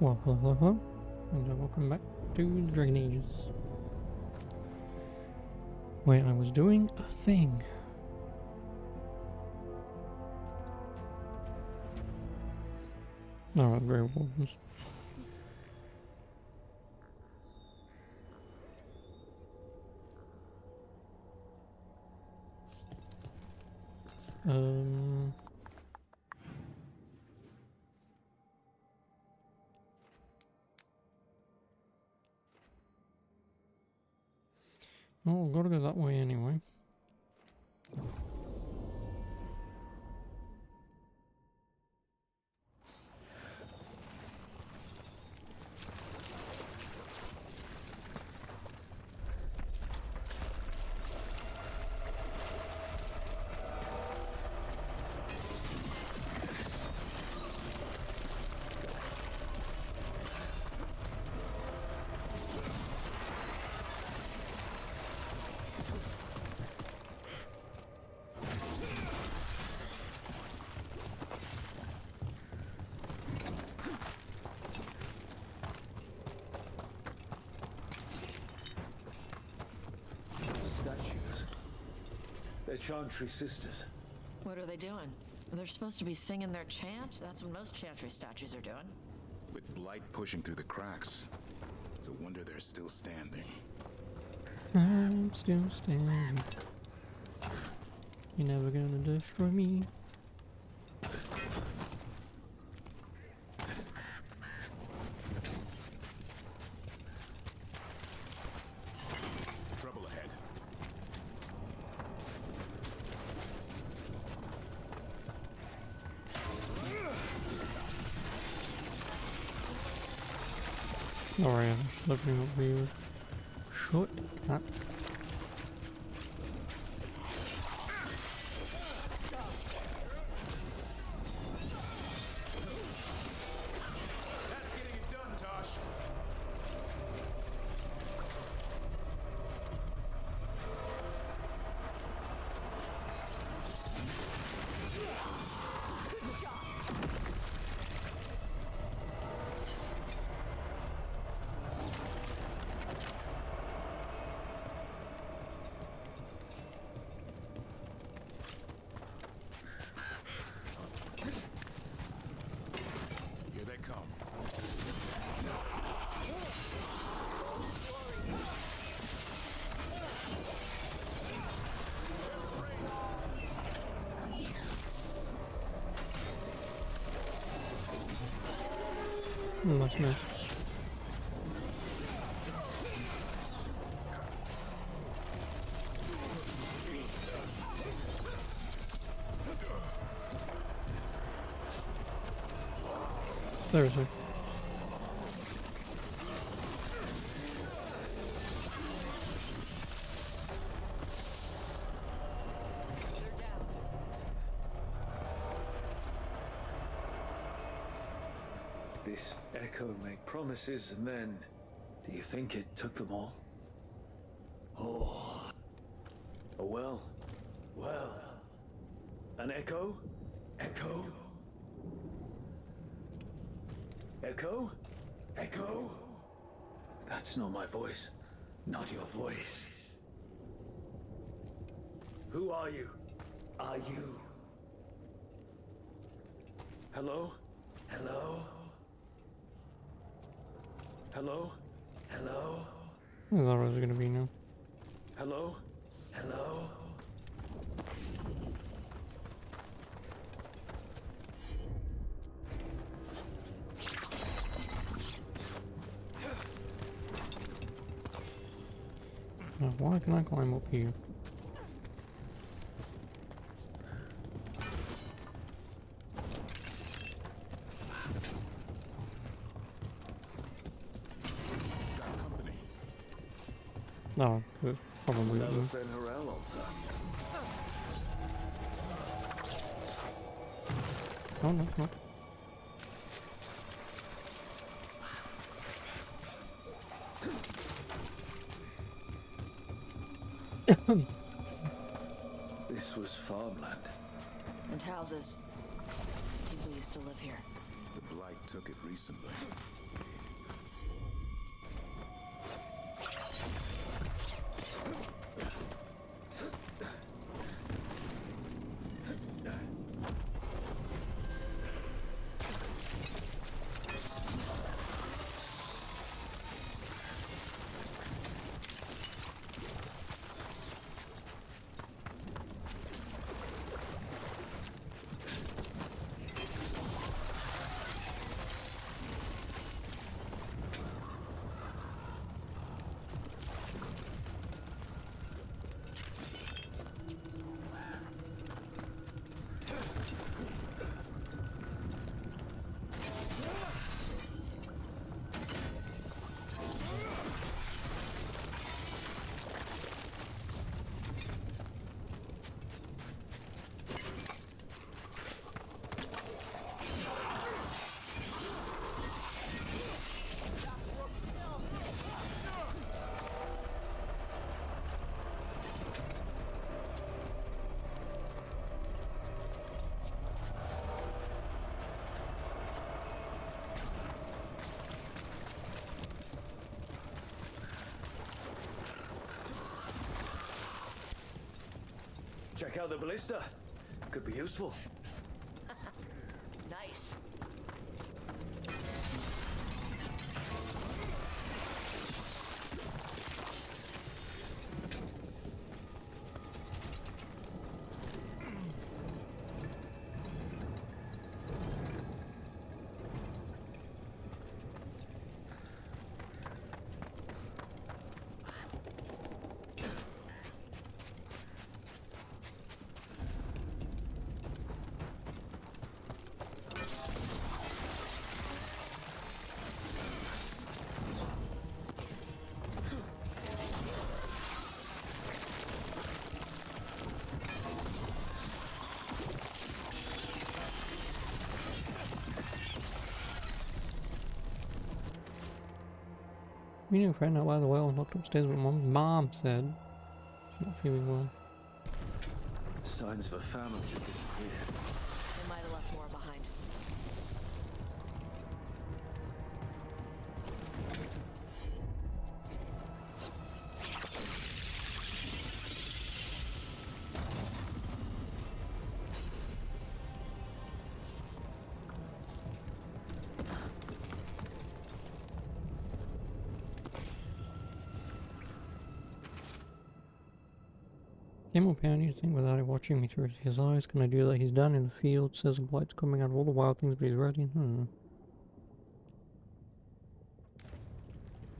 Well, hello, and welcome back to the Dragon Ages, where I was doing a thing. Alright, very wardens. Oh, I've got to go that way anyway. They're Chantry sisters. What are they doing? They're supposed to be singing their chant? That's what most Chantry statues are doing. With blight pushing through the cracks, it's a wonder they're still standing. I'm still standing. You're never gonna destroy me. Trouble ahead. Sorry, I'm just looking up here. Shut up. That's getting it done, Tosh. Here they come. Nice miss. Seriously. This Echo make promises and then... Do you think it took them all? Oh. Oh well. Well. An Echo? Echo? Echo? Echo? That's not my voice. Not your voice. Who are you? Are you? Hello? Hello? Hello? Hello? Is that what it's gonna be now? Hello? Hello? Now, why can I climb up here? Got company. No, it's probably That not. was Ben Harrell altar. Oh no, it's not. This was farmland. And houses. People used to live here. The blight took it recently. Check out the ballista. Could be useful. Nice. Meeting a friend out by the well, looked upstairs with mom said she's not feeling well. Signs of a famine should disappear. They might have left more behind. Came up here, you think without it watching me through his eyes. Can I do that? He's down in the field, says the blight's coming out of all the wild things, but he's ready.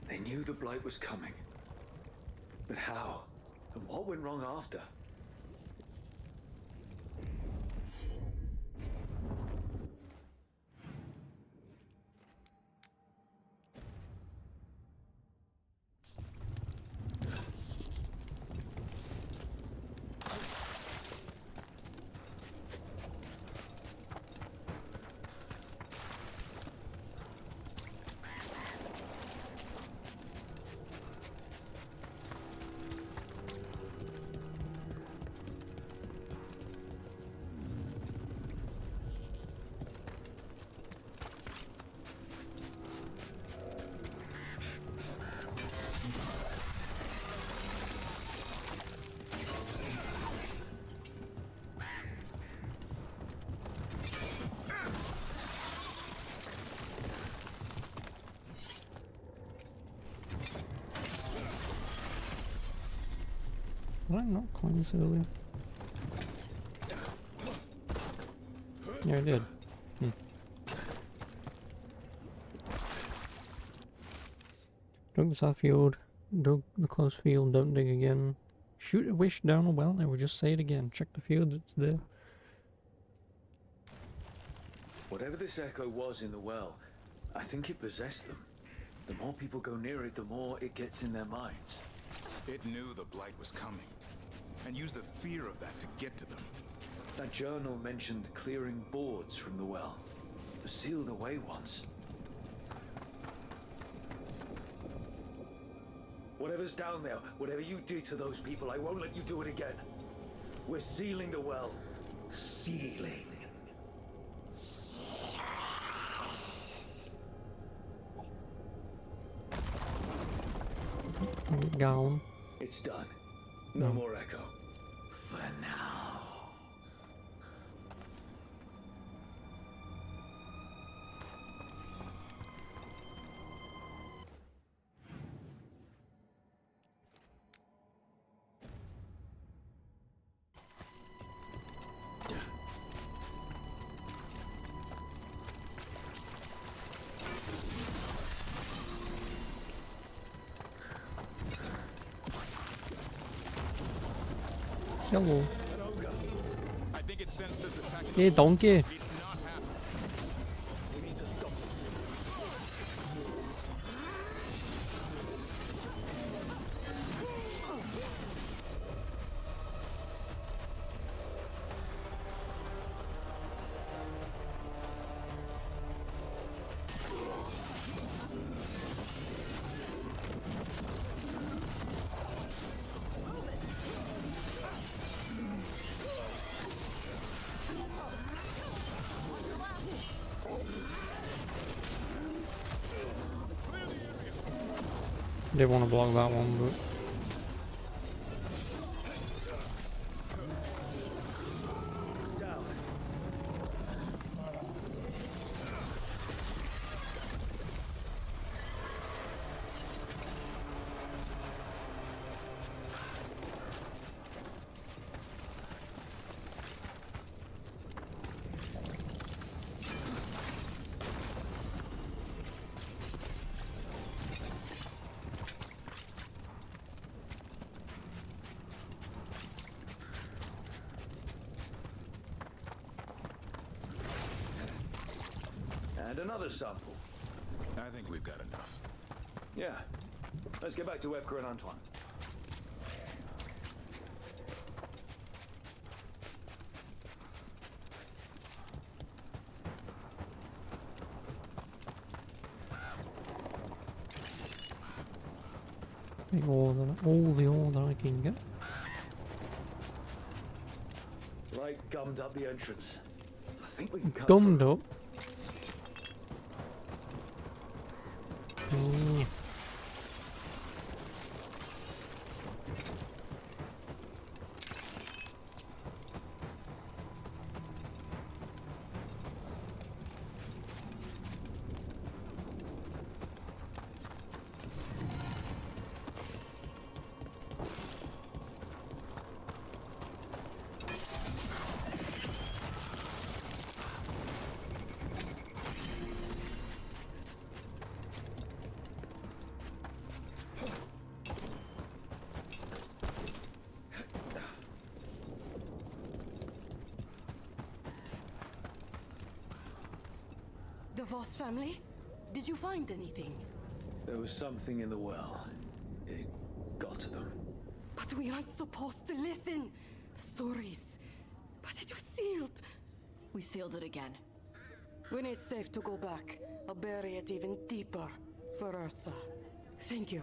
They knew the blight was coming. But how? And what went wrong after? Did I not climb this earlier? Yeah, I did. Dug the south field, dug the close field, don't dig again. Shoot a wish down a well, I will just say it again. Check the field, it's there. Whatever this echo was in the well, I think it possessed them. The more people go near it, the more it gets in their minds. It knew the blight was coming, and used the fear of that to get to them. That journal mentioned clearing boards from the well. The sealed away ones. Whatever's down there, whatever you did to those people, I won't let you do it again. We're sealing the well. Sealing. Gollum. It's done. No No. more echo. For now. Hello. I think it sensed us attacking. Hey, donkey. It's not happening. We need to stop them. Did want to block that one, but Down. And another sample. I think we've got enough. Yeah. Let's get back to Evka and Antoine. take all the ore that I can get. Light gummed up the entrance. I think we can cut Gummed through. up. Oh. The Voss family? Did you find anything? There was something in the well. It got to them. But we aren't supposed to listen. The stories. But it was sealed. We sealed it again. When it's safe to go back, I'll bury it even deeper for Ursa. Thank you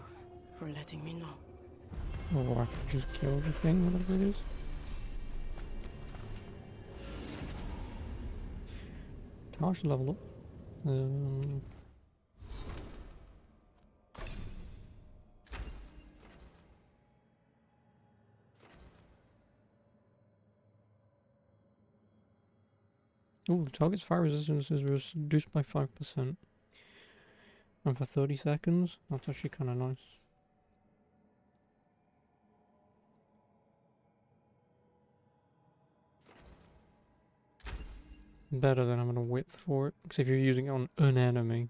for letting me know. Or I could just kill the thing, whatever it is. Tower should level up. Oh, the target's fire resistance is reduced by 5%. And for 30 seconds, that's actually kind of nice. Better than having a width for it, because if you're using it on an enemy.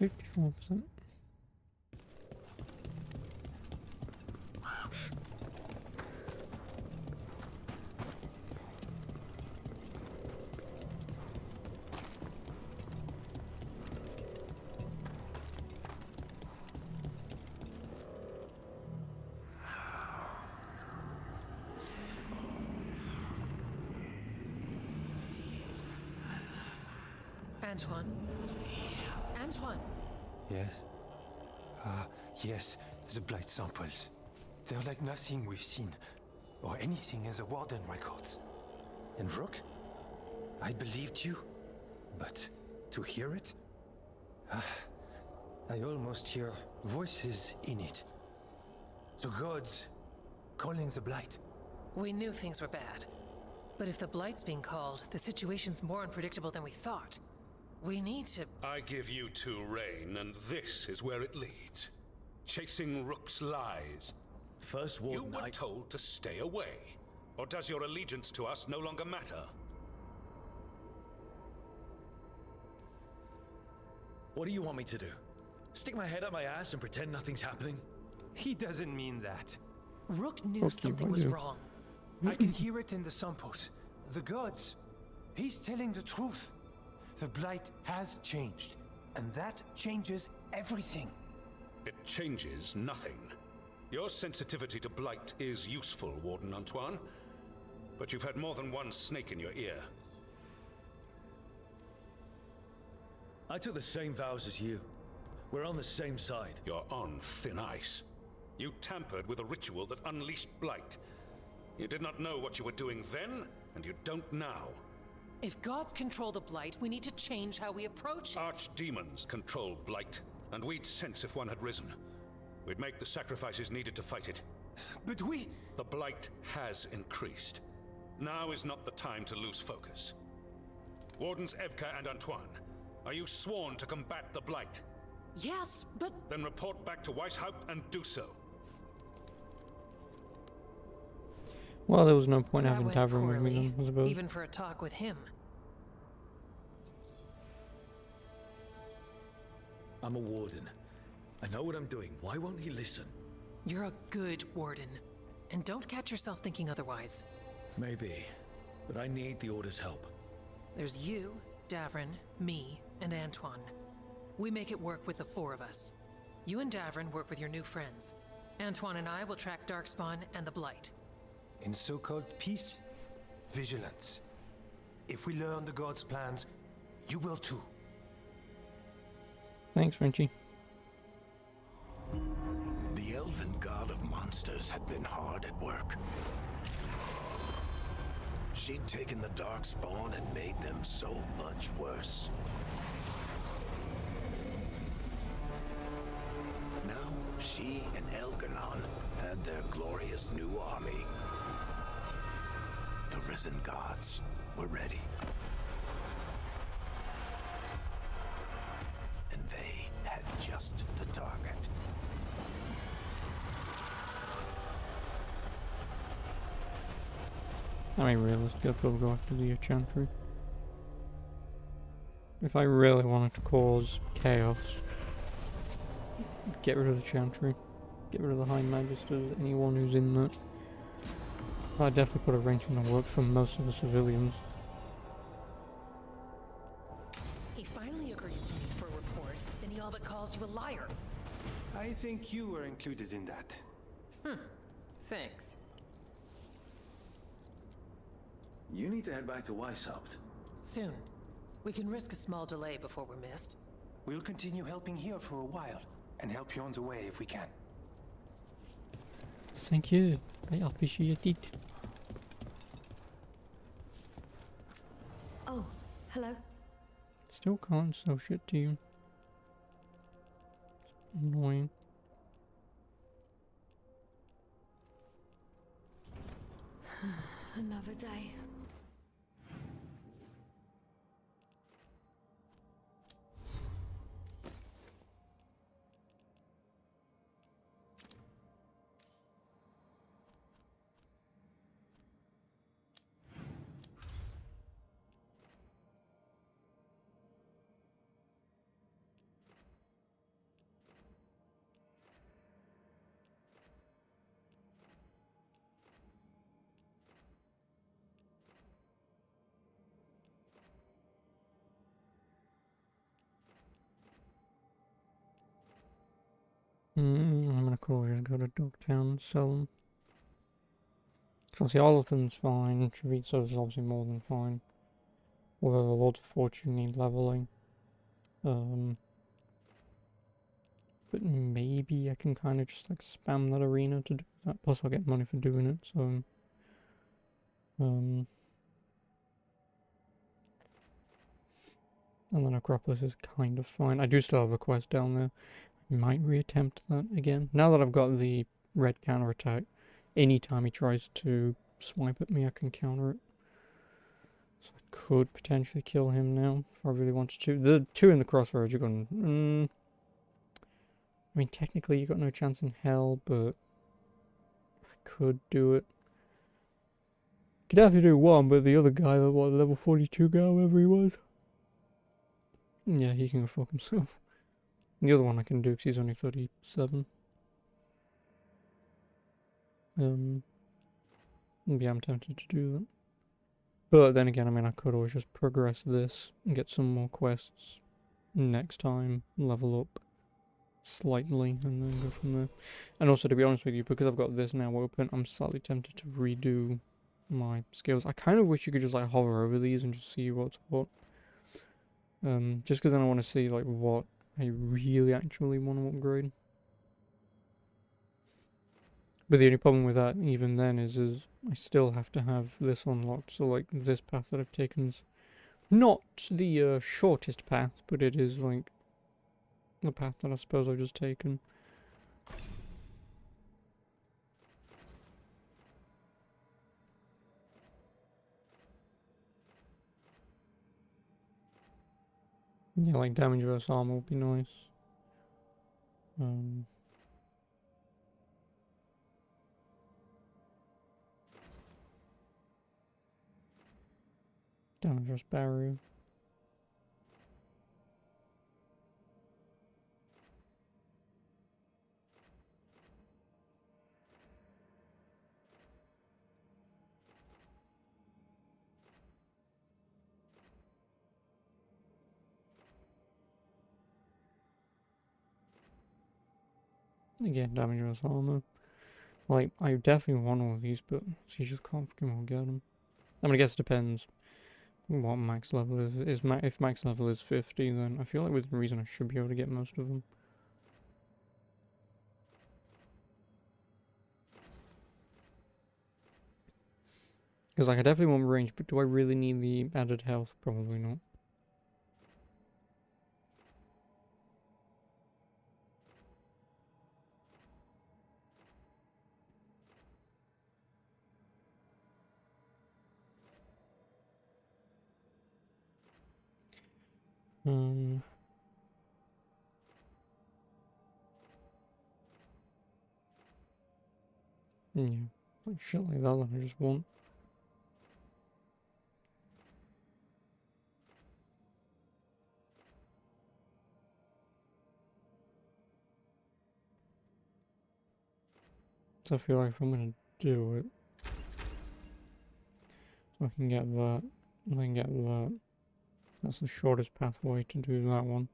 $54%. Antoine? Antoine! Yes? Yes, the blight samples. They're like nothing we've seen, or anything in the Warden records. And Rook? I believed you, but to hear it? I almost hear voices in it. The gods calling the blight. We knew things were bad. But if the blight's being called, the situation's more unpredictable than we thought. We need to... I give you two reign, and this is where it leads. Chasing Rook's lies. First You Warden, were told to stay away. Or does your allegiance to us no longer matter? What do you want me to do? Stick my head up my ass and pretend nothing's happening? He doesn't mean that. Rook knew Okay, something what was do? wrong. I can hear it in the samples. The gods. He's telling the truth. The blight has changed, and that changes everything. It changes nothing. Your sensitivity to blight is useful, Warden Antoine. But you've had more than one snake in your ear. I took the same vows as you. We're on the same side. You're on thin ice. You tampered with a ritual that unleashed blight. You did not know what you were doing then, and you don't now. If gods control the blight, we need to change how we approach it. Archdemons control blight, and we'd sense if one had risen. We'd make the sacrifices needed to fight it. But The blight has increased. Now is not the time to lose focus. Wardens Evka and Antoine, are you sworn to combat the blight? Yes, but... Then report back to Weishaupt and do so. Well, there was no point that having went Tavern with me poorly, then, I suppose. even for a talk with him. I'm a warden. I know what I'm doing. Why won't he listen? You're a good warden. And don't catch yourself thinking otherwise. Maybe. But I need the Order's help. There's you, Davrin, me, and Antoine. We make it work with the four of us. You and Davrin work with your new friends. Antoine and I will track Darkspawn and the Blight. in so-called peace, vigilance. If we learn the gods' plans, you will too. Thanks, Frenchie. The elven god of monsters had been hard at work. She'd taken the Darkspawn and made them so much worse. Now, she and Elganon had their glorious new army. The risen gods were ready. And they had just the target. I mean, realistically, I'd probably go after the Chantry. If I really wanted to cause chaos, get rid of the Chantry. Get rid of the High Magisters, anyone who's in that. I'd definitely put a wrench in the works for most of the civilians. He finally agrees to meet for a report, then he all but calls you a liar. I think you were included in that. Thanks. You need to head back to Weishaupt. Soon. We can risk a small delay before we're missed. We'll continue helping here for a while, and help you on the way if we can. Thank you. I appreciate it. Oh, hello. Still can't sell shit to you. It's annoying. Another day. I'm gonna call just go to Dogtown and sell them. So obviously all of them's fine, Treviso's obviously more than fine. Although the Lords of Fortune need leveling. But maybe I can kind of just like spam that arena to do that. Plus I'll get money for doing it, so and then Acropolis is kind of fine. I do still have a quest down there. I might reattempt that again. Now that I've got the red counterattack, anytime he tries to swipe at me, I can counter it. So I could potentially kill him now if I really wanted to. The two in the crossroads, you're going. I mean, technically, you got no chance in hell, but I could do it. Could have to do one, but the other guy, what, level 42 guy, whoever he was. Yeah, he can go fuck himself. The other one I can do because he's only 37. Yeah, I'm tempted to do that. But then again, I mean, I could always just progress this and get some more quests next time, level up slightly, and then go from there. And also, to be honest with you, because I've got this now open, I'm slightly tempted to redo my skills. I kind of wish you could just like hover over these and just see what's what. Just because then I want to see like what I really actually want to upgrade. But the only problem with that even then is I still have to have this unlocked. So like this path that I've taken is not the shortest path, but it is like the path that I suppose I've just taken. Yeah, like damage versus armor would be nice. Damage versus barrier. Again, damage versus armor. Like, I definitely want all of these, but you just can't fucking well get them. I mean, I guess it depends what max level is. If max level is 50, then I feel like within reason I should be able to get most of them. Because like, I definitely want range, but do I really need the added health? Probably not. Yeah, like shit like that I just want. So I feel like if I'm gonna do it, so I can get that, and then get that. That's the shortest pathway to do that one.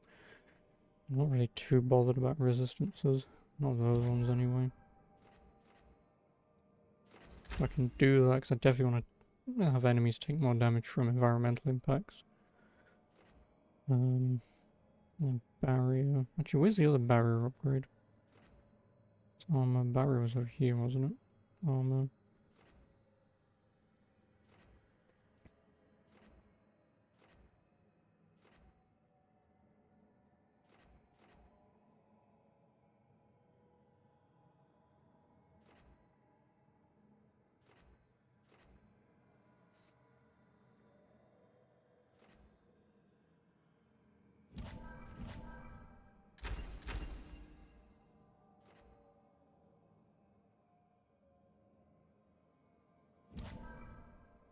I'm not really too bothered about resistances. Not those ones anyway. I can do that because I definitely want to have enemies take more damage from environmental impacts. Barrier. Actually, where's the other barrier upgrade? It's armor. Barrier was over here, wasn't it? Armor.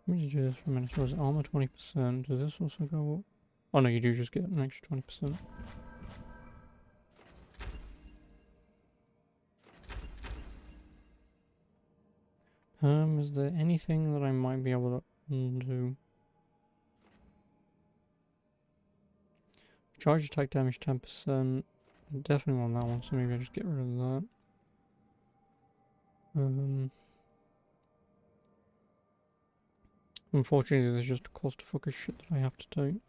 Let me just do this for a minute. So it's armor 20%. Does this also go up? Oh no, you do just get an extra 20%. Is there anything that I might be able to do? Charge attack damage 10%. I definitely want that one, so maybe I just get rid of that. Unfortunately, there's just a clusterfuck of shit that I have to take.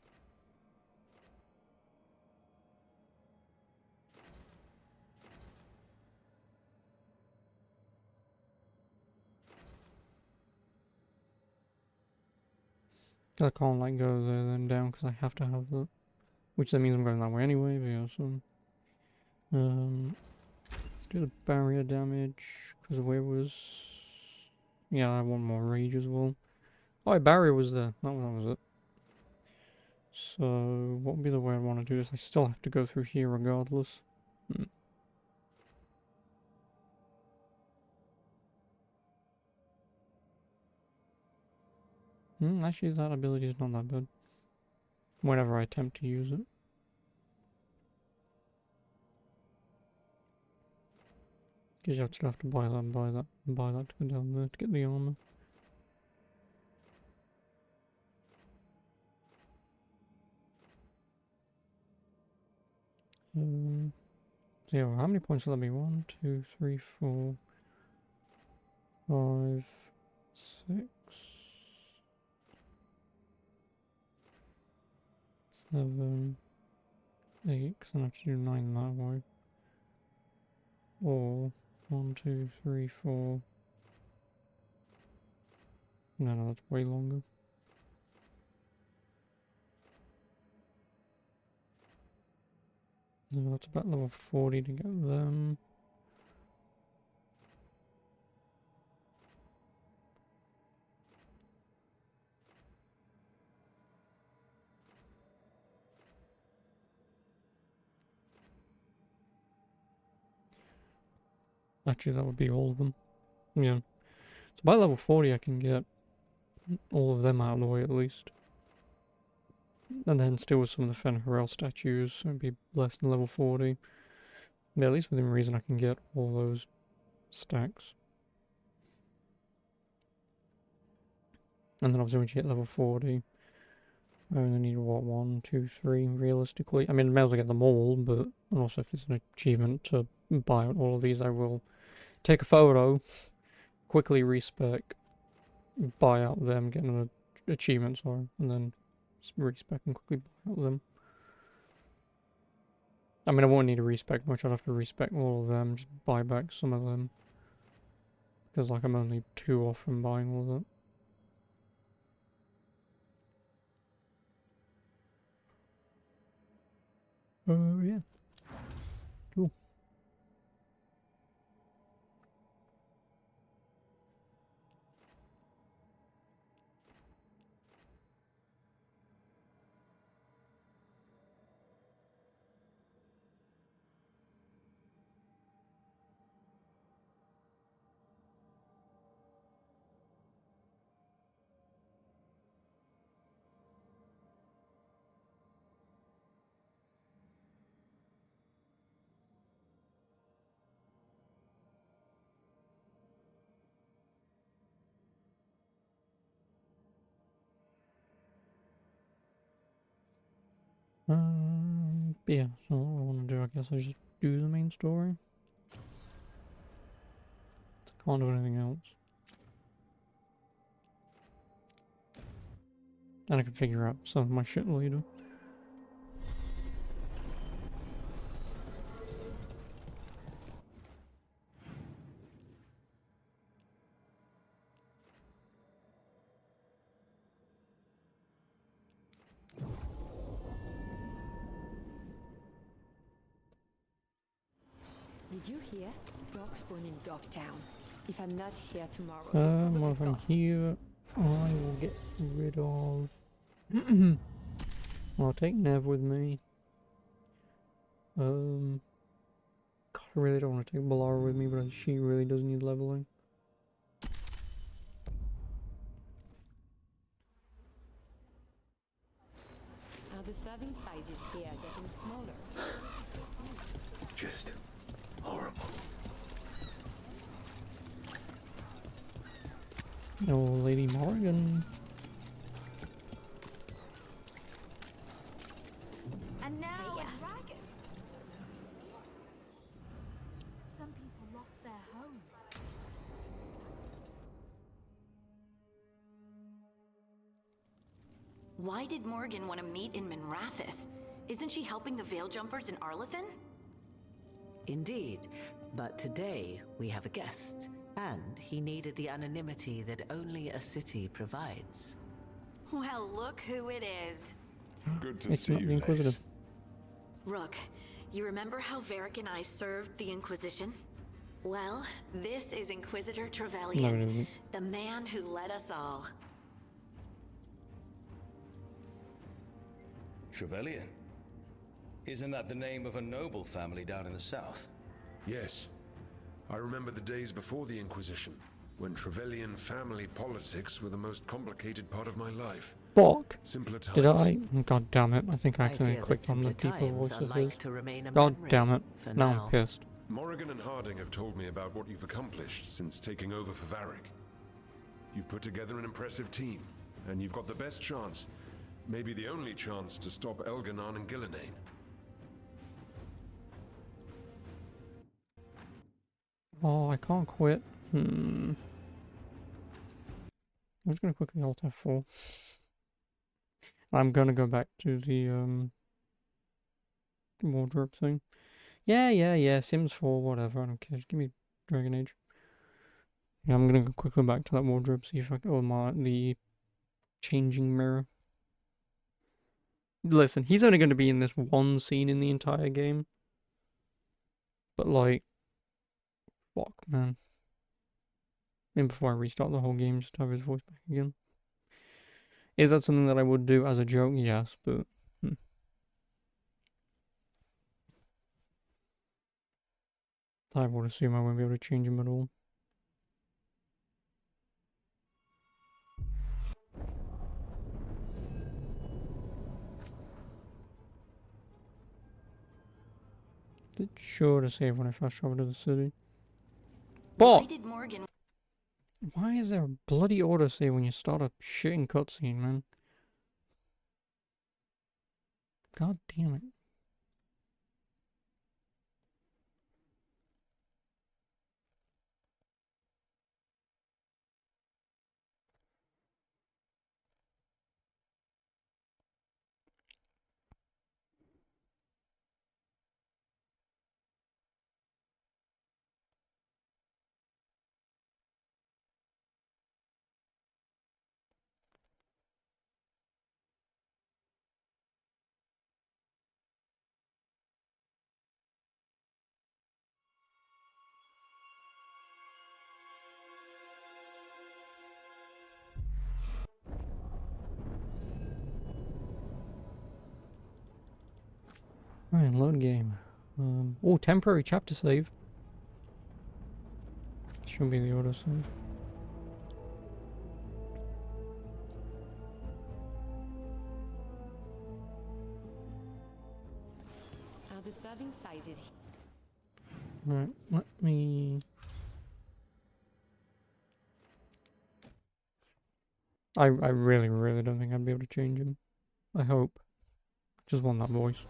I can't like go there then down because I have to have that. Which then means I'm going that way anyway, but yeah, so... let's do the barrier damage, because where was... Yeah, I want more rage as well. Oh, a barrier was there. That was it. So, what would be the way I want to do this? I still have to go through here regardless. Actually, that ability is not that bad. Whenever I attempt to use it. Because you still have to buy that, and buy that, and buy that to go down there to get the armor. So yeah, how many points will that be? 1, 2, 3, 4, 5, 6, 7, 8, because I have to do 9 that way. Or 1, 2, 3, 4. No, that's way longer. No, that's about level 40 to get them. Actually, that would be all of them. Yeah. So by level 40 I can get all of them out of the way at least. And then still with some of the Fenrirel statues, so it'd be less than level 40. Yeah, at least within reason I can get all those stacks. And then obviously once you hit level 40, I only need what, 1, 2, 3 realistically. I mean, I may as well get them all, but and also if it's an achievement to buy out all of these, I will take a photo, quickly respec, buy out them, get an achievement, sorry, and then respec and quickly buy out them. I mean, I won't need to respec much, I'd have to respec all of them, just buy back some of them. Because, like, I'm only 2 off from buying all of that. Yeah. Cool. But yeah, so what I want to do, I guess I just do the main story. Can't do anything else. And I can figure out some of my shit later. Did you hear? Darkspawn in Dogtown. If I'm not here tomorrow, Well, if I'm here, I will get rid of... I'll take Nev with me. God, I really don't want to take Balara with me, but she really does need leveling. Are the serving sizes here getting smaller? Just horrible. Oh, Lady Morgan. And now a dragon. Some people lost their homes. Why did Morgan want to meet in Minrathous? Isn't she helping the Veil Jumpers in Arlathan? Indeed, but today we have a guest, and he needed the anonymity that only a city provides. Well, look who it is. Good to It's see not you, the Inquisitor. Lace. Rook, you remember how Varric and I served the Inquisition? Well, this is Inquisitor No, it Trevelyan, isn't. the man who led us all. Trevelyan? Isn't that the name of a noble family down in the south? Yes. I remember the days before the Inquisition, when Trevelyan family politics were the most complicated part of my life. Fuck. Simpler times. Did I? God damn it. I think I I accidentally fear that clicked on the simpler people times voice are of like his. to remain a God memory damn it. for Now now. I'm pissed. Morrigan and Harding have told me about what you've accomplished since taking over for Varric. You've put together an impressive team, and you've got the best chance, maybe the only chance, to stop Elganon and Gillenane. Oh, I can't quit. I'm just gonna quickly Alt F4. I'm gonna go back to the wardrobe thing. Yeah, Sims 4, whatever, I don't care. Just give me Dragon Age. Yeah, I'm gonna go quickly back to that wardrobe, see if I can, the changing mirror. Listen, he's only gonna be in this one scene in the entire game. But like, fuck, man. Maybe before I restart the whole game, just have his voice back again. Is that something that I would do as a joke? Yes, but... I would assume I won't be able to change him at all. It's sure to save when I first travel to the city. Why But did Morgan... why is there a bloody autosave when you start a shitting cutscene, man? God damn it. Right, load game. Oh, temporary chapter save. Should be the autosave. The serving size is... Right, let me... I really, really don't think I'd be able to change him. I hope. I just want that voice.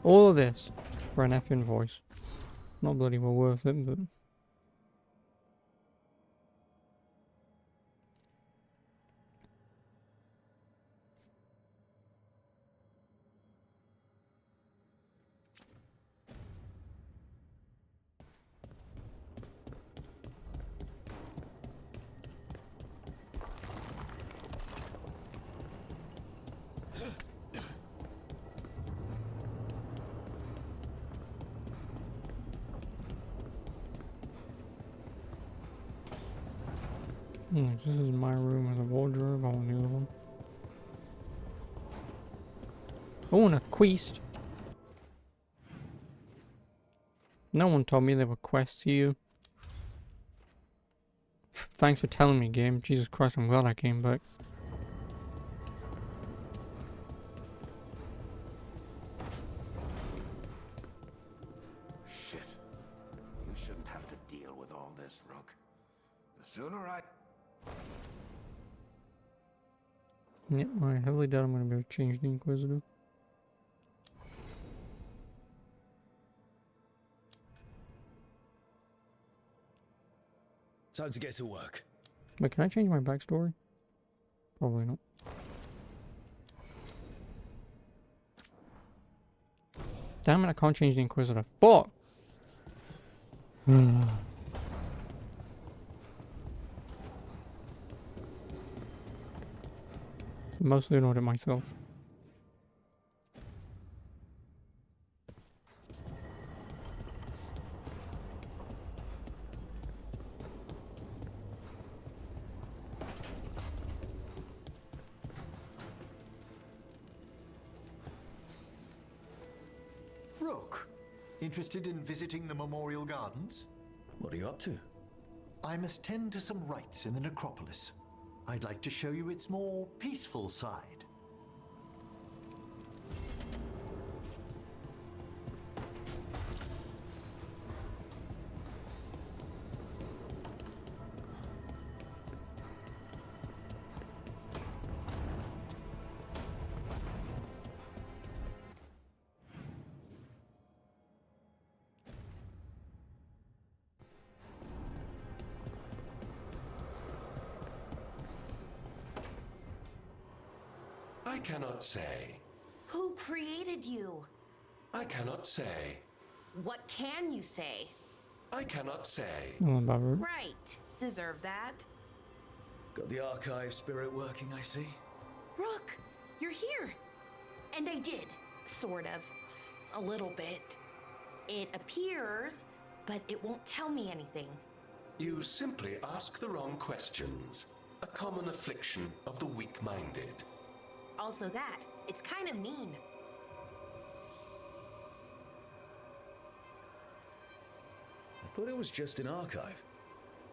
All of this for an effing voice. Not bloody well worth it, but... This is my room with a wardrobe. I want the other one. Oh, and a quest. No one told me there were quests here. Thanks for telling me, game. Jesus Christ, I'm glad I came back. Shit. You shouldn't have to deal with all this, Rook. The sooner I... Yep, I heavily doubt I'm going to be able to change the Inquisitor. Time to get to work. But can I change my backstory? Probably not. Damn it, I can't change the Inquisitor. Fuck! I'm mostly annoyed at myself. Rook, interested in visiting the Memorial Gardens? What are you up to? I must tend to some rites in the necropolis. I'd like to show you its more peaceful side. I cannot say. Who created you? I cannot say. What can you say? I cannot say. Right. Deserve that. Got the archive spirit working, I see. Rook, you're here. And I did, sort of. A little bit. It appears, but it won't tell me anything. You simply ask the wrong questions. A common affliction of the weak-minded. Also that, it's kind of mean. I thought it was just an archive.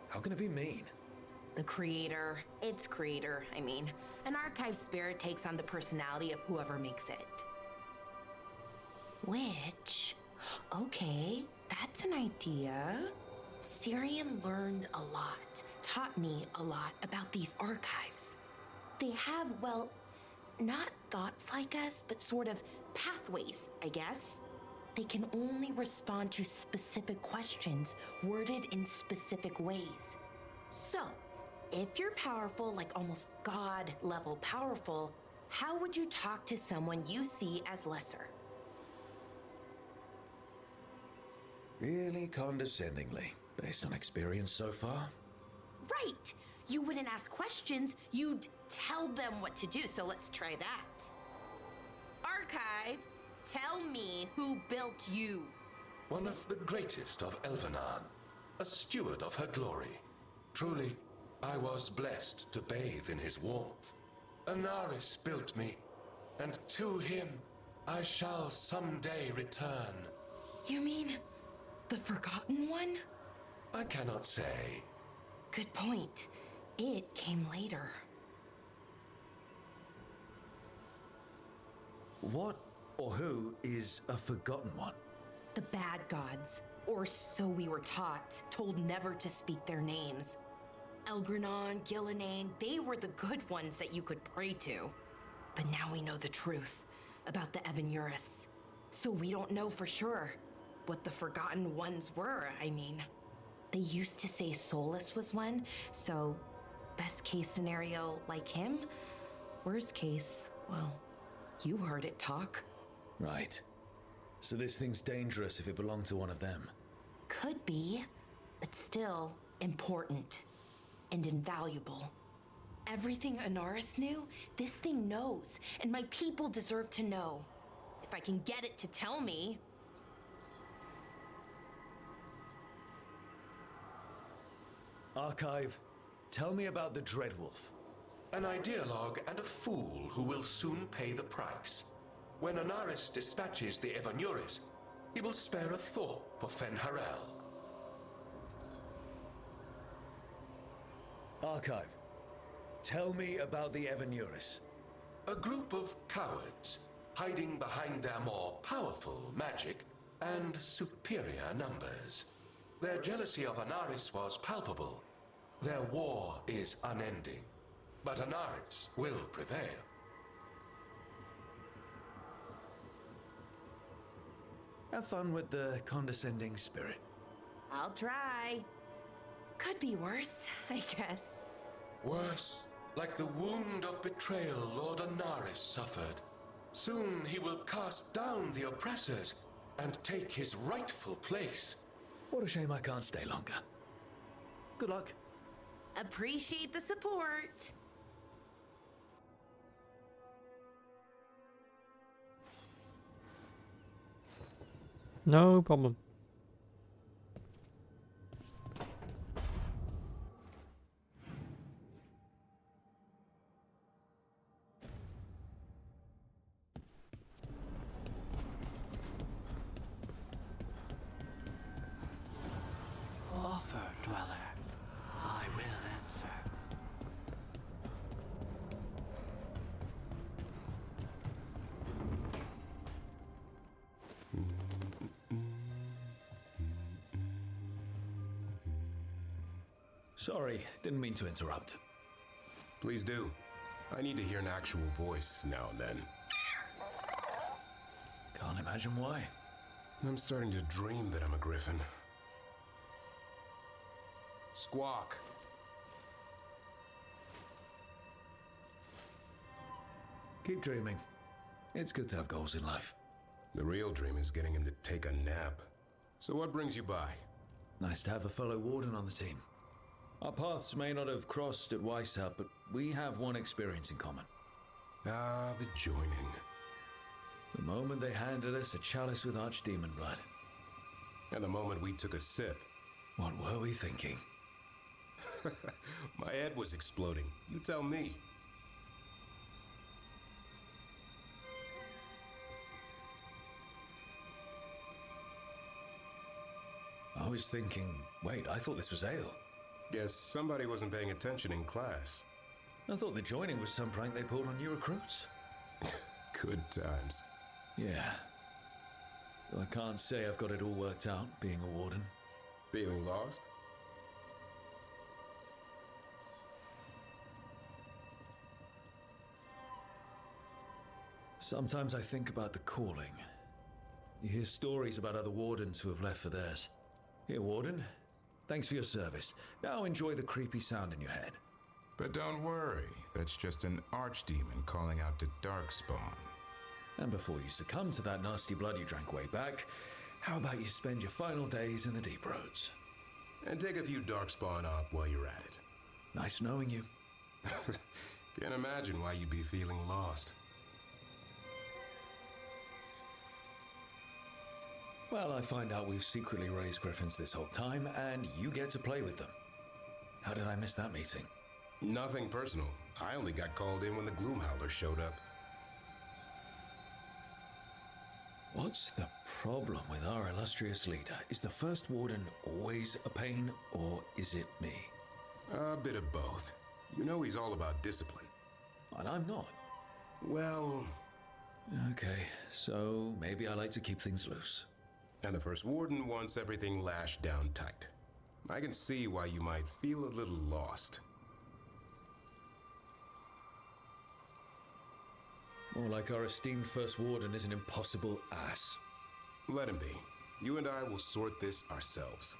How can it be mean? The creator, its creator, I mean. An archive spirit takes on the personality of whoever makes it. Which, okay, that's an idea. Syrian learned a lot, taught me a lot about these archives. They have, well, not thoughts like us, but sort of pathways, I guess. They can only respond to specific questions worded in specific ways. So, if you're powerful, like almost God-level powerful, how would you talk to someone you see as lesser? Really condescendingly, based on experience so far? Right! You wouldn't ask questions, you'd tell them what to do, so let's try that. Archive, tell me who built you. One of the greatest of Elvenan, a steward of her glory. Truly, I was blessed to bathe in his warmth. Anaris built me, and to him I shall someday return. You mean the Forgotten One? I cannot say. Good point. It came later. What or who is a Forgotten One? The bad gods, or so we were taught, told never to speak their names. Elgranon, Gillenane, they were the good ones that you could pray to. But now we know the truth about the Evanuris. So we don't know for sure what the Forgotten Ones were, I mean. They used to say Solus was one, so best case scenario like him. Worst case, well, you heard it talk. Right. So this thing's dangerous if it belonged to one of them. Could be, but still important and invaluable. Everything Anaris knew, this thing knows, and my people deserve to know. If I can get it to tell me. Archive, tell me about the Dreadwolf. An ideologue and a fool who will soon pay the price. When Anaris dispatches the Evanuris, he will spare a thought for Fen'Harel. Archive, tell me about the Evanuris. A group of cowards, hiding behind their more powerful magic and superior numbers. Their jealousy of Anaris was palpable. Their war is unending. But Anaris will prevail. Have fun with the condescending spirit. I'll try. Could be worse, I guess. Worse, like the wound of betrayal Lord Anaris suffered. Soon he will cast down the oppressors and take his rightful place. What a shame I can't stay longer. Good luck. Appreciate the support. No problem. Offer, dweller. I will answer. Sorry, didn't mean to interrupt. Please do. I need to hear an actual voice now and then. Can't imagine why. I'm starting to dream that I'm a griffin. Squawk. Keep dreaming. It's good to have goals in life. The real dream is getting him to take a nap. So what brings you by? Nice to have a fellow warden on the team. Our paths may not have crossed at Weishaupt, but we have one experience in common. Ah, the joining. The moment they handed us a chalice with archdemon blood. And the moment we took a sip. What were we thinking? My head was exploding. You tell me. I was thinking, wait, I thought this was ale. Guess somebody wasn't paying attention in class. I thought the joining was some prank they pulled on new recruits. Good times. Yeah. Though I can't say I've got it all worked out, being a warden. Feeling lost? Sometimes I think about the calling. You hear stories about other wardens who have left for theirs. Here, warden. Thanks for your service. Now enjoy the creepy sound in your head. But don't worry, that's just an archdemon calling out to Darkspawn. And before you succumb to that nasty blood you drank way back, how about you spend your final days in the deep roads? And take a few Darkspawn up while you're at it. Nice knowing you. Can't imagine why you'd be feeling lost. Well, I find out we've secretly raised griffins this whole time, and you get to play with them. How did I miss that meeting? Nothing personal. I only got called in when the Gloomhowler showed up. What's the problem with our illustrious leader? Is the first warden always a pain, or is it me? A bit of both. You know he's all about discipline. And I'm not. Well... Okay, so maybe I like to keep things loose. And the first warden wants everything lashed down tight. I can see why you might feel a little lost. More like our esteemed first warden is an impossible ass. Let him be. You and I will sort this ourselves.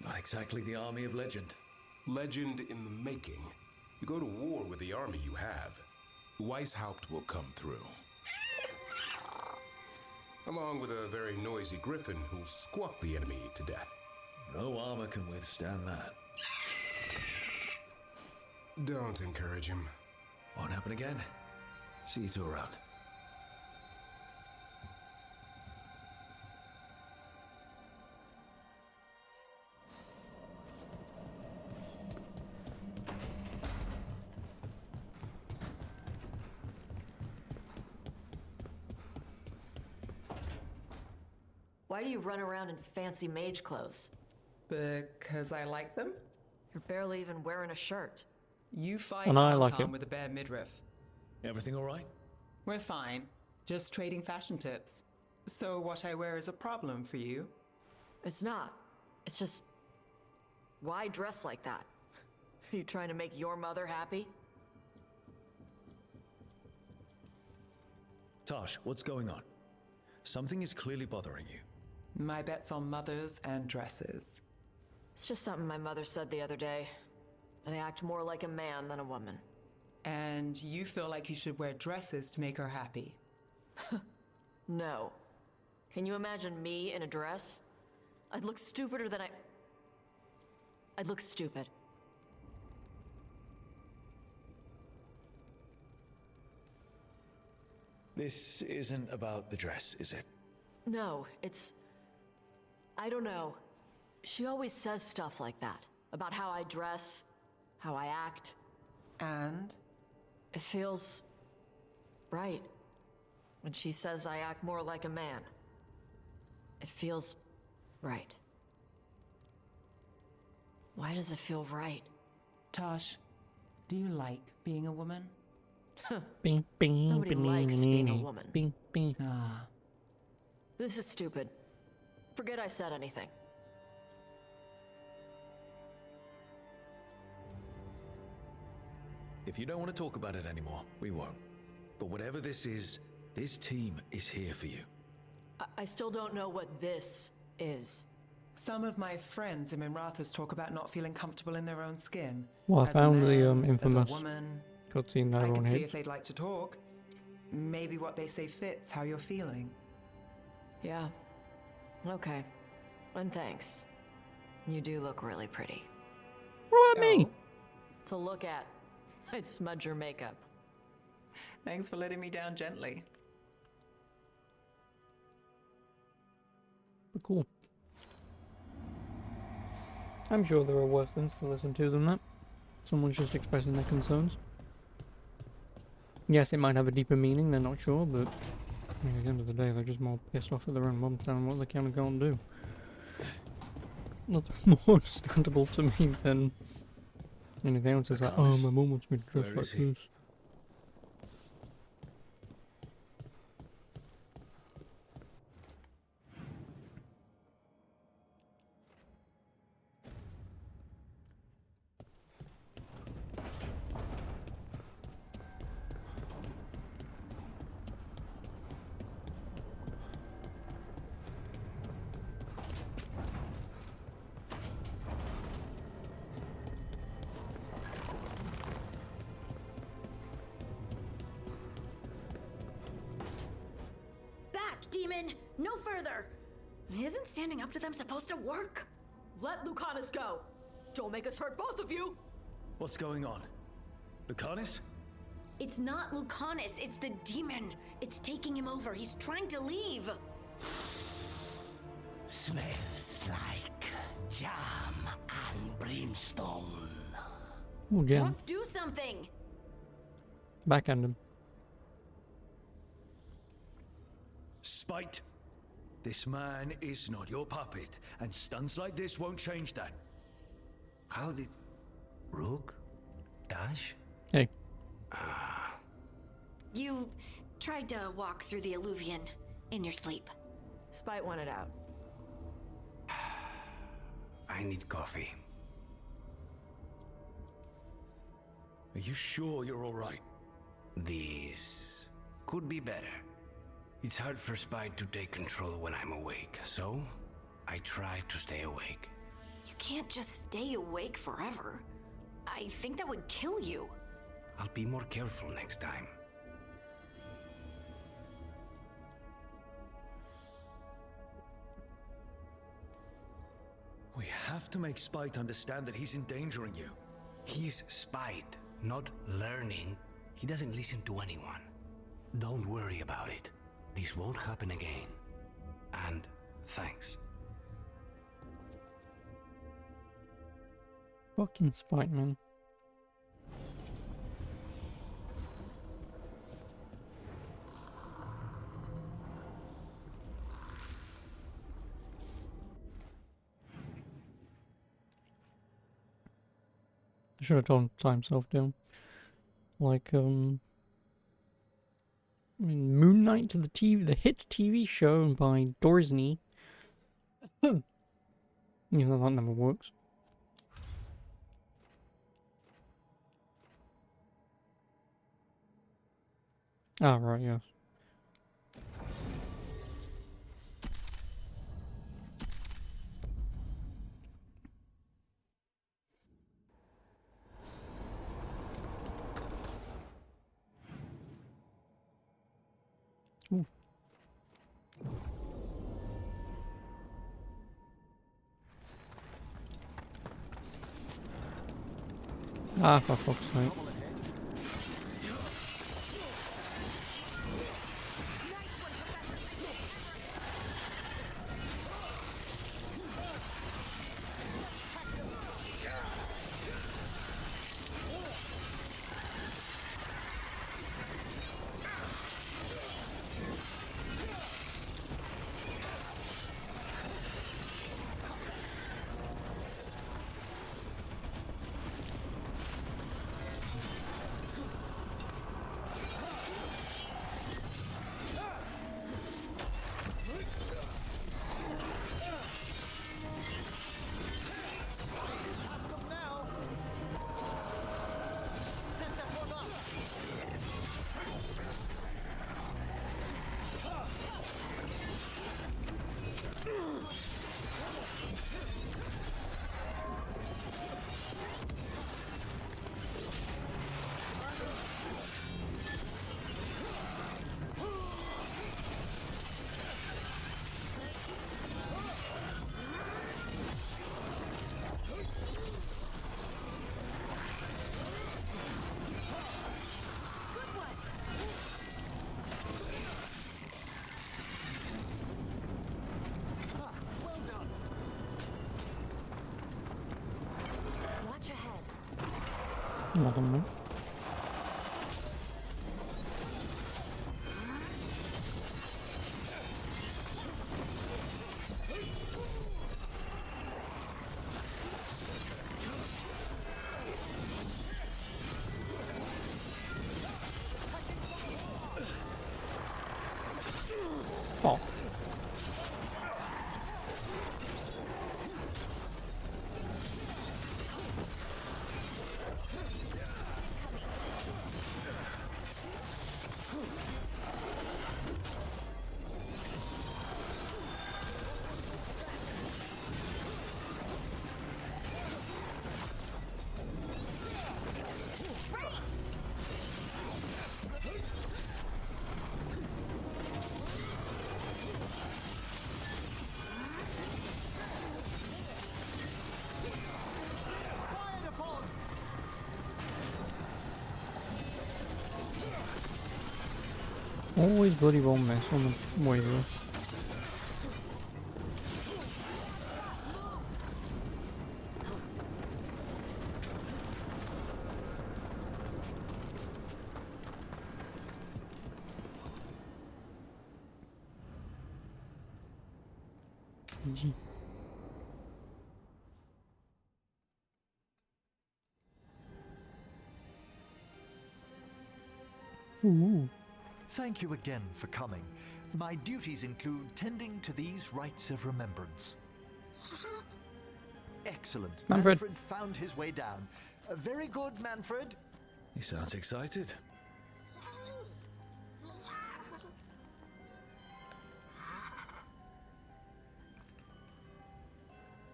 Not exactly the army of legend. Legend in the making. You go to war with the army you have. Weishaupt will come through. Along with a very noisy griffin who'll squawk the enemy to death. No armor can withstand that. Don't encourage him. Won't happen again. See you two around. Why do you run around in fancy mage clothes? Because I like them? You're barely even wearing a shirt. You fight And I out like on it. with a bare midriff. Everything all right? We're fine. Just trading fashion tips. So what I wear is a problem for you? It's not. It's just... Why dress like that? Are you trying to make your mother happy? Tosh, what's going on? Something is clearly bothering you. My bet's on mothers and dresses. It's just something my mother said the other day. And I act more like a man than a woman. And you feel like you should wear dresses to make her happy? No. Can you imagine me in a dress? I'd look stupider than I'd look stupid. This isn't about the dress, is it? No, it's... I don't know. She always says stuff like that. About how I dress, how I act. And? It feels... right. When she says I act more like a man. It feels... right. Why does it feel right? Tosh, do you like being a woman? Bing, bing, Nobody bing, likes bing, being a bing, woman. Bing, bing. Ah. This is stupid. Forget I said anything. If you don't want to talk about it anymore, we won't. But whatever this is team is here for you. I still don't know what this is. Some of my friends in Minrathous talk about not feeling comfortable in their own skin. Well, I As a found the man, infamous as a woman. cutscene that I everyone could see hates. if they'd like to talk. Maybe what they say fits how you're feeling. Yeah. Okay. And thanks. You do look really pretty. What about me? To look at. I'd smudge your makeup. Thanks for letting me down gently. But cool. I'm sure there are worse things to listen to than that. Someone's just expressing their concerns. Yes, it might have a deeper meaning, they're not sure, but I mean, at the end of the day, they're just more pissed off at their own mum telling them what they can and can't do. Nothing more understandable to me than anything else. Is like, oh, my mum wants me to dress like this. Demon! No further! Isn't standing up to them supposed to work? Let Lucanus go! Don't make us hurt both of you! What's going on? Lucanus? It's not Lucanus, it's the demon. It's taking him over. He's trying to leave. Smells like jam and brimstone. Oh, jam. Rook, do something! Backhand him. Spite. This man is not your puppet, and stunts like this won't change that. How did... Rook? Dash? Hey. You tried to walk through the Alluvion in your sleep. Spite wanted out. I need coffee. Are you sure you're all right? This could be better. It's hard for Spite to take control when I'm awake, so I try to stay awake. You can't just stay awake forever. I think that would kill you. I'll be more careful next time. We have to make Spite understand that he's endangering you. He's Spite, not learning. He doesn't listen to anyone. Don't worry about it. This won't happen again. And thanks. Fucking Spite, man. I should have told him to tie himself down. Like, I mean, Moon Knight, the hit TV show by Disney. You know, that never works. Ah, right, yes. Ooh. Ah, for fuck's sake. Nothing more. Oh. Always bloody well mess on the way there. G. Ooh. Thank you again for coming. My duties include tending to these rites of remembrance. Excellent. Manfred found his way down. Very good, Manfred. He sounds excited.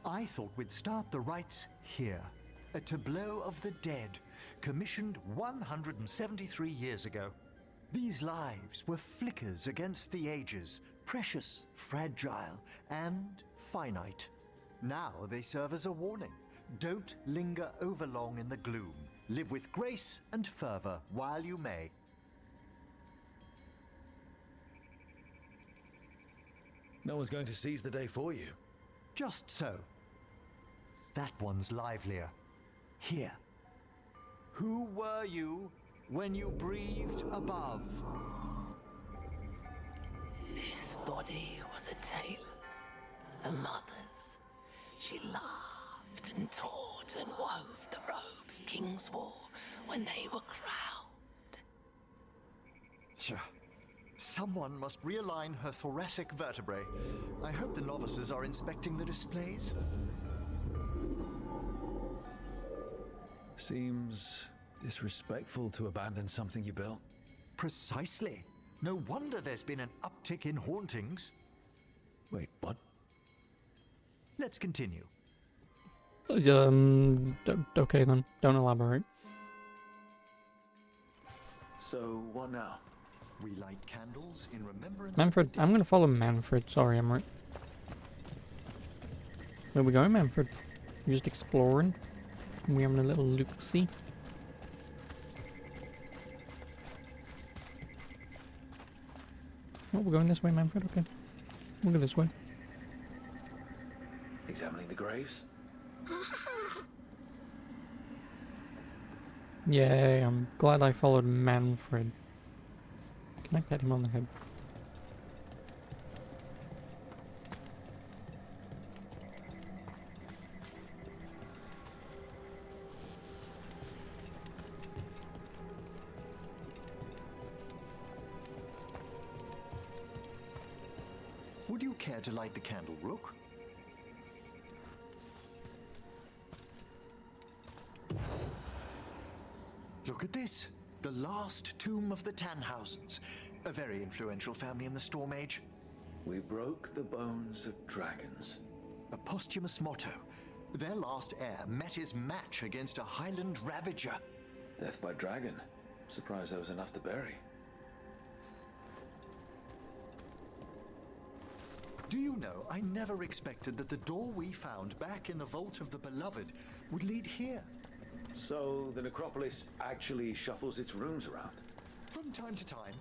I thought we'd start the rites here. A tableau of the dead, commissioned 173 years ago. These lives were flickers against the ages, precious, fragile, and finite. Now they serve as a warning. Don't linger overlong in the gloom. Live with grace and fervor while you may. No one's going to seize the day for you. Just so. That one's livelier. Here. Who were you when you breathed above? This body was a tailor's, a mother's. She laughed and taught and wove the robes kings wore when they were crowned. Tja. Someone must realign her thoracic vertebrae. I hope the novices are inspecting the displays. Seems disrespectful to abandon something you built. Precisely. No wonder there's been an uptick in hauntings. Wait, what? Let's continue. Okay then. Don't elaborate. So, what now? We light candles in remembrance. Manfred, I'm gonna follow Manfred. Sorry, Emmerich. Where we going, Manfred? You're just exploring? We having a little look-see? Oh, we're going this way, Manfred? Okay. We'll go this way. Examining the graves? Yay, I'm glad I followed Manfred. Can I pat him on the head? Would you care to light the candle, Rook? Look at this. The last tomb of the Tannhausens. A very influential family in the Storm Age. We broke the bones of dragons. A posthumous motto. Their last heir met his match against a Highland Ravager. Death by dragon. Surprised there was enough to bury. Do you know, I never expected that the door we found back in the Vault of the Beloved would lead here. So, the necropolis actually shuffles its rooms around? From time to time.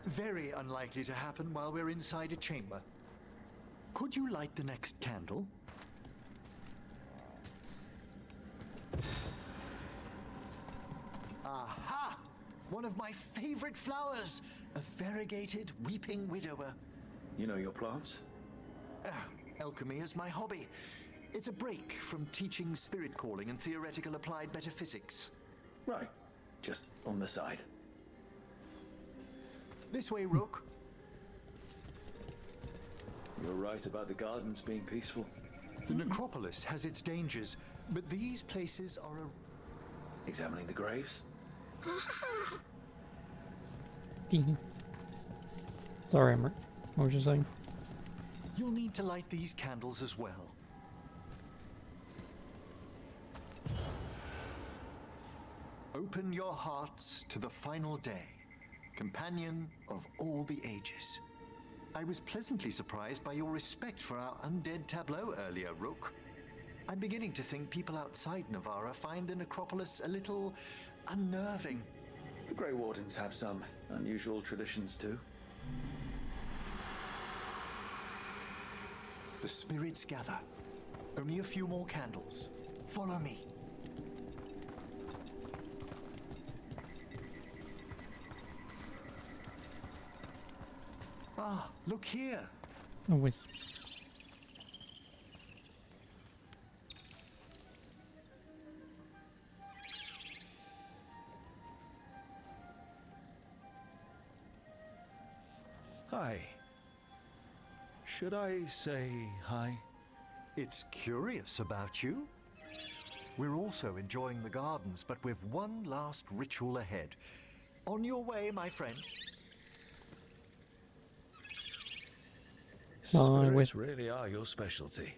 Very unlikely to happen while we're inside a chamber. Could you light the next candle? One of my favorite flowers, a variegated weeping widower. You know your plants? Alchemy is my hobby. It's a break from teaching spirit calling and theoretical applied metaphysics. Right. Just on the side. This way, Rook. You're right about the gardens being peaceful. The necropolis has its dangers, but these places are a... Examining the graves? Sorry, Emmerich. What was you saying? You'll need to light these candles as well. Open your hearts to the final day, companion of all the ages. I was pleasantly surprised by your respect for our undead tableau earlier, Rook. I'm beginning to think people outside Navarra find the necropolis a little unnerving. The Grey Wardens have some unusual traditions too. The spirits gather. Only a few more candles. Follow me. Ah, look here. A wisp. Hi. Should I say hi? It's curious about you. We're also enjoying the gardens, but with one last ritual ahead. On your way, my friend. Spirits really are your specialty.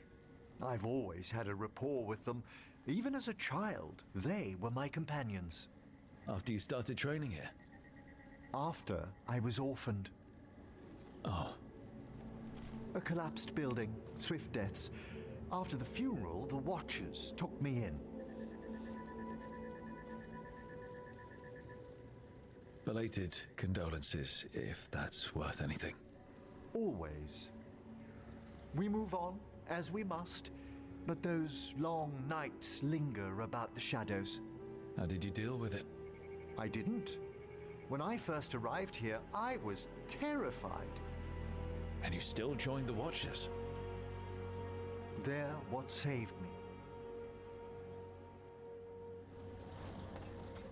I've always had a rapport with them. Even as a child, they were my companions. After you started training here? After I was orphaned. Oh. A collapsed building, swift deaths. After the funeral, the Watchers took me in. Belated condolences, if that's worth anything. Always. We move on, as we must, but those long nights linger about the shadows. How did you deal with it? I didn't. When I first arrived here, I was terrified. And you still joined the Watchers? They're what saved me.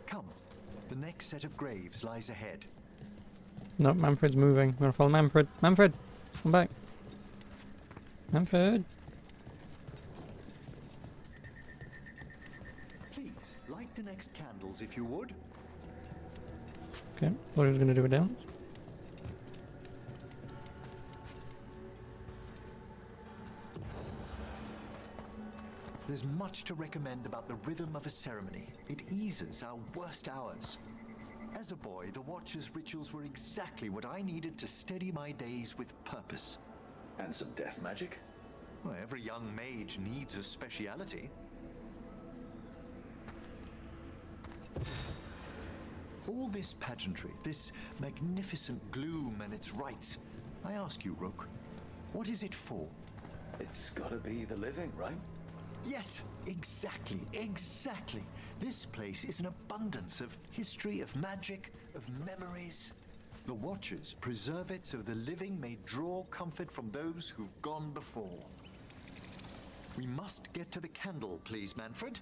Come, the next set of graves lies ahead. No, Manfred's moving. I'm gonna follow Manfred. Manfred! Come back. Manfred! Please, light the next candles if you would. Okay, thought he was gonna do a dance. There's much to recommend about the rhythm of a ceremony. It eases our worst hours. As a boy, the Watcher's rituals were exactly what I needed to steady my days with purpose. And some death magic? Well, every young mage needs a speciality. All this pageantry, this magnificent gloom and its rites, I ask you, Rook, what is it for? It's gotta be the living, right? Yes, exactly, exactly. This place is an abundance of history, of magic, of memories. The Watchers preserve it so the living may draw comfort from those who've gone before. We must get to the candle, please, Manfred.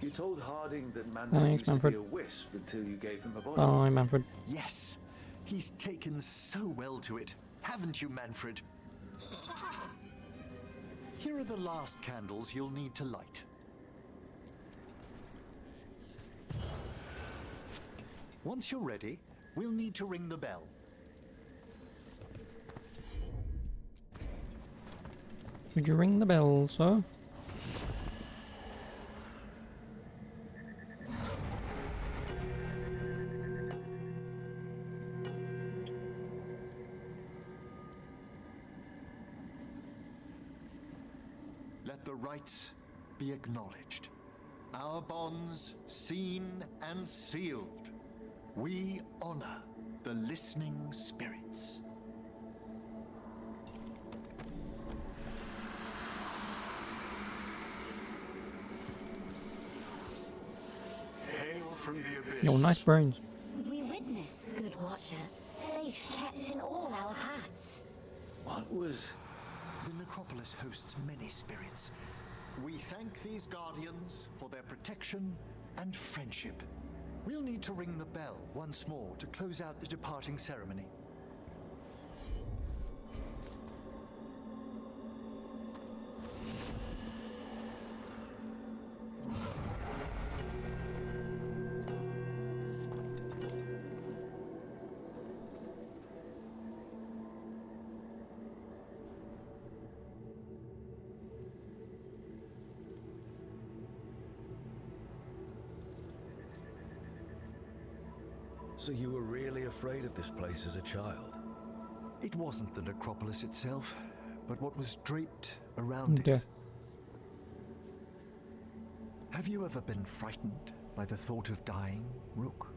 You told Harding that Manfred Thanks, used Manfred. to be a wisp until you gave him a body. Bye, Manfred. Yes, he's taken so well to it. Haven't you, Manfred? Here are the last candles you'll need to light. Once you're ready, we'll need to ring the bell. Would you ring the bell, sir? Let the rites be acknowledged. Our bonds seen and sealed. We honor the listening spirits. Hail from the abyss. Yo, nice brains. We witnessed nature, faith kept in all our paths. What was... The necropolis hosts many spirits. We thank these guardians for their protection and friendship. We'll need to ring the bell once more to close out the departing ceremony. So you were really afraid of this place as a child? It wasn't the necropolis itself, but what was draped around Death. it. Have you ever been frightened by the thought of dying, Rook?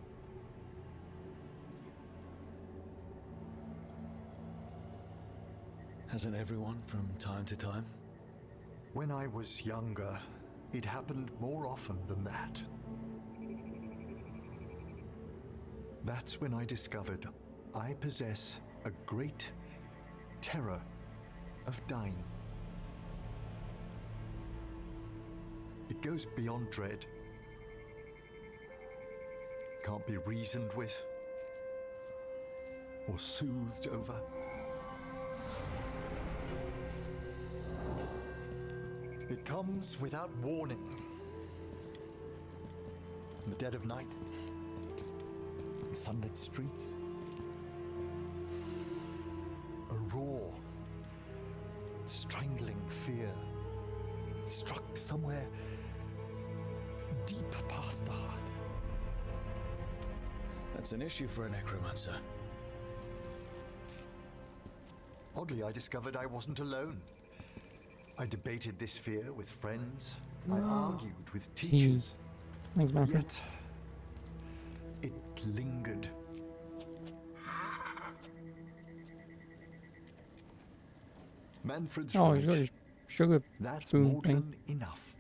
Hasn't everyone from time to time? When I was younger, it happened more often than that. That's when I discovered I possess a great terror of dying. It goes beyond dread. Can't be reasoned with or soothed over. It comes without warning. In the dead of night, sunlit streets, a raw, strangling fear struck somewhere deep past the heart. That's an issue for a necromancer. Oddly, I discovered I wasn't alone. I debated this fear with friends. I argued with teachers. Thanks, Manfred. Yet, it lingered. Manfred's Oh, right. he's got his sugar That's spoon more thing. than enough.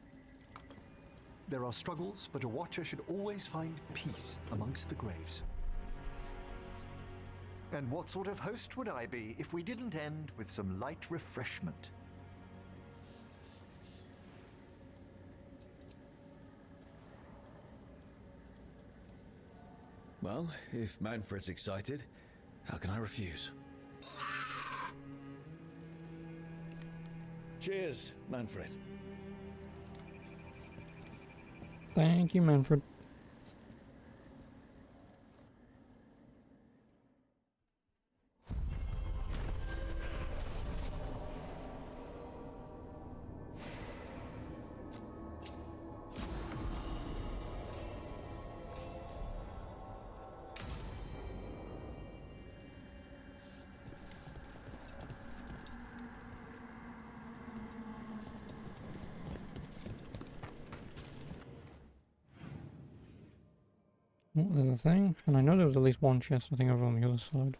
There are struggles, but a watcher should always find peace amongst the graves. And what sort of host would I be if we didn't end with some light refreshment? Well, if Manfred's excited, how can I refuse? Cheers, Manfred. Thank you, Manfred. Oh, there's a thing, and I know there was at least one chest, I think, over on the other side.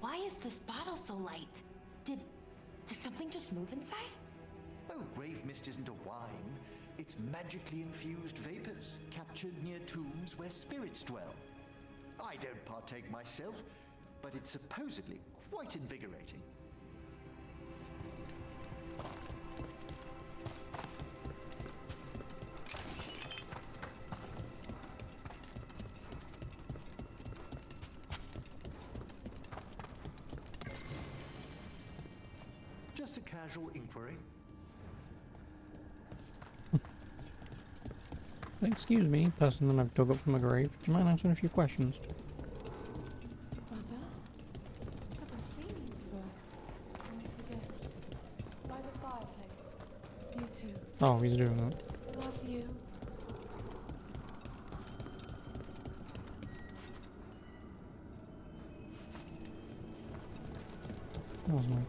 Why is this bottle so light? Did something just move inside? Oh, grave mist isn't a wine. It's magically infused vapors captured near tombs where spirits dwell. I don't partake myself, but it's supposedly quite invigorating. Just a casual inquiry. Excuse me, person that I've dug up from a grave. Do you mind answering a few questions? Mother? Haven't seen you before. I forget. By the fireplace. You too. Oh, he's doing that. Love you. That was nice.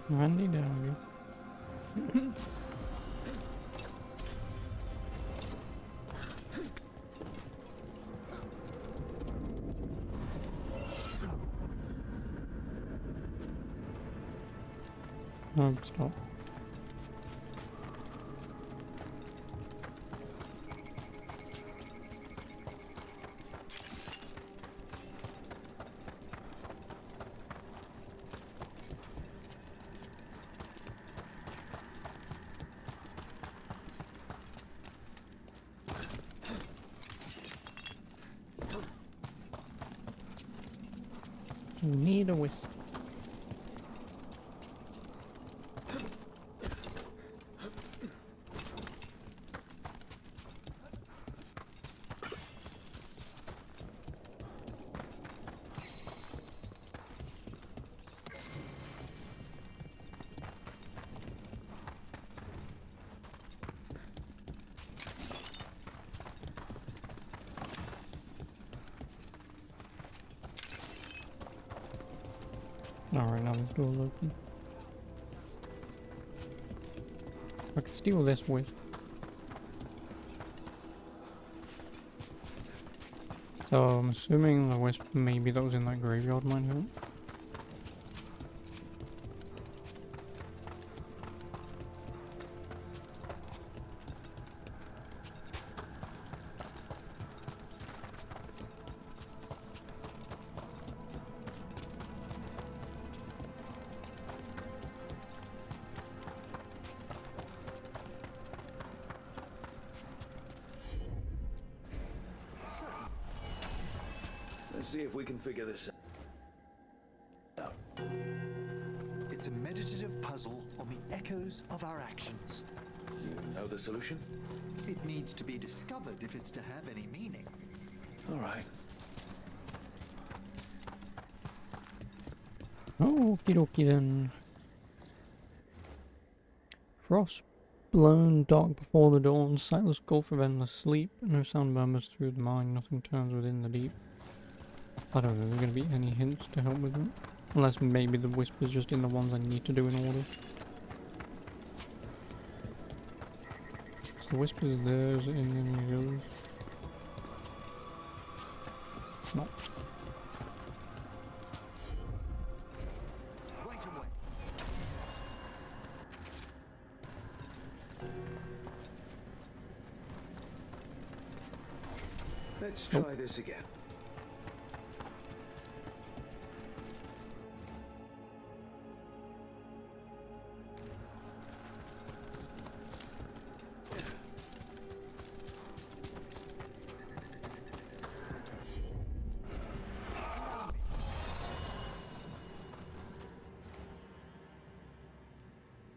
Randy down. No, stop. We need a wisp. Alright, now this door's open. I can steal this wisp. So I'm assuming the wisp maybe that was in that graveyard might have it. Let's see if we can figure this out. It's a meditative puzzle on the echoes of our actions. You know the solution? It needs to be discovered if it's to have any meaning. All right. Oh, okie dokie then. Frost blown dark before the dawn, sightless gulf of endless sleep, no sound murmurs through the mind, nothing turns within the deep. I don't know, are there going to be any hints to help with it? Unless maybe the wisp is just in the ones I need to do in order. So the wisp is there, is it in any of those? It's not. Right away. Let's try this again.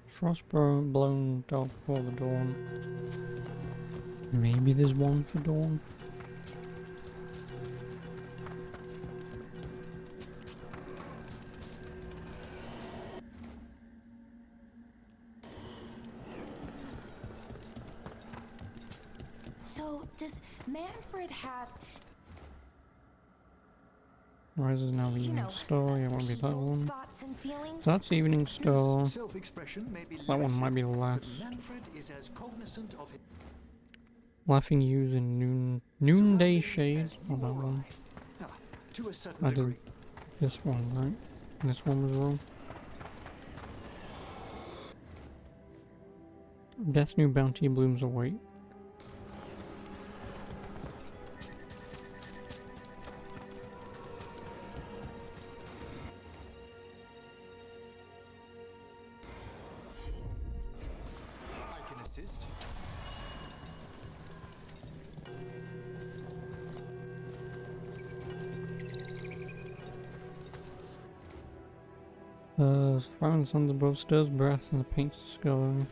Frost blown dark before the dawn. Maybe there's one for dawn. So, does Manfred have Rises now the evening star. Yeah, won't be that one. Thoughts and feelings. So that's evening star. His self-expression may be That one might be the last. but Manfred is as cognizant of it. Laughing Ewes in noonday shade. Not that one. To a certain I degree. did this one, right? And this one was wrong. Death's new bounty blooms await. I can assist. Fire and suns above stirs breath and it paints the sky.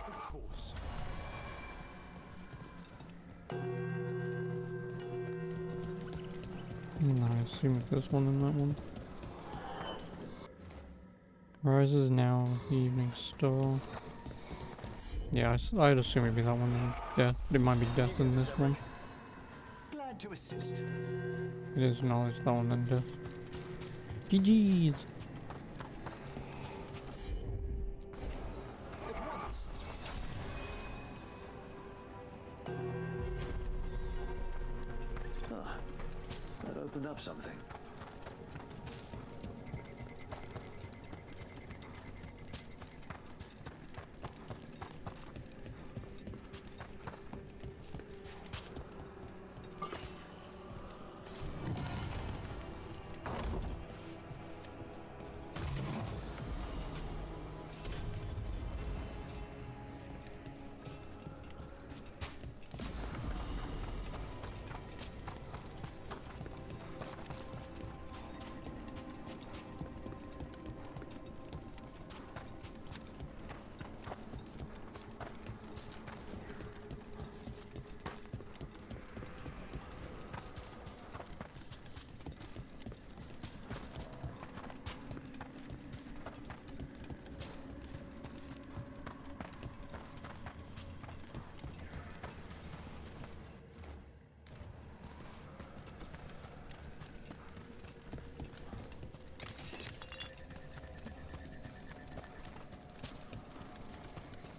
Of course. And I assume it's this one and that one. Rises now the evening star. Yeah, I'd assume it'd be that one then. Death. It might be death in this one. Glad to assist. It is no, it's that one then death. GG's! Ah, that opened up something.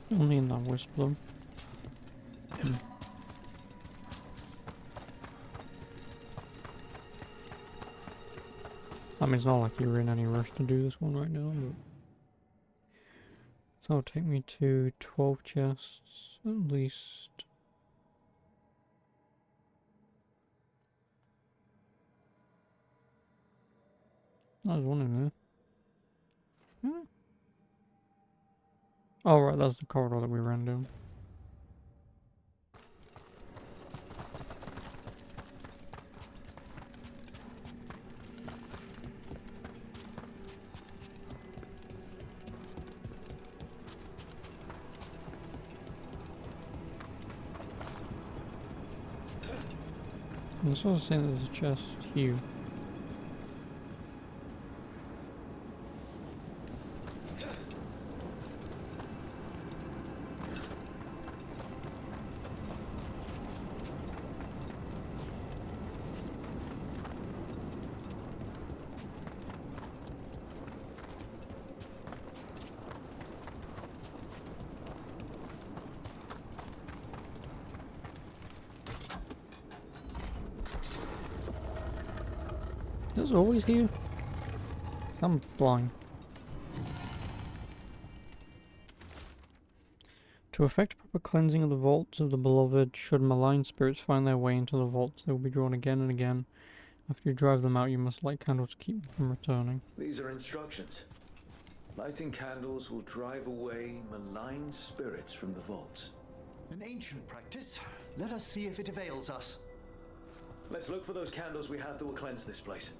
Only in that wisp though. I mean, it's not like you're in any rush to do this one right now, but... So it'll take me to 12 chests, at least. There's one in there. Hmm. Oh right, that's the corridor that we ran down. And it's also saying there's a chest here. Is it always here? I'm blind. To effect proper cleansing of the vaults of the beloved, should malign spirits find their way into the vaults, they will be drawn again and again. After you drive them out, you must light candles to keep them from returning. These are instructions. Lighting candles will drive away malign spirits from the vaults. An ancient practice. Let us see if it avails us. Let's look for those candles we have that will cleanse this place.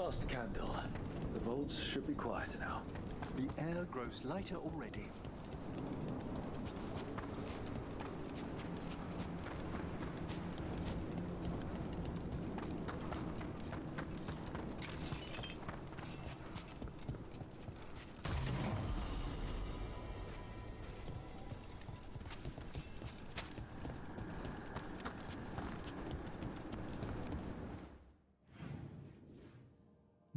Last candle. The vaults should be quiet now. The air grows lighter already.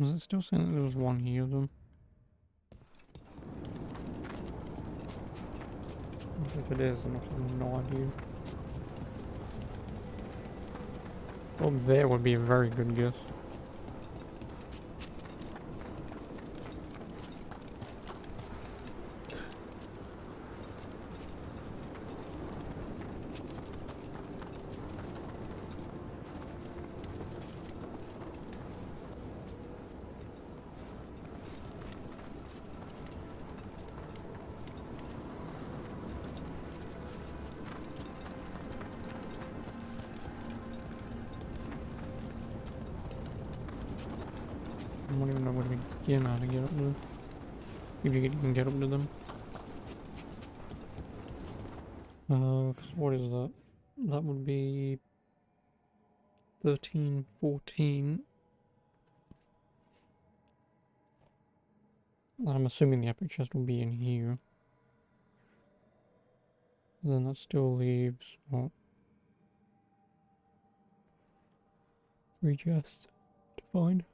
Was it still saying that there was one here then? If it is, then I have no idea. Up there would be a very good guess. I don't even know where to begin how to get up there. If you can get up to them. 'Cause what is that? That would be 13, 14. I'm assuming the epic chest will be in here. Then that still leaves what? 3 chests to find.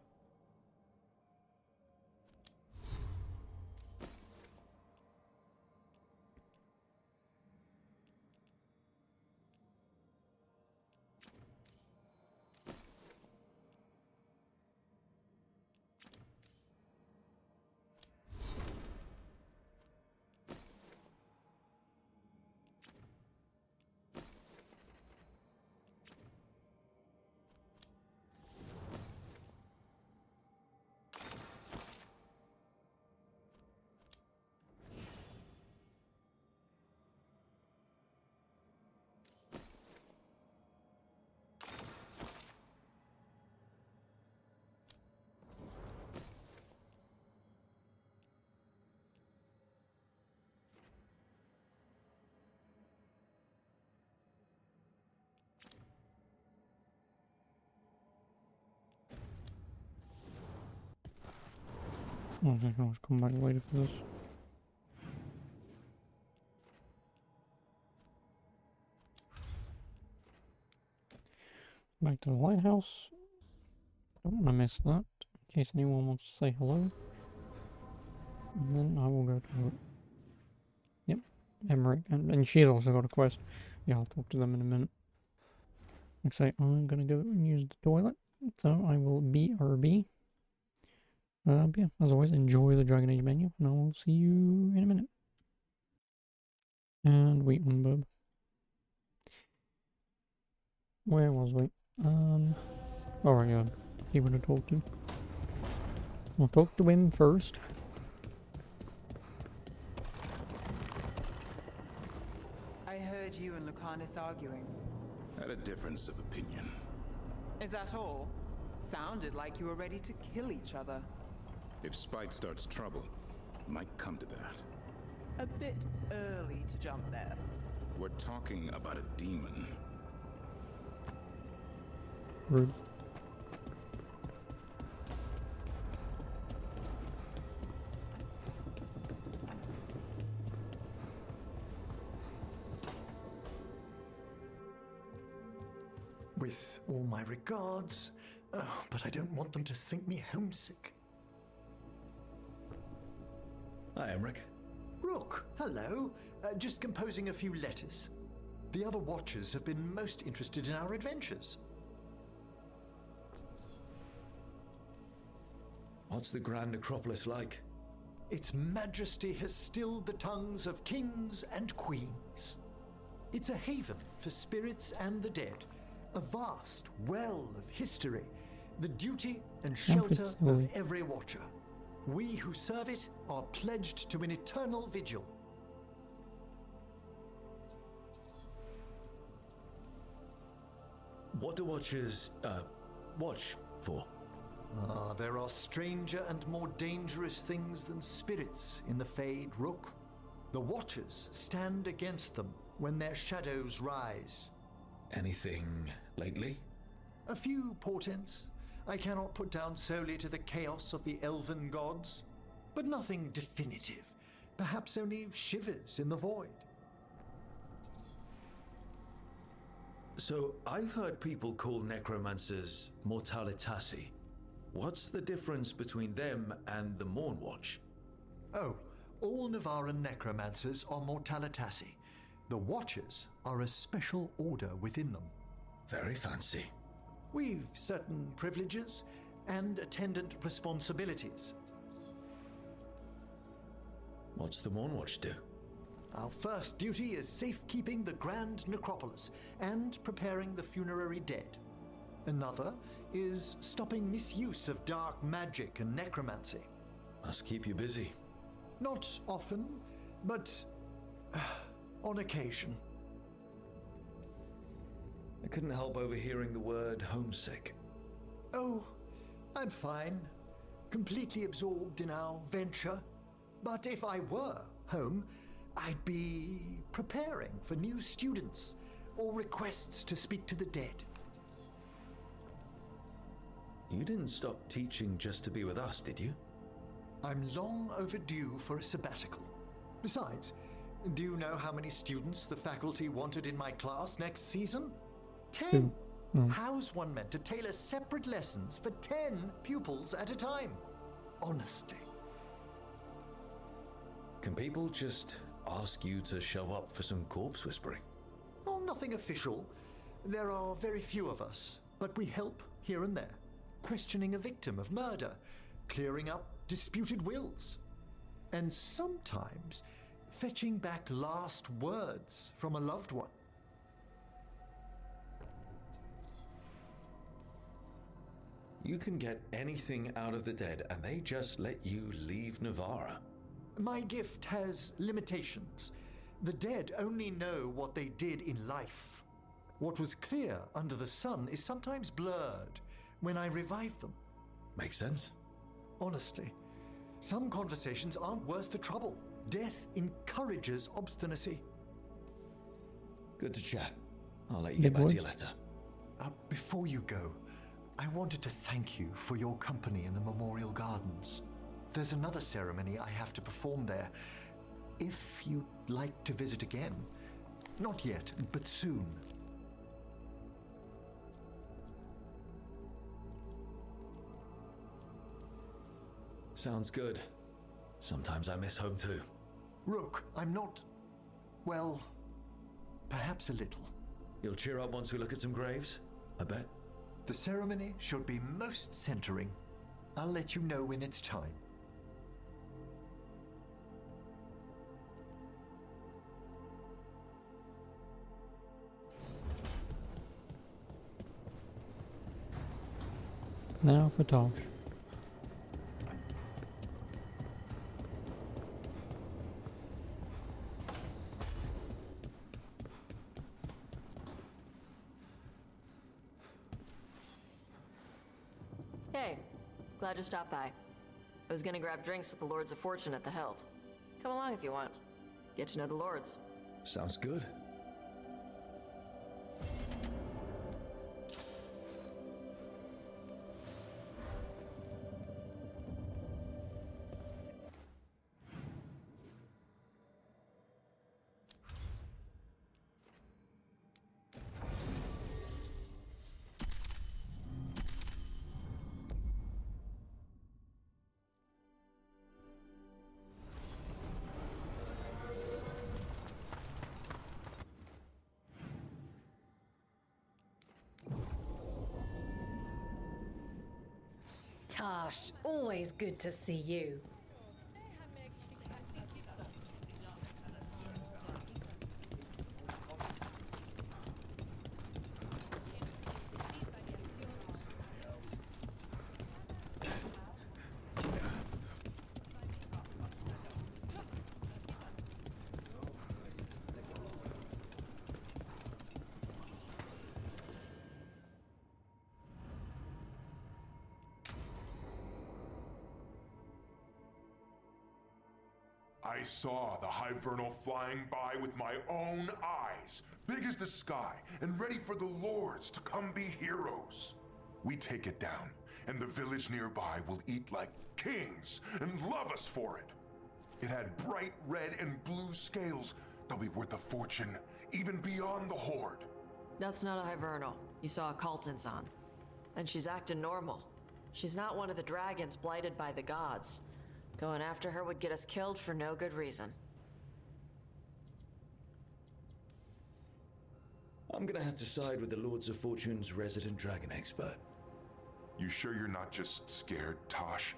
I can always come back later for this. Back to the lighthouse. Don't want to miss that, in case anyone wants to say hello. And then I will go to it. Yep, Emmerich. And she's also got a quest. Yeah, I'll talk to them in a minute. Like I say, I'm gonna go and use the toilet. So I will BRB. But yeah, as always, enjoy the Dragon Age menu, and I will see you in a minute. And wait one bub. Where was we? Alright, yeah, he would have talked to. I'll talk to him first. I heard you and Lucanus arguing. Had a difference of opinion. Is that all? Sounded like you were ready to kill each other. If spite starts trouble, it might come to that. A bit early to jump there. We're talking about a demon. Rude. With all my regards, but I don't want them to think me homesick. Hi, Emmerich. Rook, hello. Just composing a few letters. The other Watchers have been most interested in our adventures. What's the Grand Necropolis like? Its majesty has stilled the tongues of kings and queens. It's a haven for spirits and the dead, a vast well of history, the duty and shelter of every Watcher. We who serve it are pledged to an eternal vigil. What do Watchers, watch for? there are stranger and more dangerous things than spirits in the Fade, Rook. The Watchers stand against them when their shadows rise. Anything lately? A few portents I cannot put down solely to the chaos of the elven gods, but nothing definitive. Perhaps only shivers in the void. So, I've heard people call necromancers mortalitasi. What's the difference between them and the Mornwatch? Oh, all Navaran necromancers are mortalitasi. The Watchers are a special order within them. Very fancy. We've certain privileges and attendant responsibilities. What's the Mornwatch do? Our first duty is safekeeping the Grand Necropolis and preparing the funerary dead. Another is stopping misuse of dark magic and necromancy. Must keep you busy. Not often, but on occasion. I couldn't help overhearing the word homesick. Oh, I'm fine. Completely absorbed in our venture. But if I were home, I'd be preparing for new students or requests to speak to the dead. You didn't stop teaching just to be with us, did you? I'm long overdue for a sabbatical. Besides, do you know how many students the faculty wanted in my class next season? 10! How's one meant to tailor separate lessons for 10 pupils at a time? Honestly. Can people just ask you to show up for some corpse whispering? Oh, nothing official. There are very few of us, but we help here and there. Questioning a victim of murder, clearing up disputed wills, and sometimes fetching back last words from a loved one. You can get anything out of the dead and they just let you leave Navarra. My gift has limitations. The dead only know what they did in life. What was clear under the sun is sometimes blurred when I revive them. Makes sense. Honestly, some conversations aren't worth the trouble. Death encourages obstinacy. Good to chat. I'll let you get back to your letter. Before you go, I wanted to thank you for your company in the Memorial Gardens. There's another ceremony I have to perform there. If you'd like to visit again. Not yet, but soon. Sounds good. Sometimes I miss home too. Rook, I'm not... well, perhaps a little. You'll cheer up once we look at some graves, I bet. The ceremony should be most centering. I'll let you know when it's time. Now for Tosh. Hey, glad you stopped by. I was gonna grab drinks with the Lords of Fortune at the Hilt. Come along if you want. Get to know the Lords. Sounds good. Tosh, always good to see you. I saw the Hivernal flying by with my own eyes, big as the sky, and ready for the lords to come be heroes. We take it down, and the village nearby will eat like kings and love us for it. It had bright red and blue scales. They'll be worth a fortune, even beyond the Horde. That's not a Hivernal. You saw a Calton's on. And she's acting normal. She's not one of the dragons blighted by the gods. Going after her would get us killed for no good reason. I'm gonna have to side with the Lords of Fortune's resident dragon expert. You sure you're not just scared, Tosh?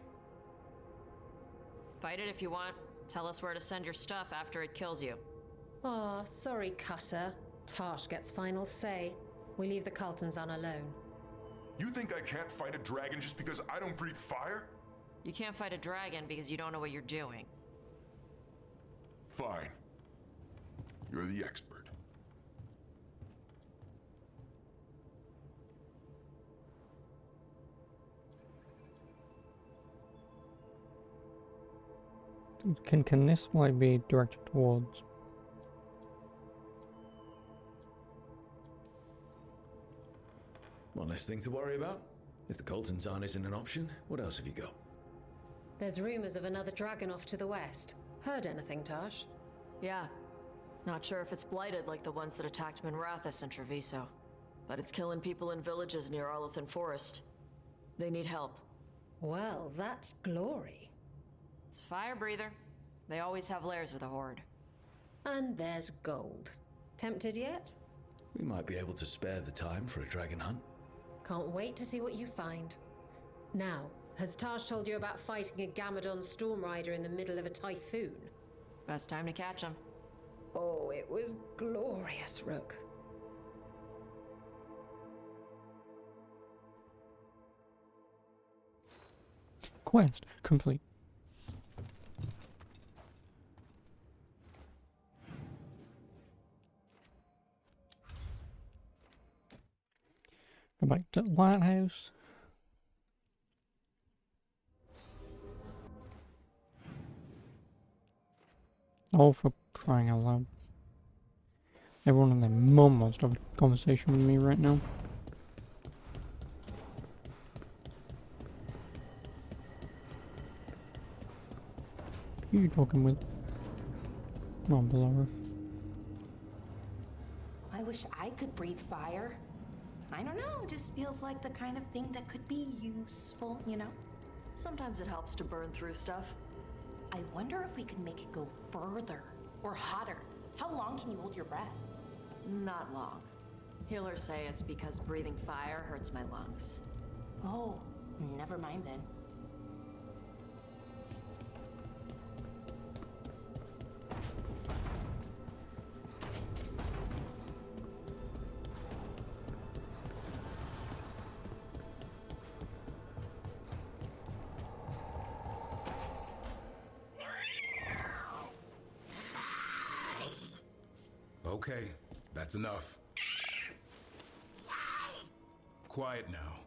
Fight it if you want. Tell us where to send your stuff after it kills you. Aw, sorry, Cutter. Tosh gets final say. We leave the Carltons on alone. You think I can't fight a dragon just because I don't breathe fire? You can't fight a dragon because you don't know what you're doing. Fine. You're the expert. Can this light be directed towards? One less thing to worry about. If the Colton's Arn isn't an option, what else have you got? There's rumors of another dragon off to the west. Heard anything, Tosh? Yeah. Not sure if it's blighted like the ones that attacked Minrathous and Treviso. But it's killing people in villages near Arlethan Forest. They need help. Well, that's glory. It's fire breather. They always have lairs with a horde. And there's gold. Tempted yet? We might be able to spare the time for a dragon hunt. Can't wait to see what you find. Now, has Taj told you about fighting a Gamadon storm rider in the middle of a typhoon? Best time to catch him. Oh, it was glorious, Rook. Quest complete. Go back to the lighthouse. Oh, for crying out loud. Everyone and their mum wants to have a conversation with me right now. Who are you talking with? Oh, below. I wish I could breathe fire. I don't know, it just feels like the kind of thing that could be useful, you know? Sometimes it helps to burn through stuff. I wonder if we could make it go further or hotter. How long can you hold your breath? Not long. Healers say it's because breathing fire hurts my lungs. Oh, never mind then. Okay, that's enough. Quiet now.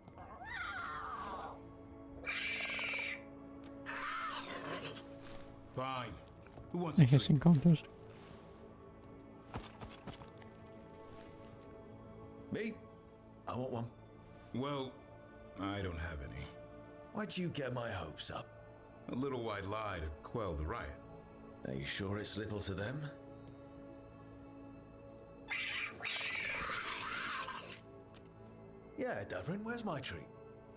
Fine. Who wants A a hissing treat? contest. Me? I want one. Well, I don't have any. Why'd you get my hopes up? A little white lie to quell the riot. Are you sure it's little to them? Yeah, Davrin, where's my treat?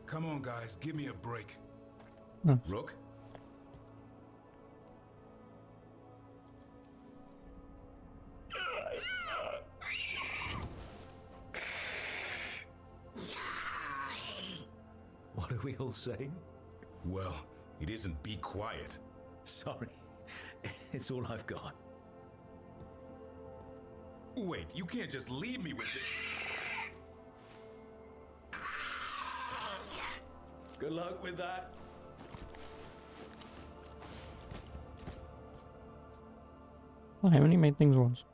Come on, guys, give me a break. No. Rook? What are we all saying? Well, it isn't be quiet. Sorry. It's all I've got. Wait, you can't just leave me with the... Good luck with that. I only made things worse.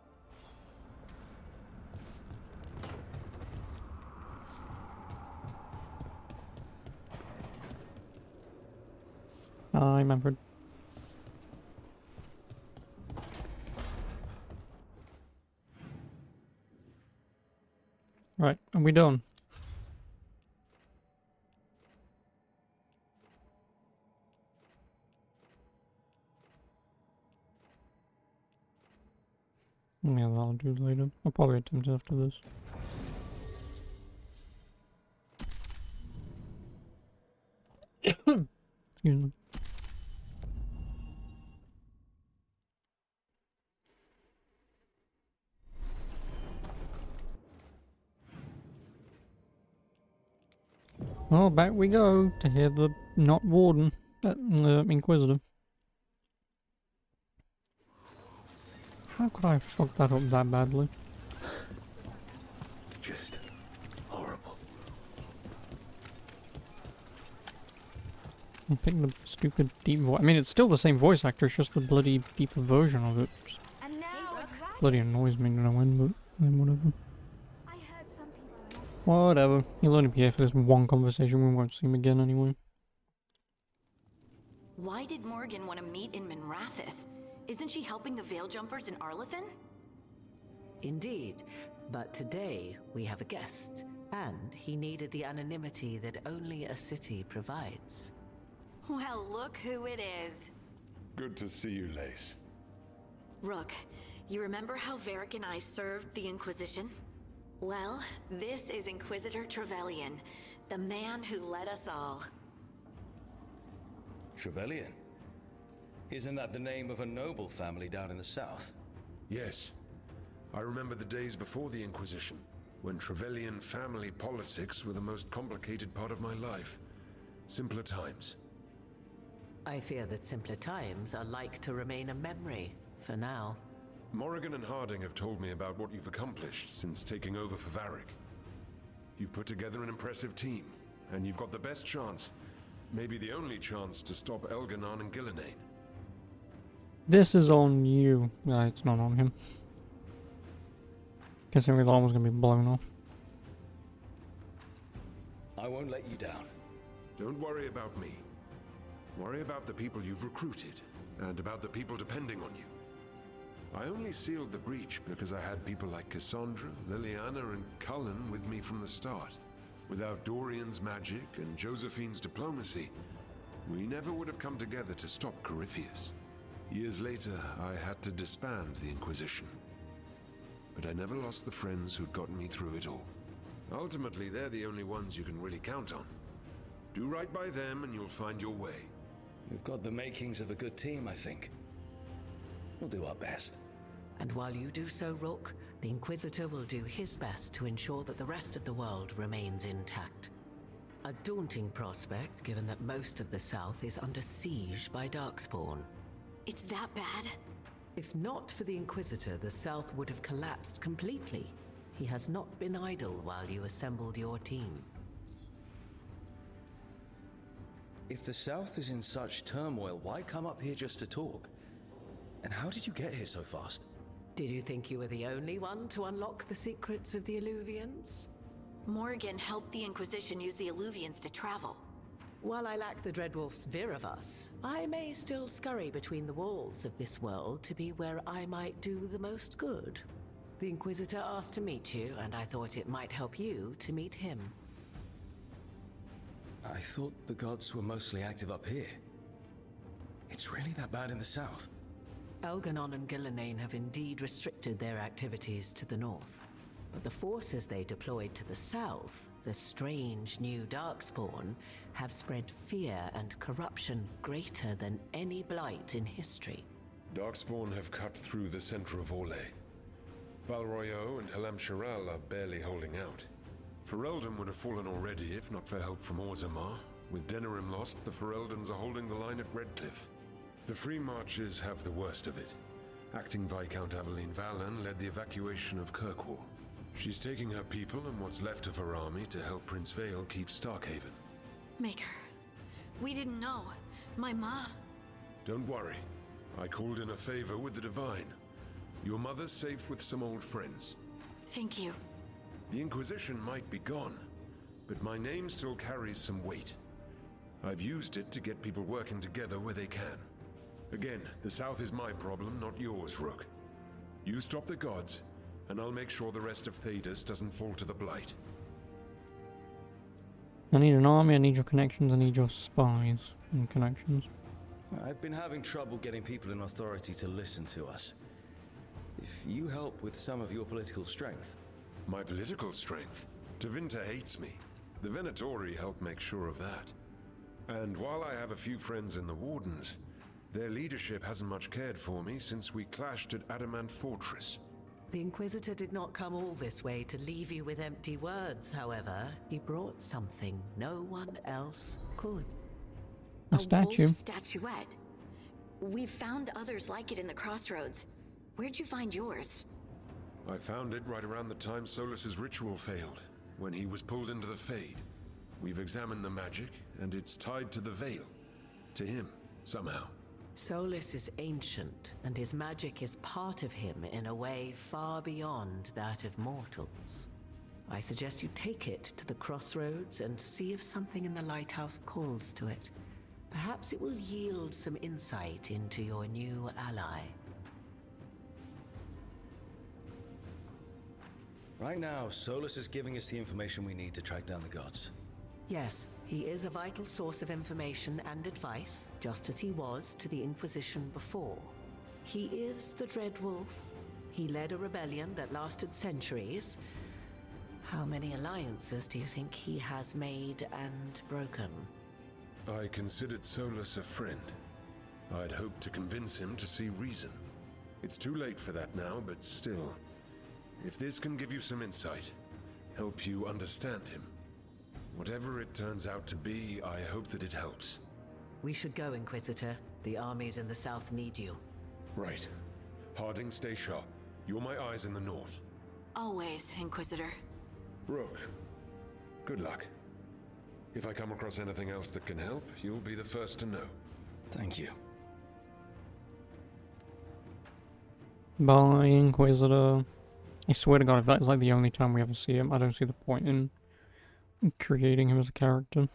Hi, Manfred. Right, are we done? Yeah, that'll do later. I'll probably attempt it after this. Excuse me. Well, back we go to hear the not warden, Inquisitor. How could I fuck that up that badly? Just horrible. I picked the stupid deep voice. I mean, it's still the same voice actor, it's just the bloody deeper version of it. Just bloody annoys me to no end, but then whatever. Whatever. He'll only be here for this one conversation, we won't see him again anyway. Why did Morgan want to meet in Minrathous? Isn't she helping the Veil Jumpers in Arlathan? Indeed, but today we have a guest, and he needed the anonymity that only a city provides. Well, look who it is. Good to see you, Lace. Rook, you remember how Varric and I served the Inquisition? Well, this is Inquisitor Trevelyan, the man who led us all. Trevelyan? Isn't that the name of a noble family down in the south? Yes. I remember the days before the Inquisition, when Trevelyan family politics were the most complicated part of my life. Simpler times. I fear that simpler times are like to remain a memory, for now. Morrigan and Harding have told me about what you've accomplished since taking over for Varric. You've put together an impressive team, and you've got the best chance, maybe the only chance, to stop Elganon and Gillenane. This is on you. It's not on him. Considering the alarm was going to be blown off. I won't let you down. Don't worry about me. Worry about the people you've recruited, and about the people depending on you. I only sealed the breach because I had people like Cassandra, Liliana, and Cullen with me from the start. Without Dorian's magic and Josephine's diplomacy, we never would have come together to stop Corypheus. Years later, I had to disband the Inquisition. But I never lost the friends who'd gotten me through it all. Ultimately, they're the only ones you can really count on. Do right by them and you'll find your way. We've got the makings of a good team, I think. We'll do our best. And while you do so, Rook, the Inquisitor will do his best to ensure that the rest of the world remains intact. A daunting prospect, given that most of the South is under siege by Darkspawn. It's that bad? If not for the Inquisitor, the South would have collapsed completely. He has not been idle while you assembled your team. If the South is in such turmoil, why come up here just to talk? And how did you get here so fast? Did you think you were the only one to unlock the secrets of the Illuvians? Morgan helped the Inquisition use the Illuvians to travel. While I lack the Dreadwolf's Viravus, I may still scurry between the walls of this world to be where I might do the most good. The Inquisitor asked to meet you, and I thought it might help you to meet him. I thought the gods were mostly active up here. It's really that bad in the south? Elganon and Gillenane have indeed restricted their activities to the north. But the forces they deployed to the south, the strange new Darkspawn, have spread fear and corruption greater than any blight in history. Darkspawn have cut through the center of Orlais. Val Royeaux and Halam Shiral are barely holding out. Ferelden would have fallen already if not for help from Orzammar. With Denerim lost, the Fereldans are holding the line at Redcliffe. The Free Marches have the worst of it. Acting Viscount Aveline Vallon led the evacuation of Kirkwall. She's taking her people and what's left of her army to help Prince Vale keep Starkhaven. Maker, we didn't know. My mom... Don't worry. I called in a favor with the Divine. Your mother's safe with some old friends. Thank you. The Inquisition might be gone, but my name still carries some weight. I've used it to get people working together where they can. Again, the South is my problem, not yours, Rook. You stop the gods, and I'll make sure the rest of Thedas doesn't fall to the Blight. I need an army, I need your connections, I need your spies and connections. I've been having trouble getting people in authority to listen to us. If you help with some of your political strength... My political strength? Tevinter hates me. The Venatori help make sure of that. And while I have a few friends in the Wardens, their leadership hasn't much cared for me since we clashed at Adamant Fortress. The Inquisitor did not come all this way to leave you with empty words, however. He brought something no one else could. A statue. Wolf statuette. We've found others like it in the crossroads. Where'd you find yours? I found it right around the time Solus's ritual failed, when he was pulled into the Fade. We've examined the magic, and it's tied to the Veil. To him, somehow. Solus is ancient, and his magic is part of him in a way far beyond that of mortals. I suggest you take it to the crossroads and see if something in the lighthouse calls to it. Perhaps it will yield some insight into your new ally. Right now, Solus is giving us the information we need to track down the gods. Yes, he is a vital source of information and advice, just as he was to the Inquisition before. He is the Dread Wolf. He led a rebellion that lasted centuries. How many alliances do you think he has made and broken? I considered Solus a friend. I'd hoped to convince him to see reason. It's too late for that now, but still. If this can give you some insight, help you understand him. Whatever it turns out to be, I hope that it helps. We should go, Inquisitor. The armies in the south need you. Right. Harding, stay sharp. You're my eyes in the north. Always, Inquisitor. Rook, good luck. If I come across anything else that can help, you'll be the first to know. Thank you. Bye, Inquisitor. I swear to God, if that's like the only time we ever see him, I don't see the point in creating him as a character.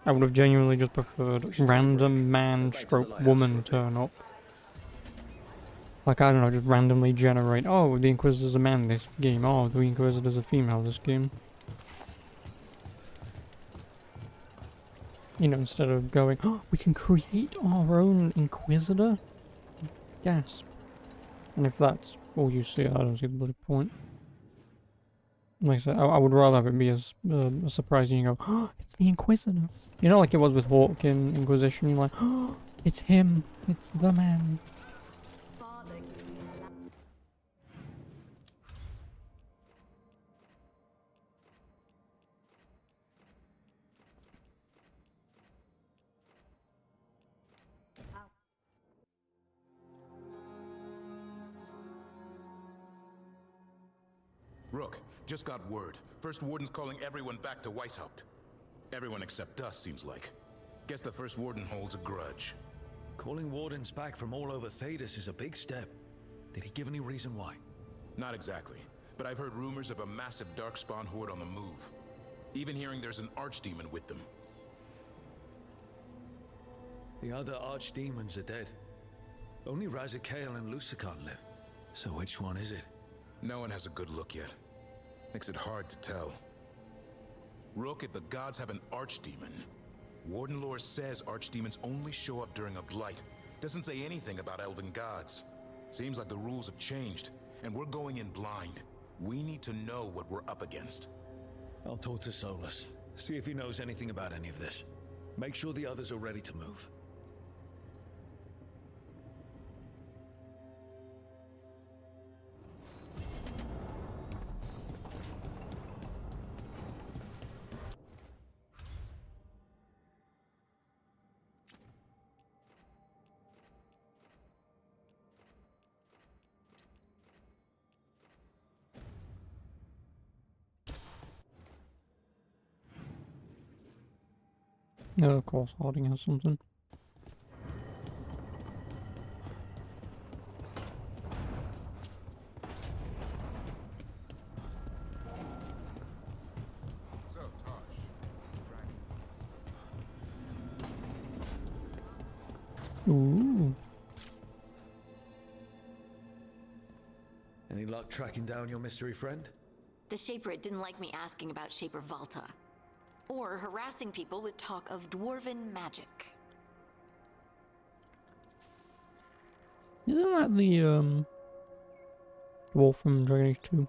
I would have genuinely just preferred random man stroke woman turn up. Like, I don't know, just randomly generate, oh, the Inquisitor's a man this game, oh, the Inquisitor's a female this game. You know, instead of going, oh, we can create our own Inquisitor? Gasp. And if that's all you see, I don't see the bloody point. Like I said, I would rather have it be as surprising. You go, oh, it's the Inquisitor. You know, like it was with Hawk in Inquisition. You're like, oh, it's him. It's the man. Rook, just got word. First Warden's calling everyone back to Weishaupt. Everyone except us, seems like. Guess the First Warden holds a grudge. Calling Wardens back from all over Thedas is a big step. Did he give any reason why? Not exactly, but I've heard rumors of a massive Darkspawn horde on the move. Even hearing there's an archdemon with them. The other archdemons are dead. Only Razikale and Lucican live. So which one is it? No one has a good look yet. Makes it hard to tell. Rook, if the gods have an archdemon, Warden lore says archdemons only show up during a blight. Doesn't say anything about elven gods. Seems like the rules have changed, and we're going in blind. We need to know what we're up against. I'll talk to Solus. See if he knows anything about any of this. Make sure the others are ready to move. Yeah, of course, Harding has something. Ooh. Any Any luck tracking down your mystery friend? The Shaper didn't like me asking about Shaper Valta. Or harassing people with talk of dwarven magic. Isn't that the dwarf from Dragon Age 2?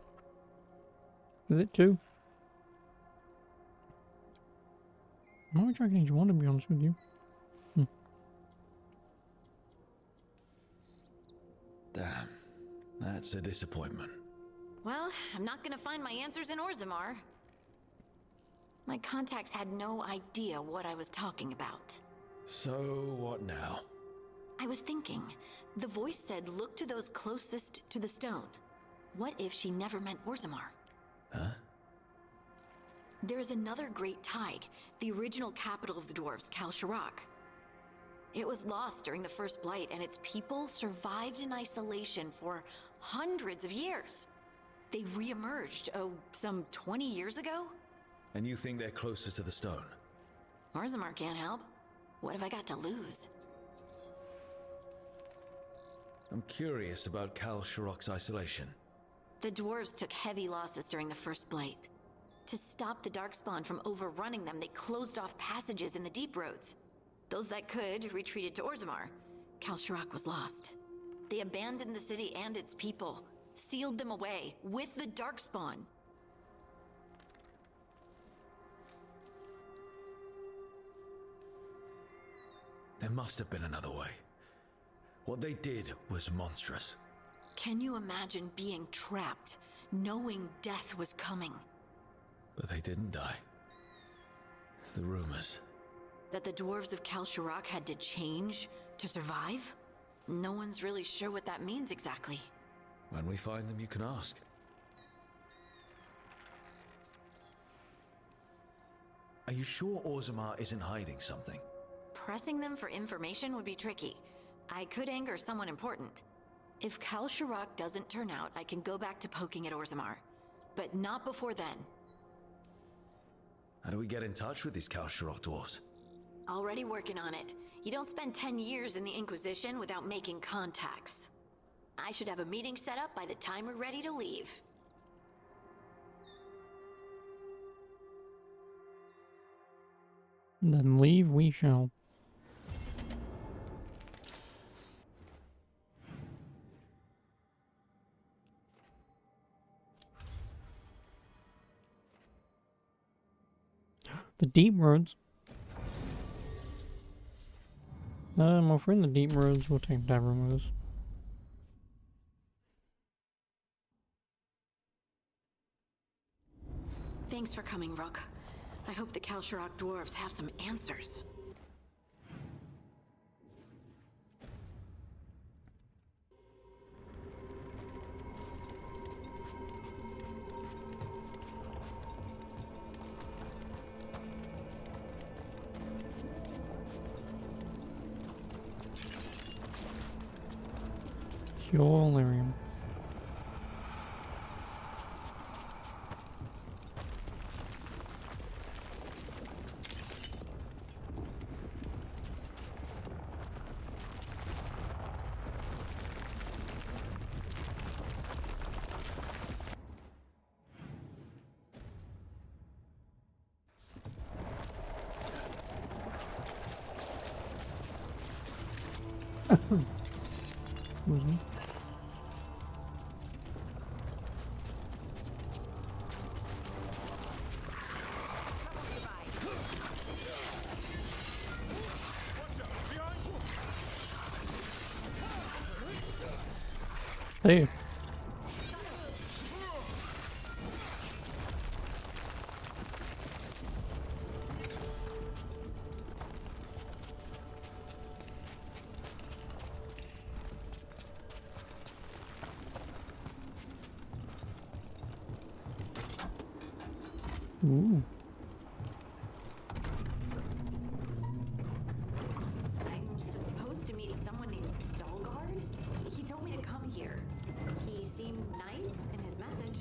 Is it 2? Might be Dragon Age 1 to be honest with you. Damn, that's a disappointment. Well, I'm not gonna find my answers in Orzammar. My contacts had no idea what I was talking about. So, what now? I was thinking, the voice said look to those closest to the stone. What if she never meant Orzammar? Huh? There is another great tide, the original capital of the dwarves, Kal Shirak. It was lost during the First Blight, and its people survived in isolation for hundreds of years. They re-emerged, some 20 years ago? And you think they're closer to the stone? Orzammar can't help. What have I got to lose? I'm curious about Kal Shirak's isolation. The dwarves took heavy losses during the First Blight. To stop the Darkspawn from overrunning them, they closed off passages in the deep roads. Those that could retreated to Orzammar. Kal Shirak was lost. They abandoned the city and its people, sealed them away with the Darkspawn. There must have been another way. What they did was monstrous. Can you imagine being trapped, knowing death was coming? But they didn't die. The rumors. That the dwarves of Kal Shirak had to change to survive? No one's really sure what that means exactly. When we find them, you can ask. Are you sure Orzammar isn't hiding something? Pressing them for information would be tricky. I could anger someone important. If Kal Shirak doesn't turn out, I can go back to poking at Orzammar. But not before then. How do we get in touch with these Kal Shirak dwarves? Already working on it. You don't spend 10 years in the Inquisition without making contacts. I should have a meeting set up by the time we're ready to leave. Then leave we shall. The deep roads. Well, if we're in the deep roads, we'll take Davron with us. Thanks for coming, Rook. I hope the Kal Shirak dwarves have some answers. Pure lyrium. Excuse me. Hey. Ooh. I'm supposed to meet someone named Veilguard? He told me to come here. He seemed nice in his message.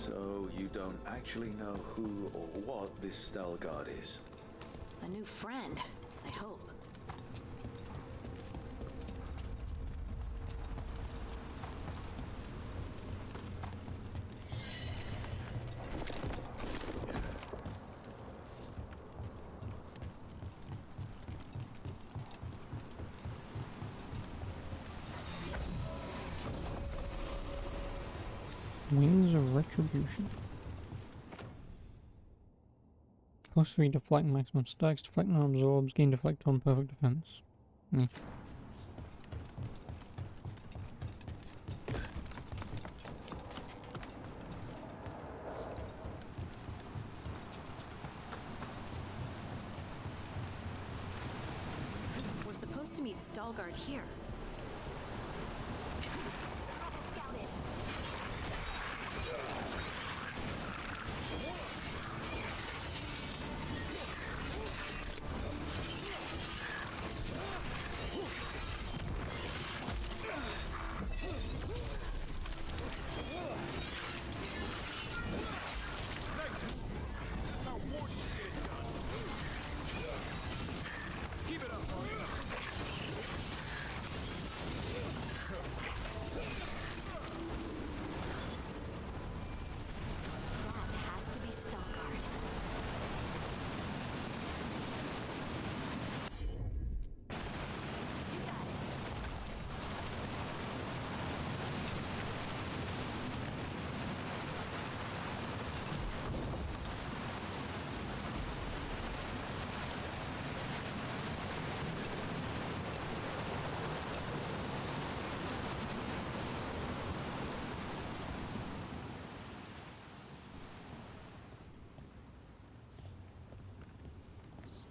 So you don't actually know who or what this Veilguard is? A new friend, I hope. Wings of Retribution. Plus 3 deflect maximum stacks, deflect now absorbs, gain deflect on perfect defense. Hmm. We're supposed to meet Veilguard here.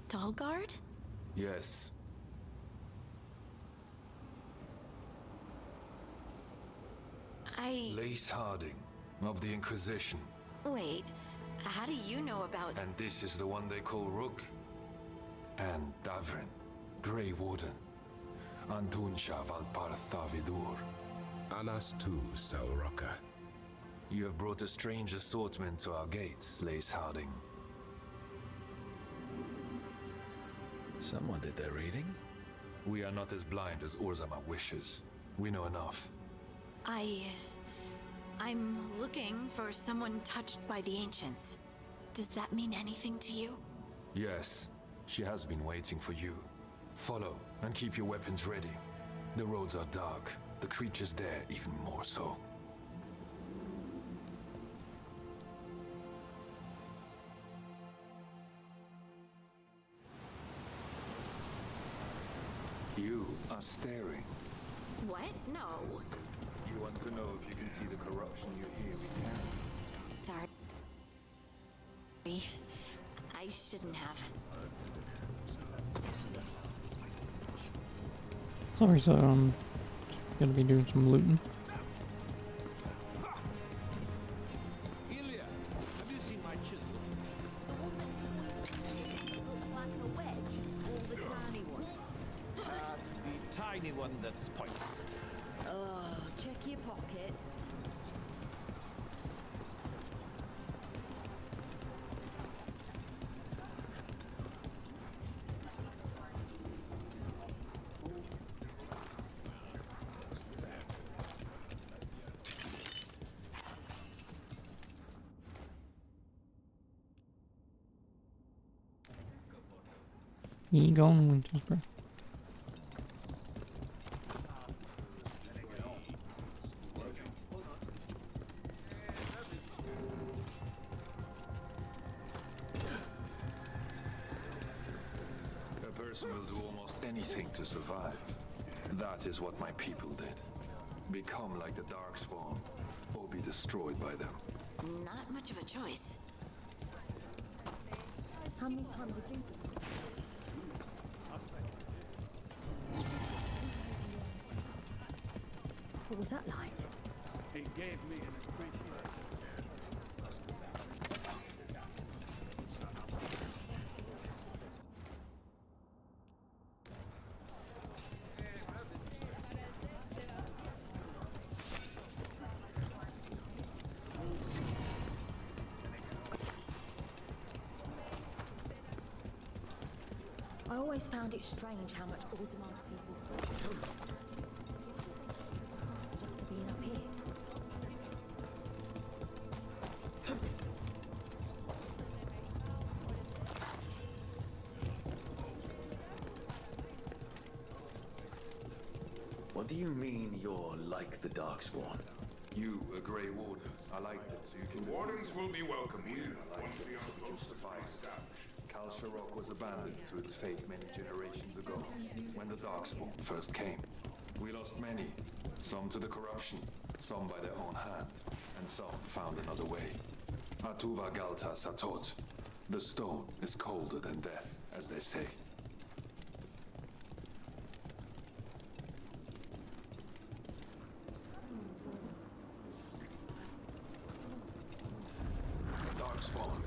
Veilguard? Yes. Lace Harding, of the Inquisition. Wait, how do you know about... And this is the one they call Rook. And Davrin, Grey Warden. Antunsha Valpartha Vidur. Anas tu, Salroka. You have brought a strange assortment to our gates, Lace Harding. Someone did their reading? We are not as blind as Orzammar wishes. We know enough. I'm looking for someone touched by the Ancients. Does that mean anything to you? Yes, she has been waiting for you. Follow, and keep your weapons ready. The roads are dark, the creatures there even more so. You are staring. What? No. You want to know if you can see the corruption you hear we carry? Sorry. I shouldn't have. Sorry, so gonna be doing some looting. Ilya, have you seen my chisel? Like a wedge, or the tiny one? The tiny one that's pointed. Oh, check your pockets. Egon Winter's Breath. A person will do almost anything to survive. That is what my people did. Become like the Darkspawn, or be destroyed by them. Not much of a choice. How many times have you... What was that like? He gave me an appreciation. always found it strange how much Orzamar's people just for being up here. What do you mean you're like the Darkspawn? You, a Grey Warden. I like that, so you can... Wardens will be welcome here, once the outposts are established. Kal Sharok was abandoned to its fate many generations ago, when the Darkspawn first came. We lost many, some to the corruption, some by their own hand, and some found another way. Atuva Galta Satot. The stone is colder than death, as they say. Darkspawn.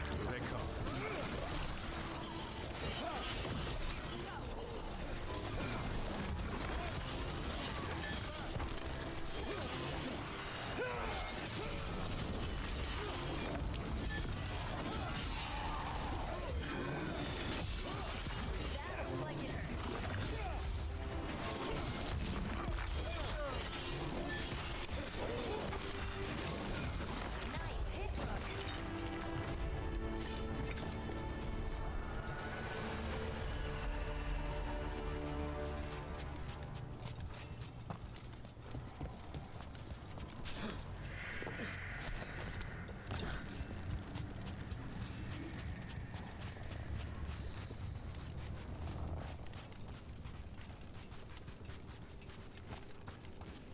Here they come.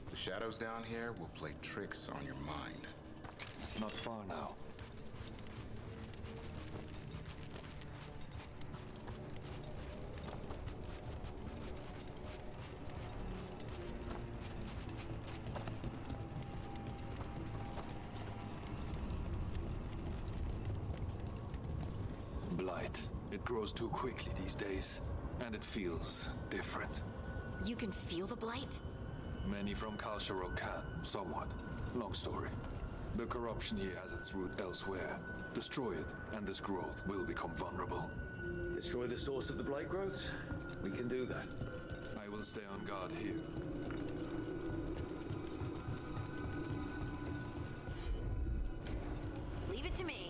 The shadows down here will play tricks on your mind. Not far now. Blight. It grows too quickly these days, and it feels different. You can feel the blight? Many from Kal Sharok can, somewhat. Long story. The corruption here has its root elsewhere. Destroy it, and this growth will become vulnerable. Destroy the source of the blight growth? We can do that. I will stay on guard here. Leave it to me.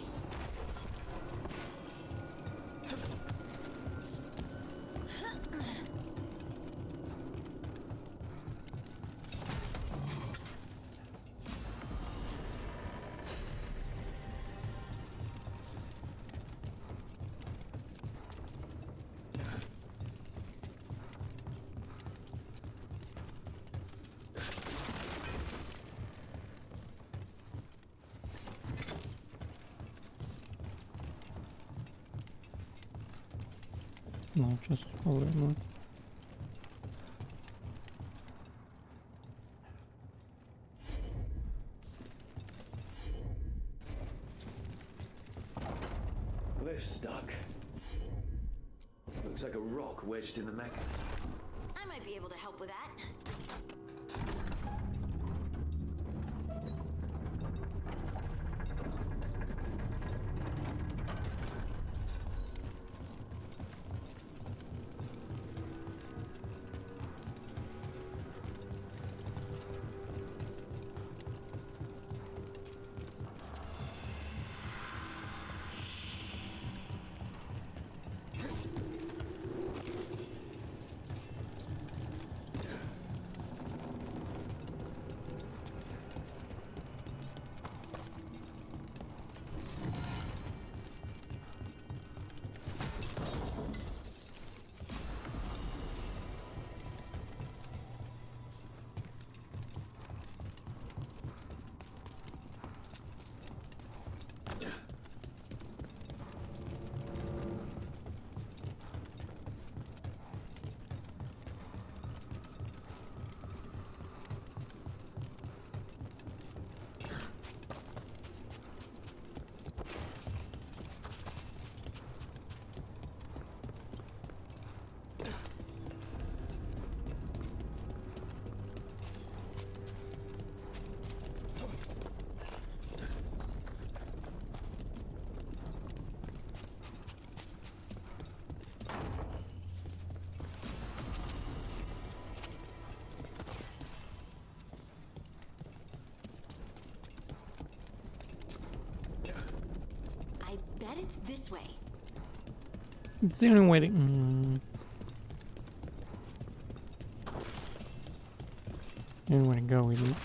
No, just hold it more. Lift's stuck. Looks like a rock wedged in the mechanism. I might be able to help with that. It's this way. It's the only way to... The only way to go, idiot.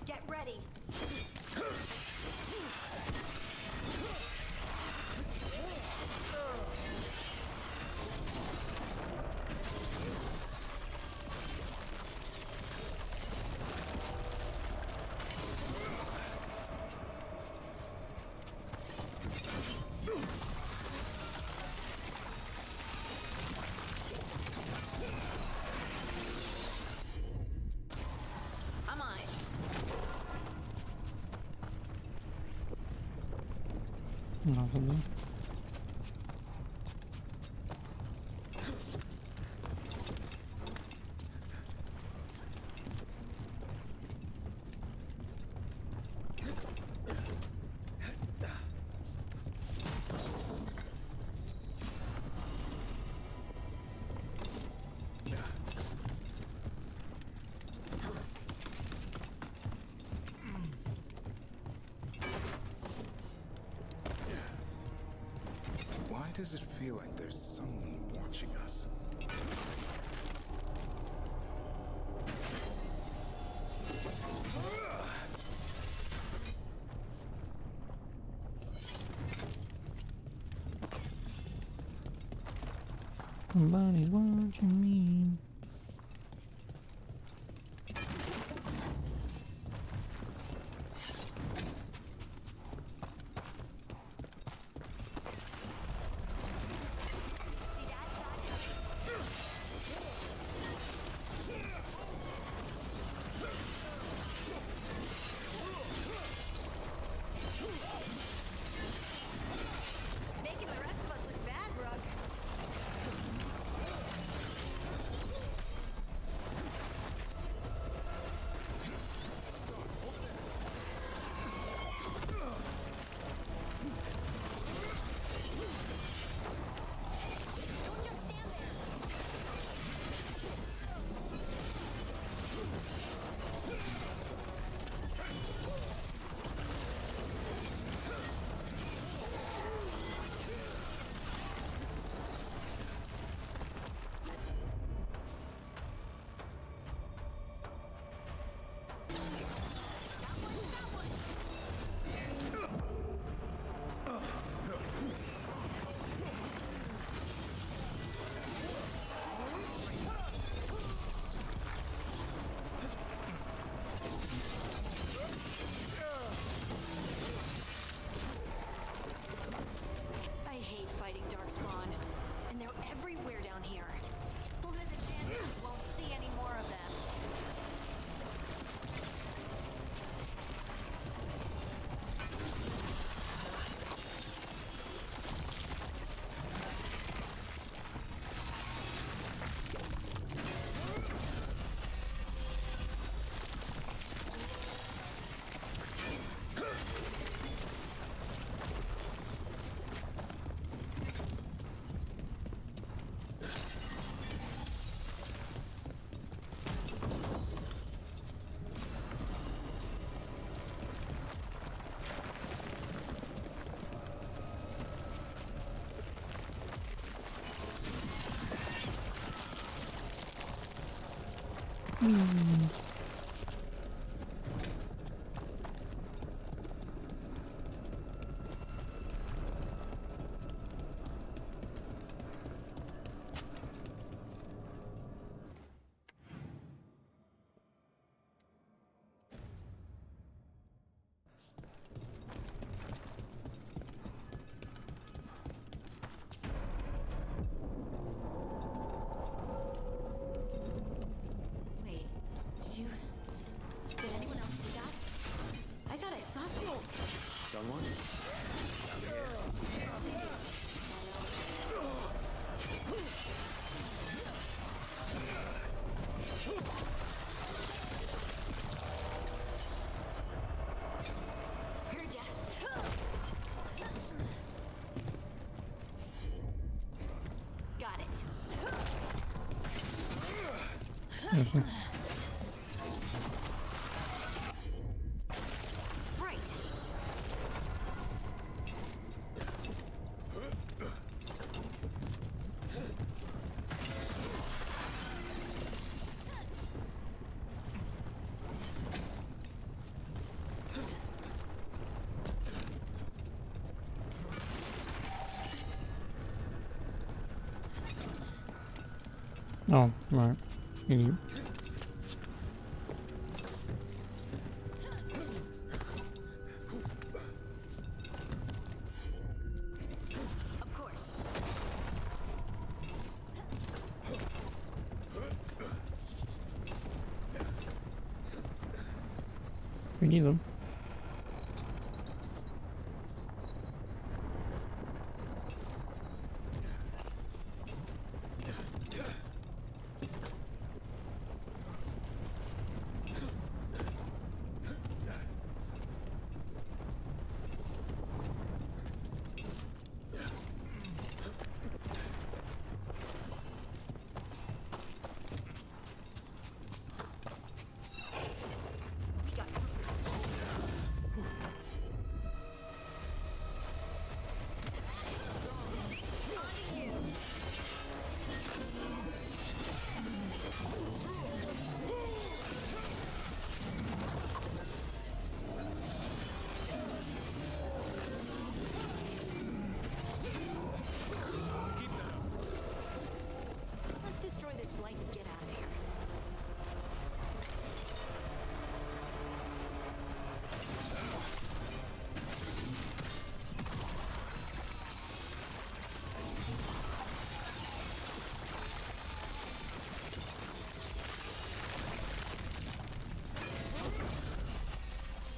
Get ready. I'm on it. Nothing there. Why does it feel like there's someone watching us? Somebody's watching me. Making the rest of us look bad, Rook. I hate fighting Darkspawn, and they're everywhere down here. What are the chances we won't see any more of them? Wait, did you Seriously. Right. Oh, right. Idiot. Of course. We need them. Let's destroy this blight and get out of here.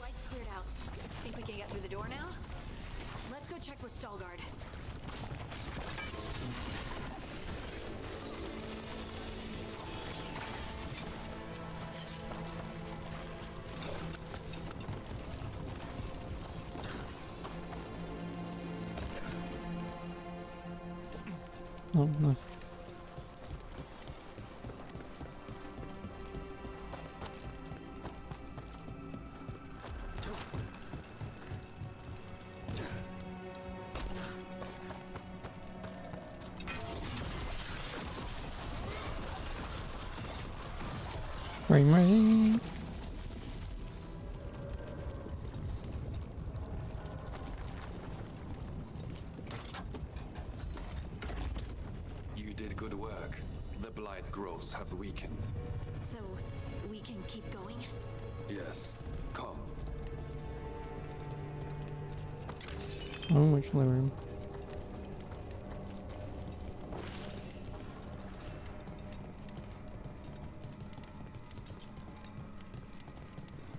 Light's cleared out. Think we can get through the door now? Let's go check with Veilguard. Oh, nice. Ring ring. You did good work. The blight growths have weakened. So, we can keep going? Yes. Come. So much lyrium.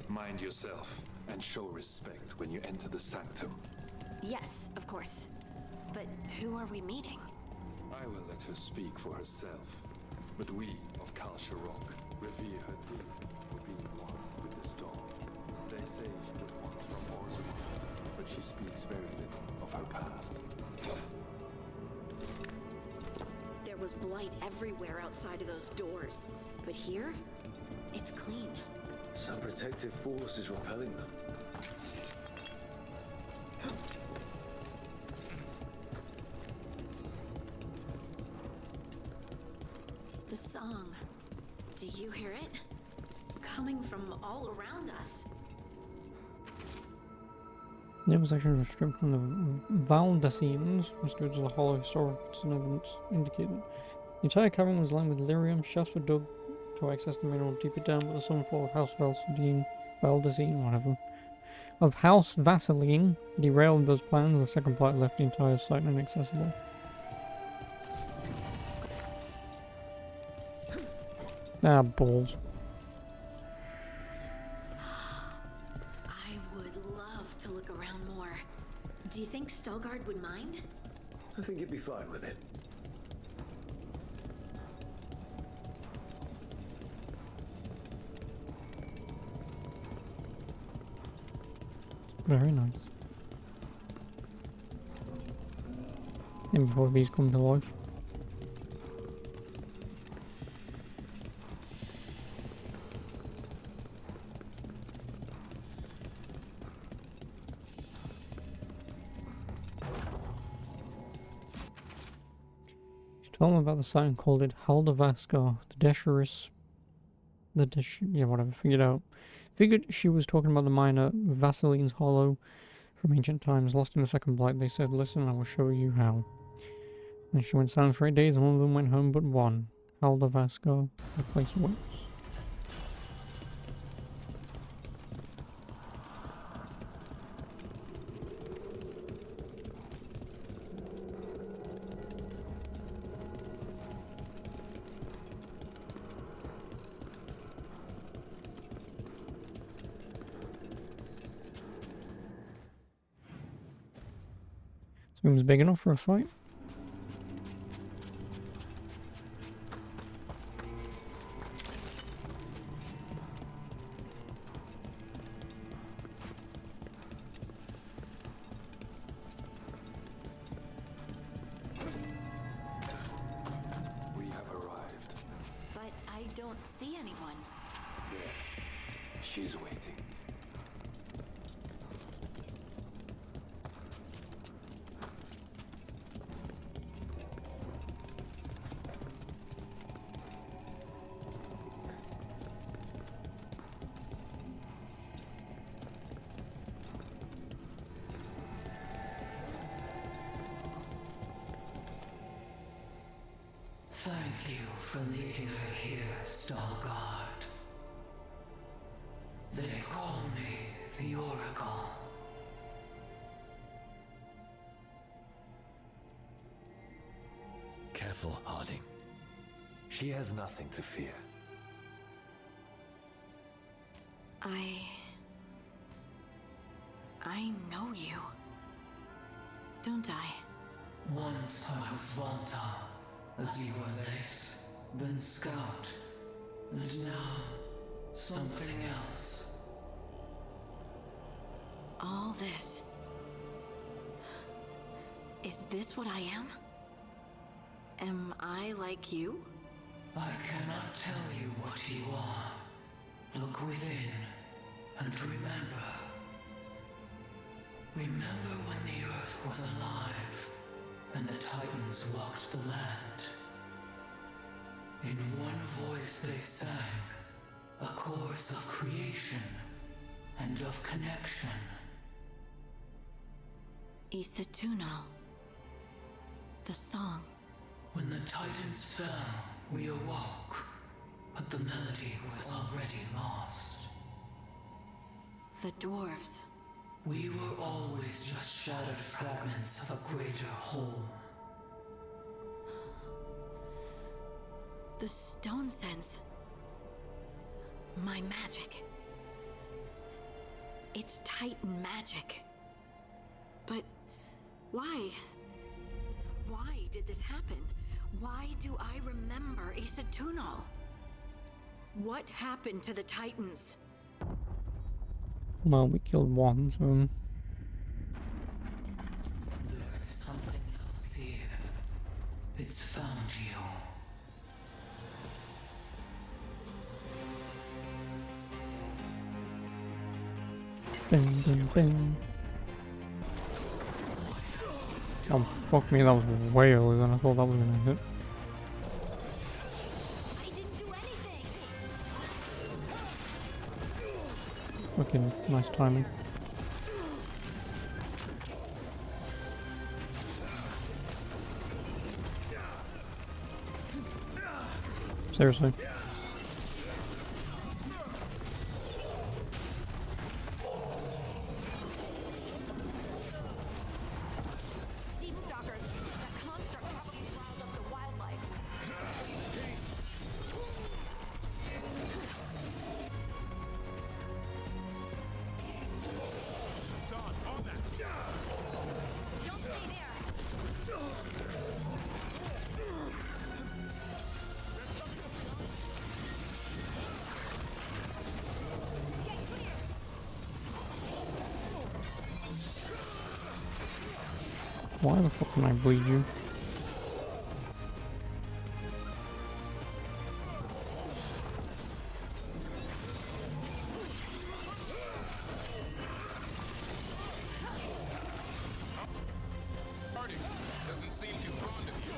Mind yourself and show respect when you enter the sanctum. Yes, of course. But who are we meeting? I will let her speak for herself. But we of Kal Sharok revere her deeply for being one with the storm. They say she was once from Orzammar, but she speaks very little of her past. There was blight everywhere outside of those doors. But here, it's clean. Some protective force is repelling them. The song. Do you hear it? Coming from all around us. Naval sections were stripped from the Valdasines, which due to the hollow historical evidence indicated. The entire cavern was lined with lyrium. Shafts were dug to access the mineral deeper down, but the southern floor of House Valdasine, whatever, of House Vasseline derailed those plans. The second blight left the entire site inaccessible. Ah, balls. I would love to look around more. Do you think Veilguard would mind? I think he'd be fine with it. Very nice. And before these come to life. Told him about the site and called it Haldavaskar, yeah, whatever, figured out. Figured she was talking about the miner Vassiline's Hollow from ancient times, lost in the Second Blight. They said, listen, I will show you how. And she went silent for 8 days, and all of them went home but one. Haldavaskar, the place awaits. This room's big enough for a fight. We have arrived. But I don't see anyone. There. She's waiting. Thank you for leading her here, Veilguard. They call me the Oracle. Careful, Harding. She has nothing to fear. I know you. Don't I? Once I was Volta, as you were Lace, then Scout, and now something else. All this. Is this what I am? Am I like you? I cannot tell you what you are. Look within, and remember. Remember when the Earth was alive, and the Titans walked the land. In one voice they sang, a chorus of creation and of connection. Isatuno. The song. When the Titans fell, we awoke, but the melody was already lost. The dwarves. We were always just shattered fragments of a greater whole. The stone sense. My magic. It's Titan magic. But why? Why did this happen? Why do I remember Isatuno? What happened to the Titans? Well, we killed one, so... There's something else here. It's found you. Bing, bing, bing. Oh, fuck me, that was way earlier than I thought that was gonna hit. Fucking nice timing. Seriously. Why the fuck can I bleed you? Doesn't seem too fond of you.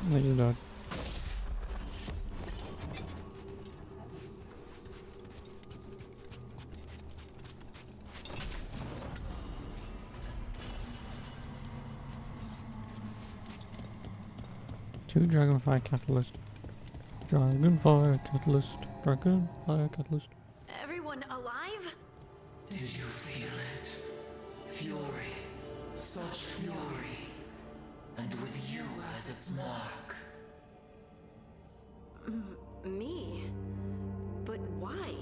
They just died. Two Dragonfire Catalyst. Dragonfire Catalyst. Dragonfire Catalyst. Everyone alive? Did you feel it? Fury. Such fury. And with you as its mark. Me? But why?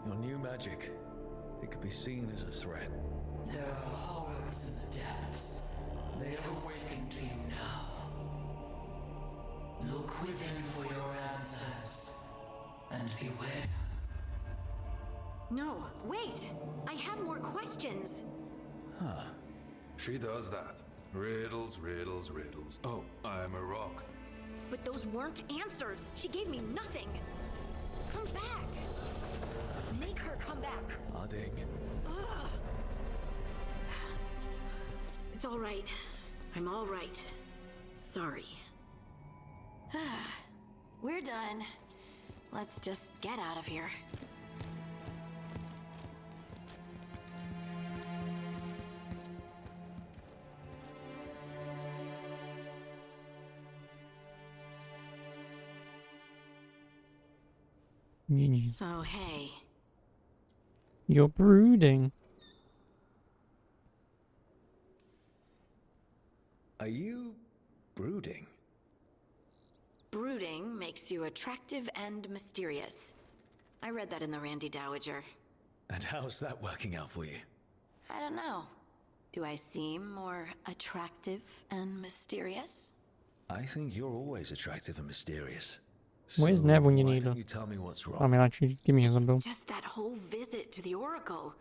Your new magic. It could be seen as a threat. There are horrors in the depths. They have awakened to you now. Look within for your answers. And beware. No, wait! I have more questions! Huh. She does that. Riddles, riddles, riddles. Oh, I'm a rock. But those weren't answers! She gave me nothing! Come back! Make her come back! Harding. Ugh. It's all right. I'm all right. Sorry. We're done. Let's just get out of here. Oh, hey. You're brooding. Are you brooding? Brooding makes you attractive and mysterious. I read that in the Randy Dowager. And how's that working out for you? I don't know. Do I seem more attractive and mysterious? I think you're always attractive and mysterious. Where's Nev when you need her? You tell me what's wrong. I mean, actually, give me his bill. Just that whole visit to the Oracle.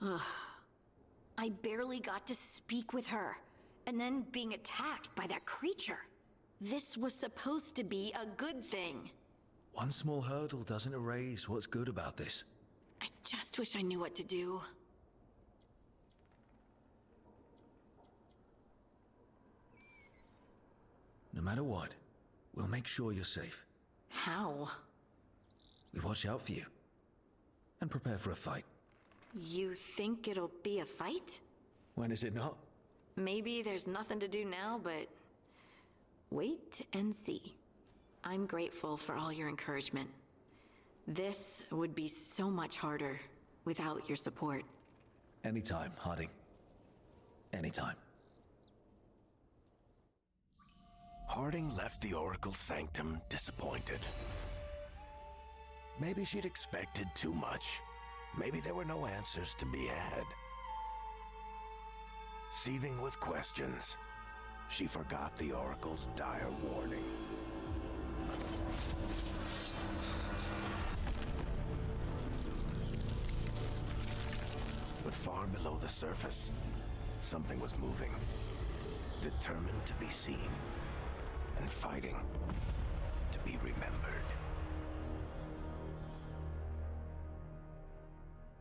Ugh. I barely got to speak with her. And then being attacked by that creature. This was supposed to be a good thing. One small hurdle doesn't erase what's good about this. I just wish I knew what to do. No matter what, we'll make sure you're safe. How? We watch out for you. And prepare for a fight. You think it'll be a fight? When is it not? Maybe there's nothing to do now, but wait and see. I'm grateful for all your encouragement. This would be so much harder without your support. Anytime, Harding. Anytime. Harding left the Oracle's sanctum disappointed. Maybe she'd expected too much. Maybe there were no answers to be had. Seething with questions, she forgot the Oracle's dire warning. But far below the surface, something was moving. Determined to be seen. And fighting to be remembered.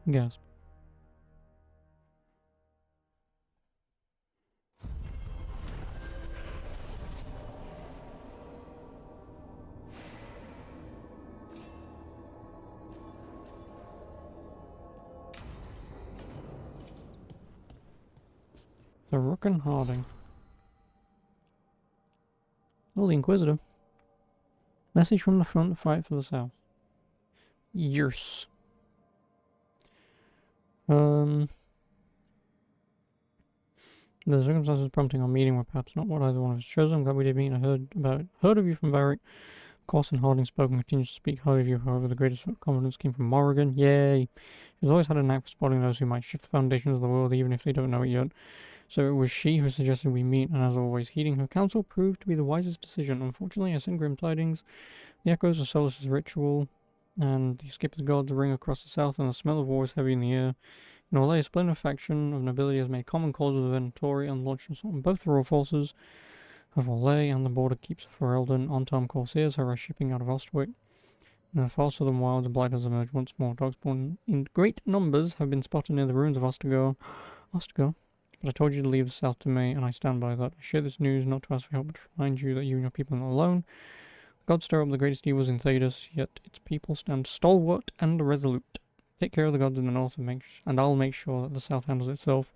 Gasp. The Rook and Harding. Oh, the Inquisitor. Message from the front to fight for the south. Yes. The circumstances prompting our meeting were perhaps not what either one of us chose. I'm glad we did meet. I heard of you from Varric. Of course, and Harding spoke and continues to speak highly of you. However, the greatest confidence came from Morrigan. Yay! She's always had a knack for spotting those who might shift the foundations of the world, even if they don't know it yet. So it was she who suggested we meet, and as always, heeding her counsel proved to be the wisest decision. Unfortunately, I sent grim tidings. The echoes of Solus's ritual and the escape of the gods ring across the south, and the smell of war is heavy in the air. In Orlais, a splendid faction of nobility has made common cause with the Venatori and launched assault on both the royal forces of Orlais and the border keeps of Ferelden. On-time corsairs harass shipping out of Ostwick. In the far southern wilds, a blight has emerged once more. Darkspawn in great numbers have been spotted near the ruins of Ostago. But I told you to leave the south to me, and I stand by that. I share this news not to ask for help, but to remind you that you and your people are not alone. God stir up the greatest evils in Thedas, yet its people stand stalwart and resolute. Take care of the gods in the north, and I'll make sure that the south handles itself.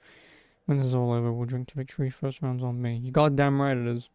When this is all over, we'll drink to victory. First round's on me. You goddamn right it is.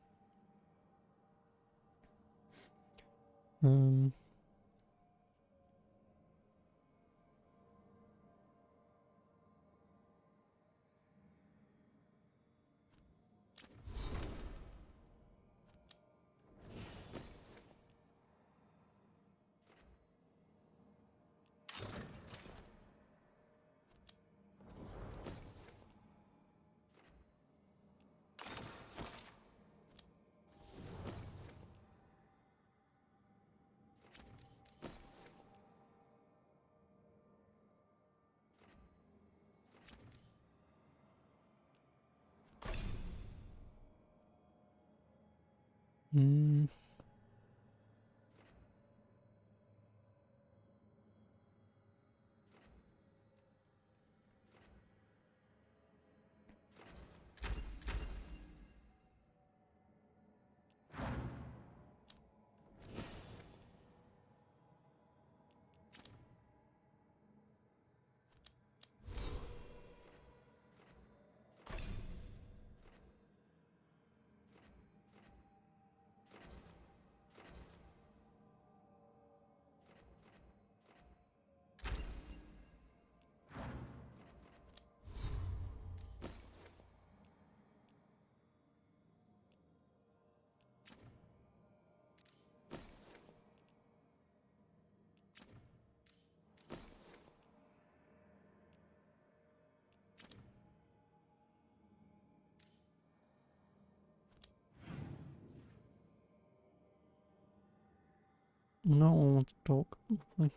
No one wants to talk. Hopefully.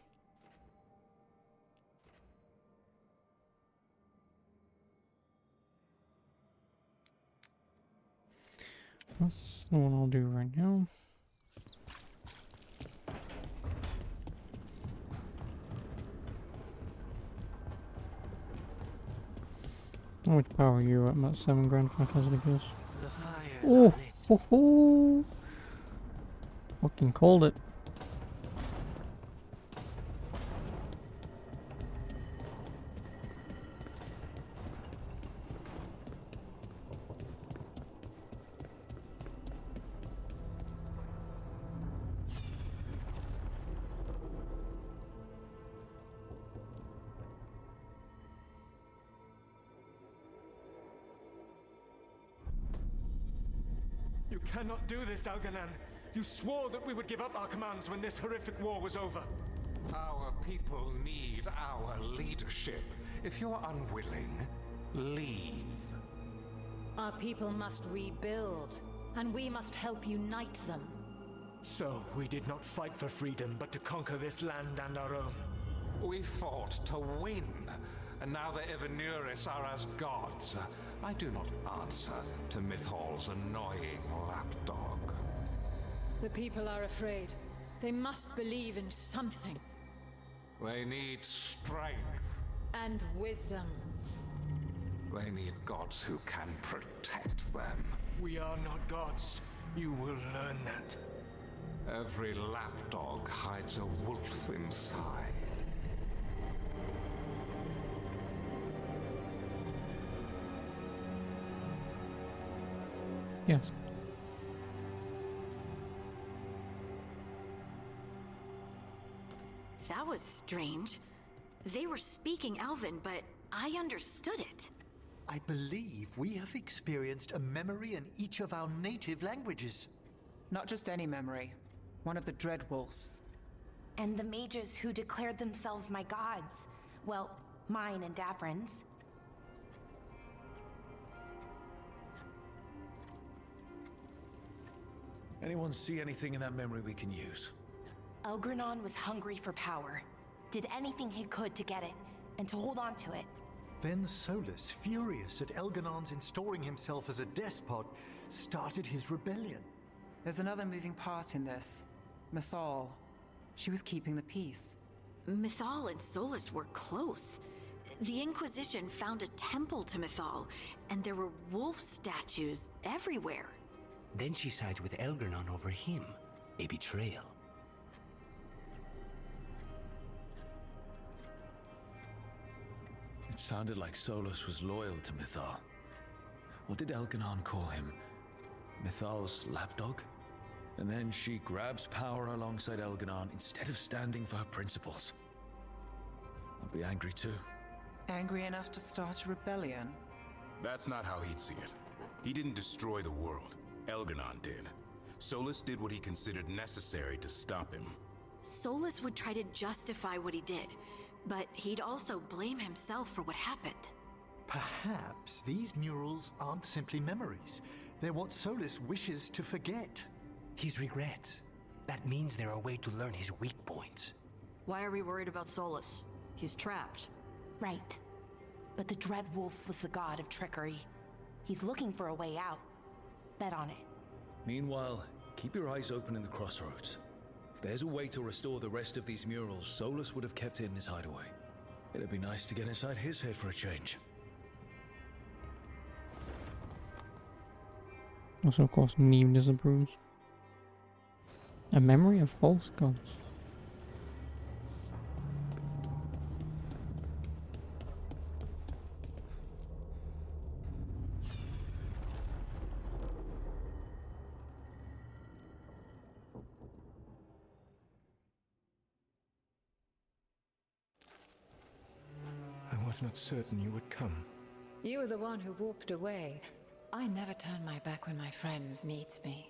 That's the one I'll do right now. How much power are you at? I'm at 7 grand, 5,000 I guess. Oh, ho, ho. Fucking called it. You cannot do this, Alganan. You swore that we would give up our commands when this horrific war was over. Our people need our leadership. If you're unwilling, leave. Our people must rebuild, and we must help unite them. So, we did not fight for freedom, but to conquer this land and our own. We fought to win, and now the Evenuris are as gods. I do not answer to Mythal's annoying lapdog. The people are afraid. They must believe in something. They need strength. And wisdom. They need gods who can protect them. We are not gods. You will learn that. Every lapdog hides a wolf inside. Yes. That was strange. They were speaking Elven, but I understood it. I believe we have experienced a memory in each of our native languages. Not just any memory. One of the Dread Wolves. And the mages who declared themselves my gods. Well, mine and Davrin's. Anyone see anything in that memory we can use? Elgranon was hungry for power. Did anything he could to get it, and to hold on to it. Then Solus, furious at Elganon's installing himself as a despot, started his rebellion. There's another moving part in this. Mythal. She was keeping the peace. Mythal and Solus were close. The Inquisition found a temple to Mythal, and there were wolf statues everywhere. Then she sides with Elgernon over him. A betrayal. It sounded like Solus was loyal to Mythal. What did Elganon call him? Mythal's lapdog? And then she grabs power alongside Elganon instead of standing for her principles. I'll be angry too. Angry enough to start a rebellion? That's not how he'd see it. He didn't destroy the world. Elganon did. Solus did what he considered necessary to stop him. Solus would try to justify what he did, but he'd also blame himself for what happened. Perhaps these murals aren't simply memories. They're what Solus wishes to forget. His regrets. That means they're a way to learn his weak points. Why are we worried about Solus? He's trapped. Right. But the Dread Wolf was the god of trickery. He's looking for a way out. Bet on it. Meanwhile, keep your eyes open in the crossroads. If there's a way to restore the rest of these murals, Solus would have kept it in his hideaway. It'd be nice to get inside his head for a change. Also, of course, Neem disapproves. A memory of false gods. I was not certain you would come. You were the one who walked away. I never turn my back when my friend needs me.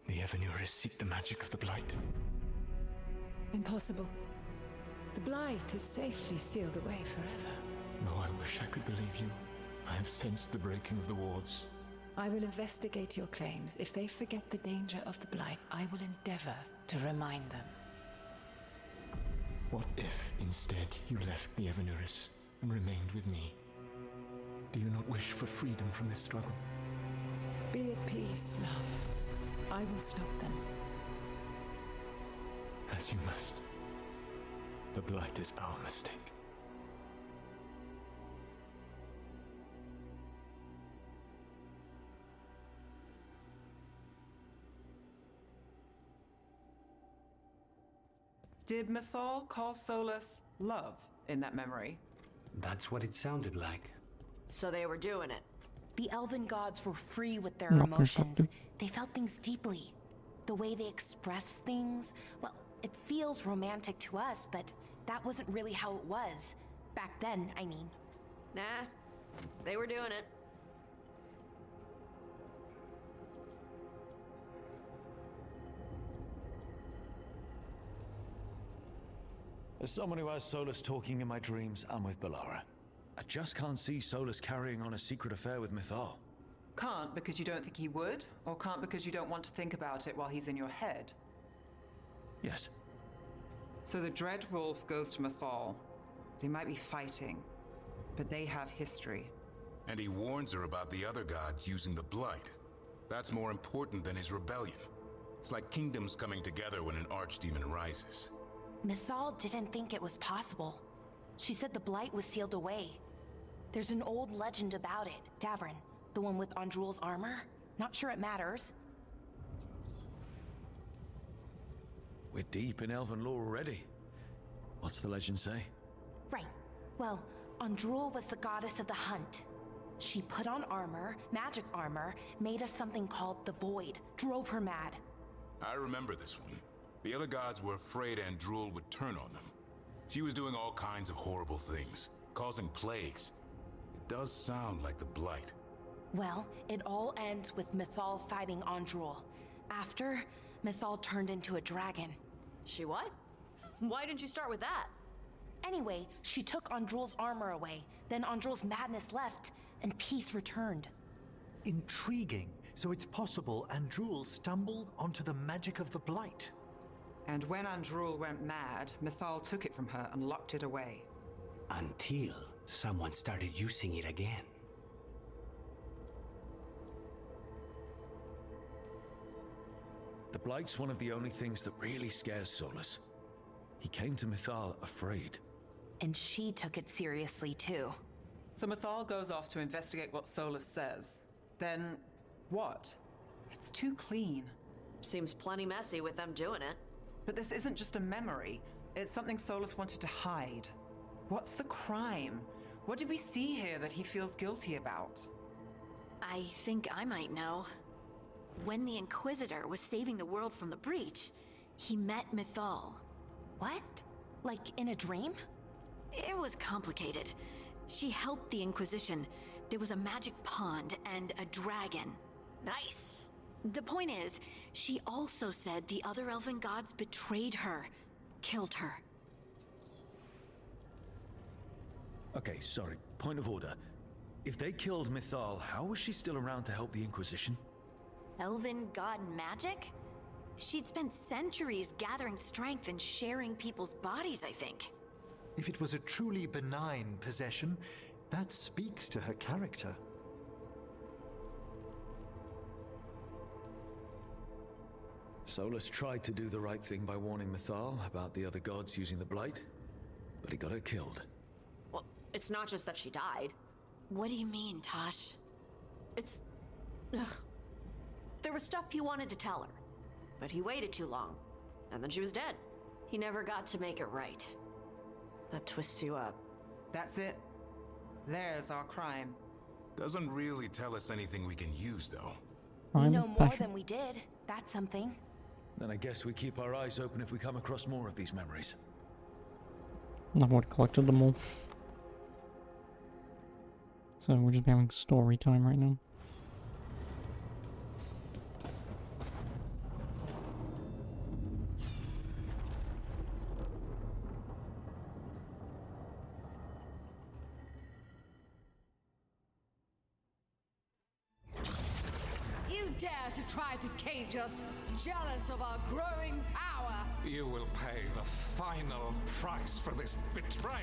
The Evanurus seek the magic of the Blight. Impossible. The Blight is safely sealed away forever. Oh, I wish I could believe you. I have sensed the breaking of the wards. I will investigate your claims. If they forget the danger of the Blight, I will endeavor to remind them. What if, instead, you left the Evanurus and remained with me? Do you not wish for freedom from this struggle? Be at peace, love. I will stop them. As you must. The Blight is our mistake. Did Mythal call Solus love in that memory? That's what it sounded like. So they were doing it. The elven gods were free with their Not emotions. constructive. They felt things deeply. The way they express things, well, it feels romantic to us, but that wasn't really how it was. Back then, I mean. Nah, they were doing it. As someone who has Solus talking in my dreams, I'm with Balara. I just can't see Solus carrying on a secret affair with Mythal. Can't because you don't think he would, or can't because you don't want to think about it while he's in your head? Yes. So the Dread Wolf goes to Mythal. They might be fighting, but they have history. And he warns her about the other gods using the Blight. That's more important than his rebellion. It's like kingdoms coming together when an archdemon rises. Mythal didn't think it was possible. She said the Blight was sealed away. There's an old legend about it. Davrin, the one with Andrul's armor. Not sure it matters. We're deep in elven lore already. What's the legend say? Right. Well, Andrul was the goddess of the hunt. She put on armor, magic armor, made us something called the Void, drove her mad. I remember this one. The other gods were afraid Andrul would turn on them. She was doing all kinds of horrible things, causing plagues. It does sound like the Blight. Well, it all ends with Mythal fighting Andrul. After, Mythal turned into a dragon. She what? Why didn't you start with that? Anyway, she took Andrul's armor away. Then Andrul's madness left, and peace returned. Intriguing. So it's possible Andrul stumbled onto the magic of the Blight. And when Andrul went mad, Mythal took it from her and locked it away. Until someone started using it again. The Blight's one of the only things that really scares Solus. He came to Mythal afraid. And she took it seriously too. So Mythal goes off to investigate what Solus says. Then, what? It's too clean. Seems plenty messy with them doing it. But this isn't just a memory. It's something Solus wanted to hide. What's the crime? What did we see here that he feels guilty about? I think I might know. When the Inquisitor was saving the world from the breach, he met Mythal. What? Like in a dream? It was complicated. She helped the Inquisition. There was a magic pond and a dragon. Nice. The point is, she also said the other elven gods betrayed her, killed her. Okay, sorry. Point of order. If they killed Mythal, how was she still around to help the Inquisition? Elven god magic? She'd spent centuries gathering strength and sharing people's bodies, I think. If it was a truly benign possession, that speaks to her character. Solus tried to do the right thing by warning Mythal about the other gods using the Blight, but he got her killed. Well, it's not just that she died. What do you mean, Tosh? It's... Ugh. There was stuff he wanted to tell her, but he waited too long, and then she was dead. He never got to make it right. That twists you up. That's it. There's our crime. Doesn't really tell us anything we can use, though. We know more than we did. That's something. Then I guess we keep our eyes open if we come across more of these memories. I've already collected them all. So we're just having story time right now. You dare to try to cage us, jealous of our growing power. You will pay the final price for this betrayal.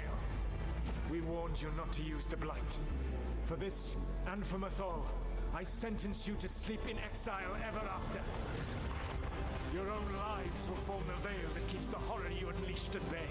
We warned you not to use the Blight. For this, and for Mythal, I sentence you to sleep in exile ever after. Your own lives will form the veil that keeps the horror you unleashed at bay.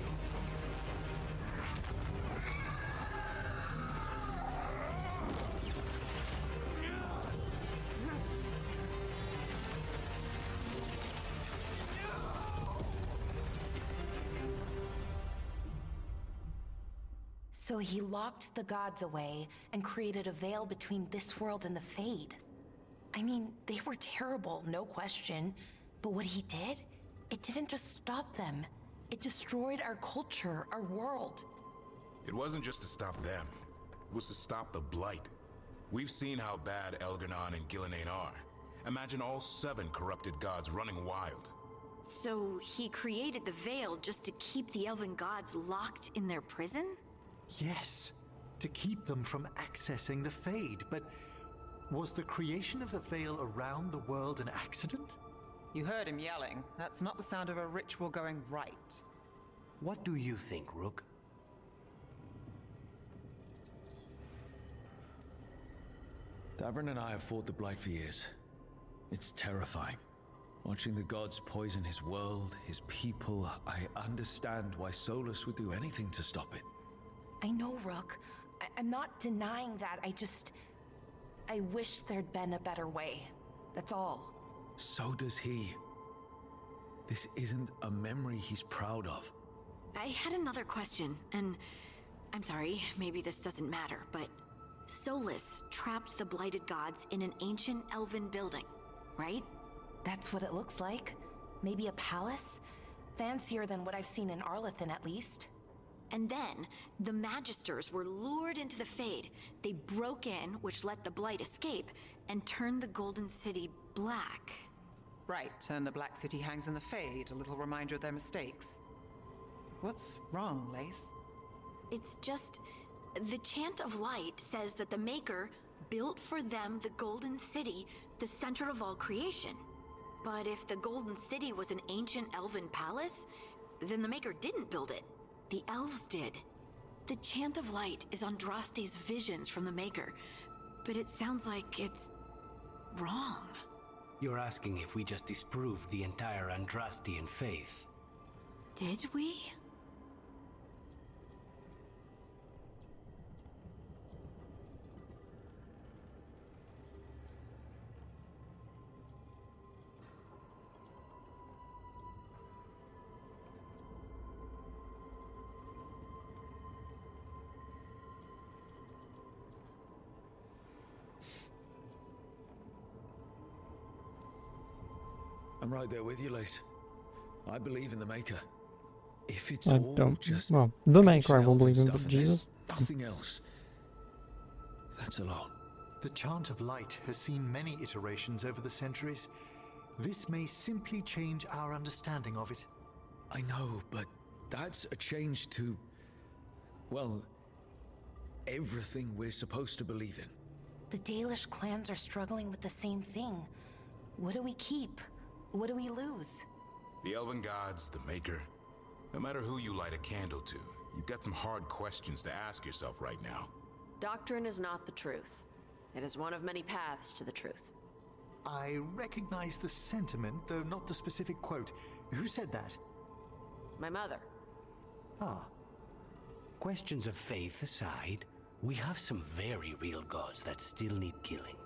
So he locked the gods away and created a veil between this world and the Fade. I mean, they were terrible, no question. But what he did, it didn't just stop them. It destroyed our culture, our world. It wasn't just to stop them. It was to stop the Blight. We've seen how bad Elganon and Gillenane are. Imagine all 7 corrupted gods running wild. So he created the veil just to keep the elven gods locked in their prison? Yes, to keep them from accessing the Fade, but was the creation of the veil around the world an accident? You heard him yelling. That's not the sound of a ritual going right. What do you think, Rook? Davern and I have fought the Blight for years. It's terrifying. Watching the gods poison his world, his people, I understand why Solus would do anything to stop it. I know, Rook. I'm not denying that. I wish there'd been a better way. That's all. So does he. This isn't a memory he's proud of. I had another question, and I'm sorry, maybe this doesn't matter, but Solus trapped the blighted gods in an ancient elven building, right? That's what it looks like. Maybe a palace? Fancier than what I've seen in Arlethan, at least. And then, the Magisters were lured into the Fade. They broke in, which let the Blight escape, and turned the Golden City black. Right, and the Black City hangs in the Fade, a little reminder of their mistakes. What's wrong, Lace? It's just... the Chant of Light says that the Maker built for them the Golden City, the center of all creation. But if the Golden City was an ancient elven palace, then the Maker didn't build it. The elves did. The Chant of Light is Andraste's visions from the Maker, but it sounds like it's wrong. You're asking if we just disproved the entire Andrastian faith. Did we? I'm right there with you, Lace. I believe in the Maker. If it's I all don't. just Well, the Maker I ancient will elven believe in, stuff but and there's Jesus. nothing else. That's a lot. The Chant of Light has seen many iterations over the centuries. This may simply change our understanding of it. I know, but that's a change to, well, everything we're supposed to believe in. The Dalish clans are struggling with the same thing. What do we keep? What do we lose? The Elven Gods, the Maker. No matter who you light a candle to, you've got some hard questions to ask yourself right now. Doctrine is not the truth. It is one of many paths to the truth. I recognize the sentiment, though not the specific quote. Who said that? My mother. Ah. Questions of faith aside, we have some very real gods that still need killing.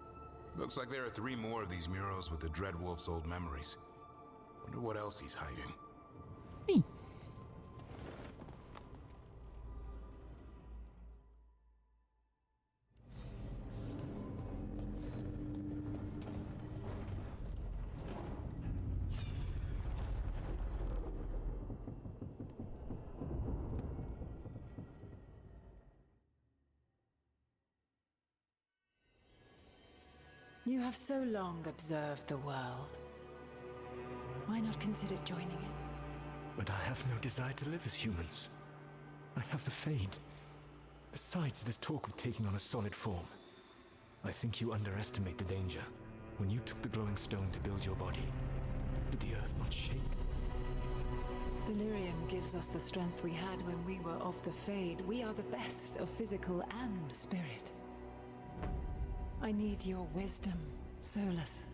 Looks like there are 3 more of these murals with the Dreadwolf's old memories. Wonder what else he's hiding. You have so long observed the world. Why not consider joining it? But I have no desire to live as humans. I have the Fade. Besides, there's talk of taking on a solid form. I think you underestimate the danger. When you took the glowing stone to build your body, did the earth not shake? Delirium gives us the strength we had when we were of the Fade. We are the best of physical and spirit. I need your wisdom, Solus.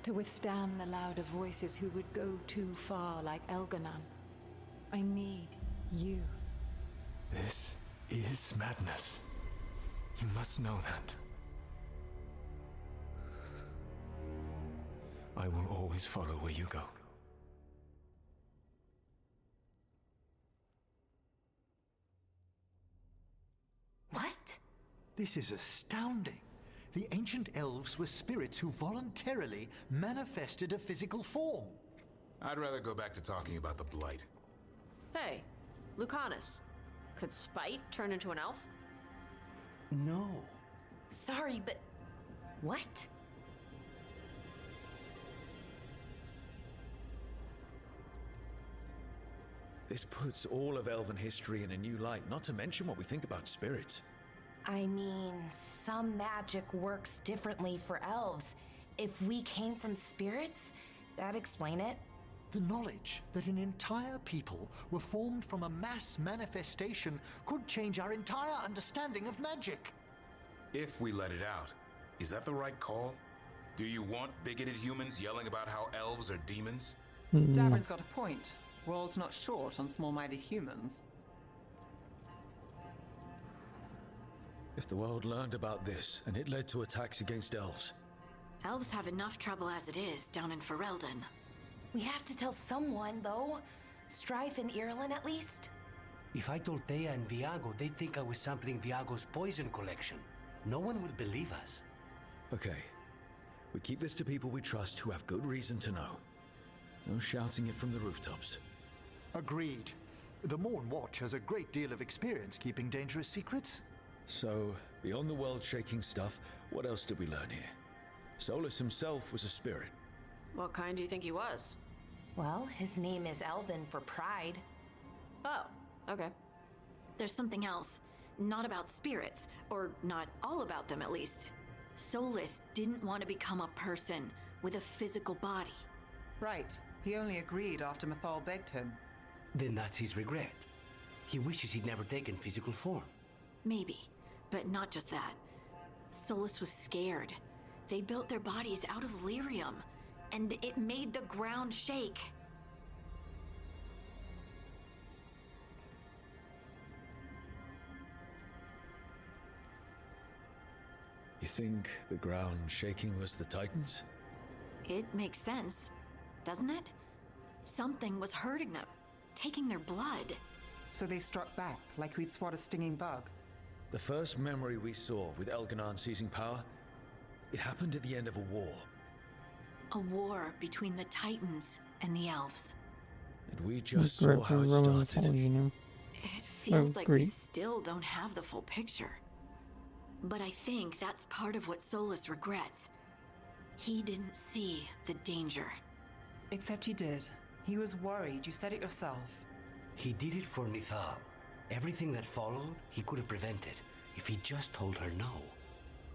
To withstand the louder voices who would go too far like Elganon. I need you. This is madness. You must know that. I will always follow where you go. What? This is astounding. The ancient elves were spirits who voluntarily manifested a physical form. I'd rather go back to talking about the Blight. Hey, Lucanus. Could Spite turn into an elf? No. Sorry, but... what? This puts all of elven history in a new light, not to mention what we think about spirits. I mean, some magic works differently for elves. If we came from spirits, that'd explain it. The knowledge that an entire people were formed from a mass manifestation could change our entire understanding of magic. If we let it out, is that the right call? Do you want bigoted humans yelling about how elves are demons? Davrin's got a point. World's not short on small-minded humans. If the world learned about this, and it led to attacks against elves. Elves have enough trouble as it is down in Ferelden. We have to tell someone, though. Strife and Ireland, at least. If I told Thea and Viago, they'd think I was sampling Viago's poison collection. No one would believe us. Okay. We keep this to people we trust who have good reason to know. No shouting it from the rooftops. Agreed. The Morn Watch has a great deal of experience keeping dangerous secrets. So, beyond the world-shaking stuff, what else did we learn here? Solus himself was a spirit. What kind do you think he was? Well, his name is Elvin for pride. Oh, okay. There's something else. Not about spirits, or not all about them at least. Solus didn't want to become a person with a physical body. Right. He only agreed after Mathal begged him. Then that's his regret. He wishes he'd never taken physical form. Maybe, but not just that. Solus was scared. They built their bodies out of lyrium, and it made the ground shake. You think the ground shaking was the Titans? It makes sense, doesn't it? Something was hurting them, taking their blood. So they struck back, like we'd swat a stinging bug. The first memory we saw with Elganon seizing power, it happened at the end of a war. A war between the Titans and the Elves. And we Just just saw how it Roman started. mythology now. It feels like we great. still don't have the full picture. But I think that's part of what Solus regrets. He didn't see the danger. Except he did. He was worried. You said it yourself. He did it for Mithal. Everything that followed, he could have prevented if he just told her no.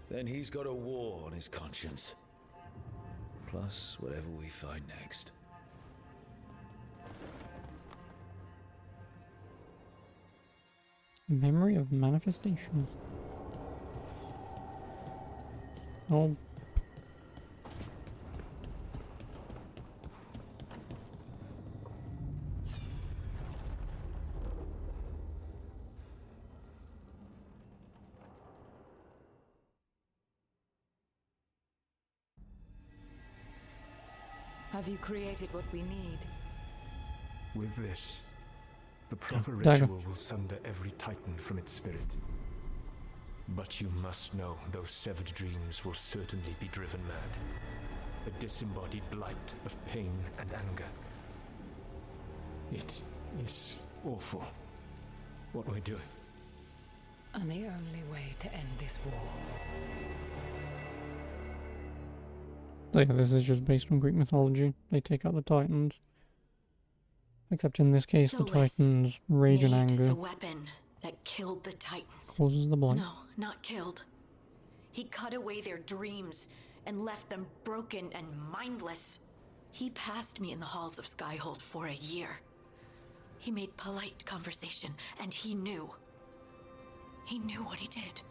Then he's got a war on his conscience. Plus, whatever we find next. Memory of manifestation. Oh. Have you created what we need? With this, the proper Dagger. ritual will sunder every titan from its spirit. But you must know those severed dreams will certainly be driven mad. A disembodied blight of pain and anger. It is awful what we're doing. And the only way to end this war. So yeah, this is just based on Greek mythology. They take out the Titans. Except in this case, the Solus Titans' rage and made anger the weapon that killed the Titans. causes the blight. No, not killed. He cut away their dreams and left them broken and mindless. He passed me in the halls of Skyhold for a year. He made polite conversation, and he knew. He knew what he did.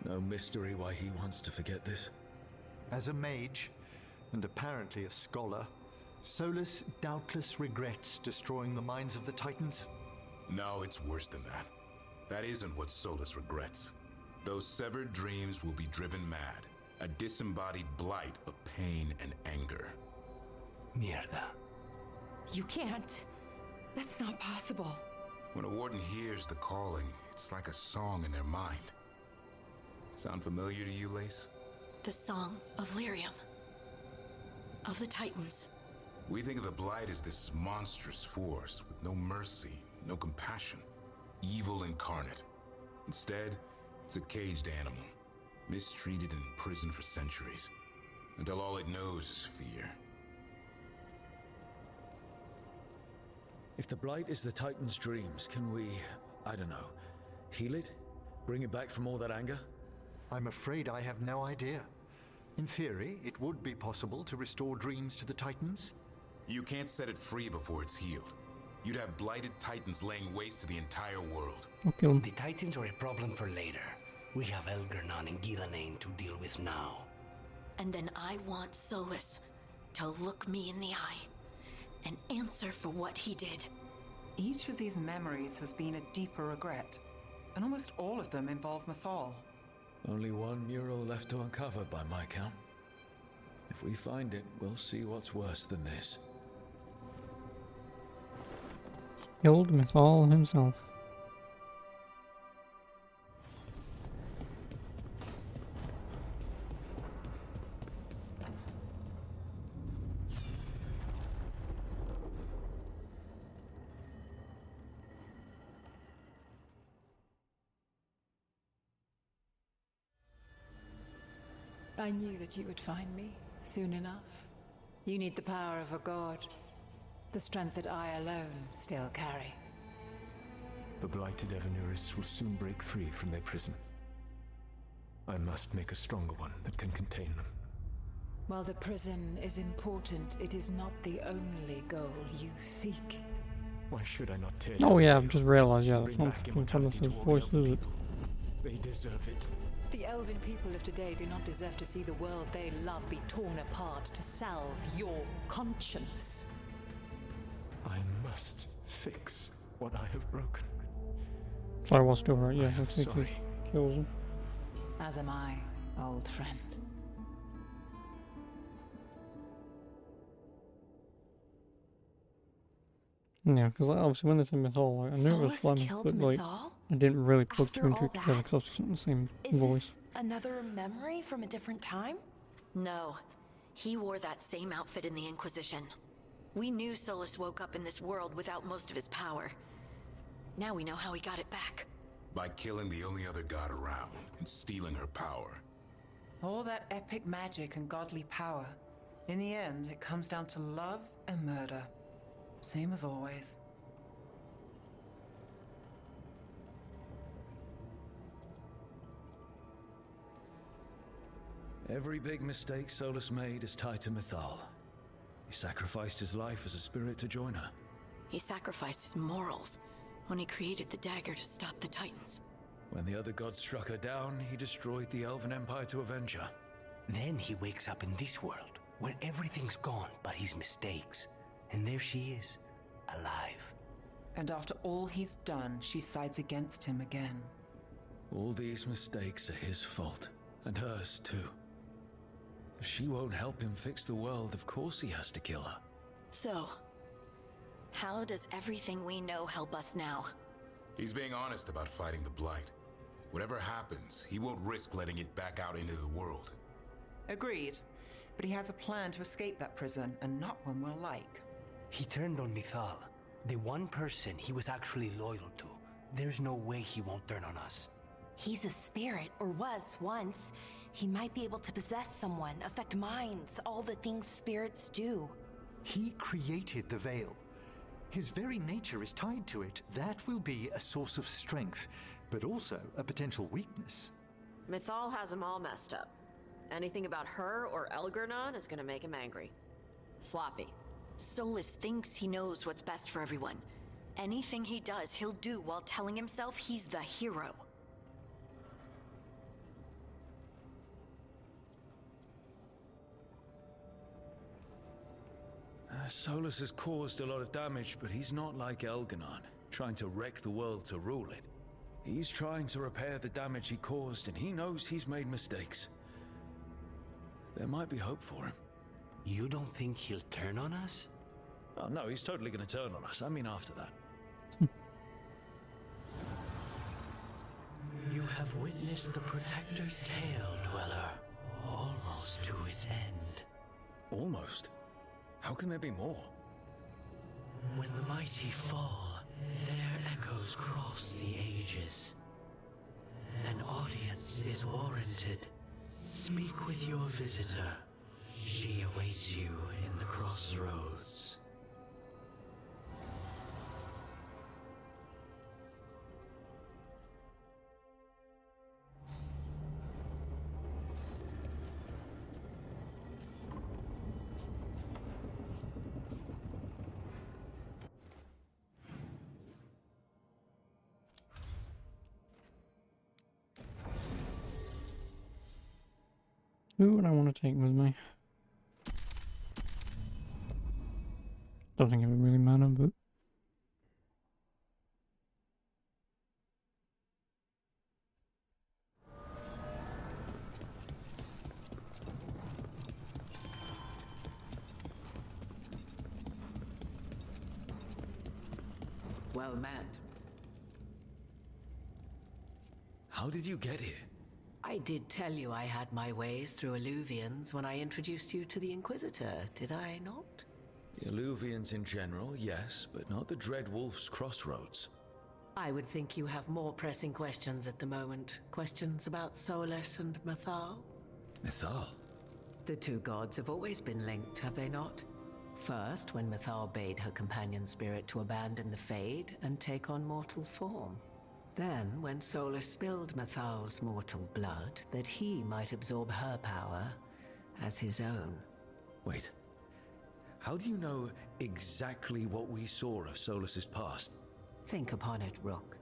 No mystery why he wants to forget this. As a mage, and apparently a scholar, Solus doubtless regrets destroying the minds of the Titans. No, it's worse than that. That isn't what Solus regrets. Those severed dreams will be driven mad. A disembodied blight of pain and anger. Mierda. You can't. That's not possible. When a warden hears the calling, it's like a song in their mind. Sound familiar to you, Lace? The song of Lyrium. Of the Titans. We think of the Blight as this monstrous force with no mercy, no compassion. Evil incarnate. Instead, it's a caged animal. Mistreated and imprisoned for centuries. Until all it knows is fear. If the Blight is the Titan's dreams, can we, I don't know, heal it? Bring it back from all that anger? I'm afraid I have no idea. In theory, it would be possible to restore dreams to the Titans. You can't set it free before it's healed. You'd have blighted Titans laying waste to the entire world. Okay. The Titans are a problem for later. We have Elgernon and Gillenane to deal with now. And then I want Solus to look me in the eye and answer for what he did. Each of these memories has been a deeper regret, and almost all of them involve Mithal. Only one mural left to uncover by my count. If we find it, we'll see what's worse than this. Killed Mithal himself. I knew that you would find me soon enough. You need the power of a god. The strength that I alone still carry. The blighted Evanuris will soon break free from their prison. I must make a stronger one that can contain them. While the prison is important, it is not the only goal you seek. Why should I not tear Oh down yeah, the I've just veil realised, yeah, and that's bring not back fucking immortality Thomas's to all voice, the is elven it? people? They deserve it. The elven people of today do not deserve to see the world they love be torn apart to salve your conscience. I must fix what I have broken. So I was still right, yeah, I am looks like he sorry. kills him. As am I, old friend. Yeah, because like, obviously when it's in Mithal, like, I knew it was Solus Flem, killed but like, Mithal? I didn't really put After two and all two together that, because I was listening to the same Is voice. this another memory from a different time? No. He wore that same outfit in the Inquisition. We knew Solus woke up in this world without most of his power. Now we know how he got it back. By killing the only other god around and stealing her power. All that epic magic and godly power. In the end, it comes down to love and murder. Same as always. Every big mistake Solus made is tied to Mythal. He sacrificed his life as a spirit to join her. He sacrificed his morals when he created the dagger to stop the Titans. When the other gods struck her down, he destroyed the Elven Empire to avenge her. Then he wakes up in this world, where everything's gone but his mistakes. And there she is, alive. And after all he's done, she sides against him again. All these mistakes are his fault, and hers too. If she won't help him fix the world, of course he has to kill her. So, how does everything we know help us now? He's being honest about fighting the Blight. Whatever happens, he won't risk letting it back out into the world. Agreed. But he has a plan to escape that prison, and not one we'll like. He turned on Mythal, the one person he was actually loyal to. There's no way he won't turn on us. He's a spirit, or was once. He might be able to possess someone, affect minds, all the things spirits do. He created the Veil. His very nature is tied to it. That will be a source of strength, but also a potential weakness. Mythal has him all messed up. Anything about her or Elgernon is gonna make him angry. Sloppy. Solus thinks he knows what's best for everyone. Anything he does, he'll do while telling himself he's the hero. Solus has caused a lot of damage, but he's not like Elgernon, trying to wreck the world to rule it. He's trying to repair the damage he caused, and he knows he's made mistakes. There might be hope for him. You don't think he'll turn on us? Oh no, he's totally gonna turn on us. I mean after that. You have witnessed the Protector's tale, Dweller. Almost to its end. Almost? How can there be more? When the mighty fall, their echoes cross the ages. An audience is warranted. Speak with your visitor. She awaits you in the crossroads. Who would I want to take with me? Don't think it would really matter, but... Well met. How did you get here? I did tell you I had my ways through Illuvians when I introduced you to the Inquisitor, did I not? The Illuvians in general, yes, but not the Dread Wolf's crossroads. I would think you have more pressing questions at the moment. Questions about Solus and Mythal? Mythal? The two gods have always been linked, have they not? First, when Mythal bade her companion spirit to abandon the Fade and take on mortal form. Then, when Solus spilled Mythal's mortal blood, that he might absorb her power as his own. Wait. How do you know exactly what we saw of Solus's past? Think upon it, Rook.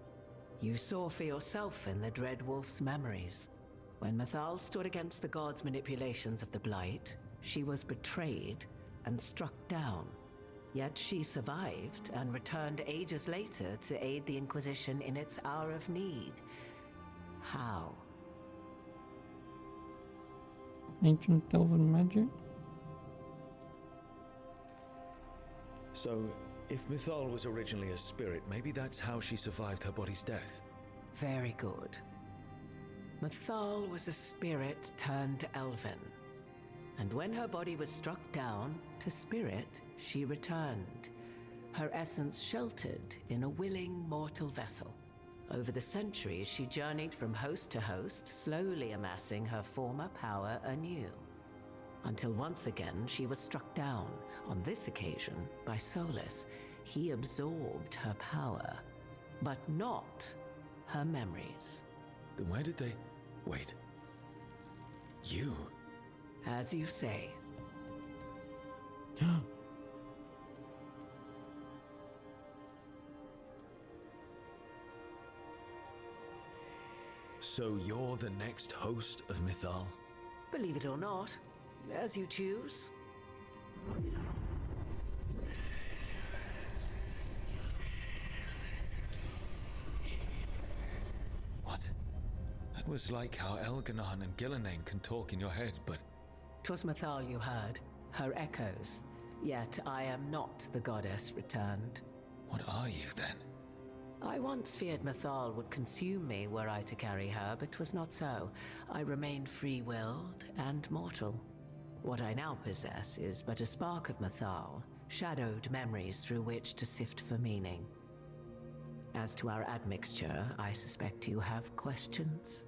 You saw for yourself in the Dread Wolf's memories. When Mythal stood against the gods' manipulations of the Blight, she was betrayed and struck down. Yet she survived and returned ages later to aid the Inquisition in its hour of need. How? Ancient Elven magic? So, if Mythal was originally a spirit, maybe that's how she survived her body's death. Very good. Mythal was a spirit turned elven, and when her body was struck down, to spirit she returned, her essence sheltered in a willing mortal vessel. Over the centuries, she journeyed from host to host, slowly amassing her former power anew. Until once again she was struck down, on this occasion by Solus. He absorbed her power, but not her memories. Then where did they... Wait. You? As you say. So you're the next host of Mythal? Believe it or not, as you choose. What? That was like how Elganon and Gillenane can talk in your head, but... 'Twas Mythal you heard, her echoes. Yet I am not the goddess returned. What are you, then? I once feared Mythal would consume me were I to carry her, but 'twas not so. I remained free-willed and mortal. What I now possess is but a spark of Mythal, shadowed memories through which to sift for meaning. As to our admixture, I suspect you have questions.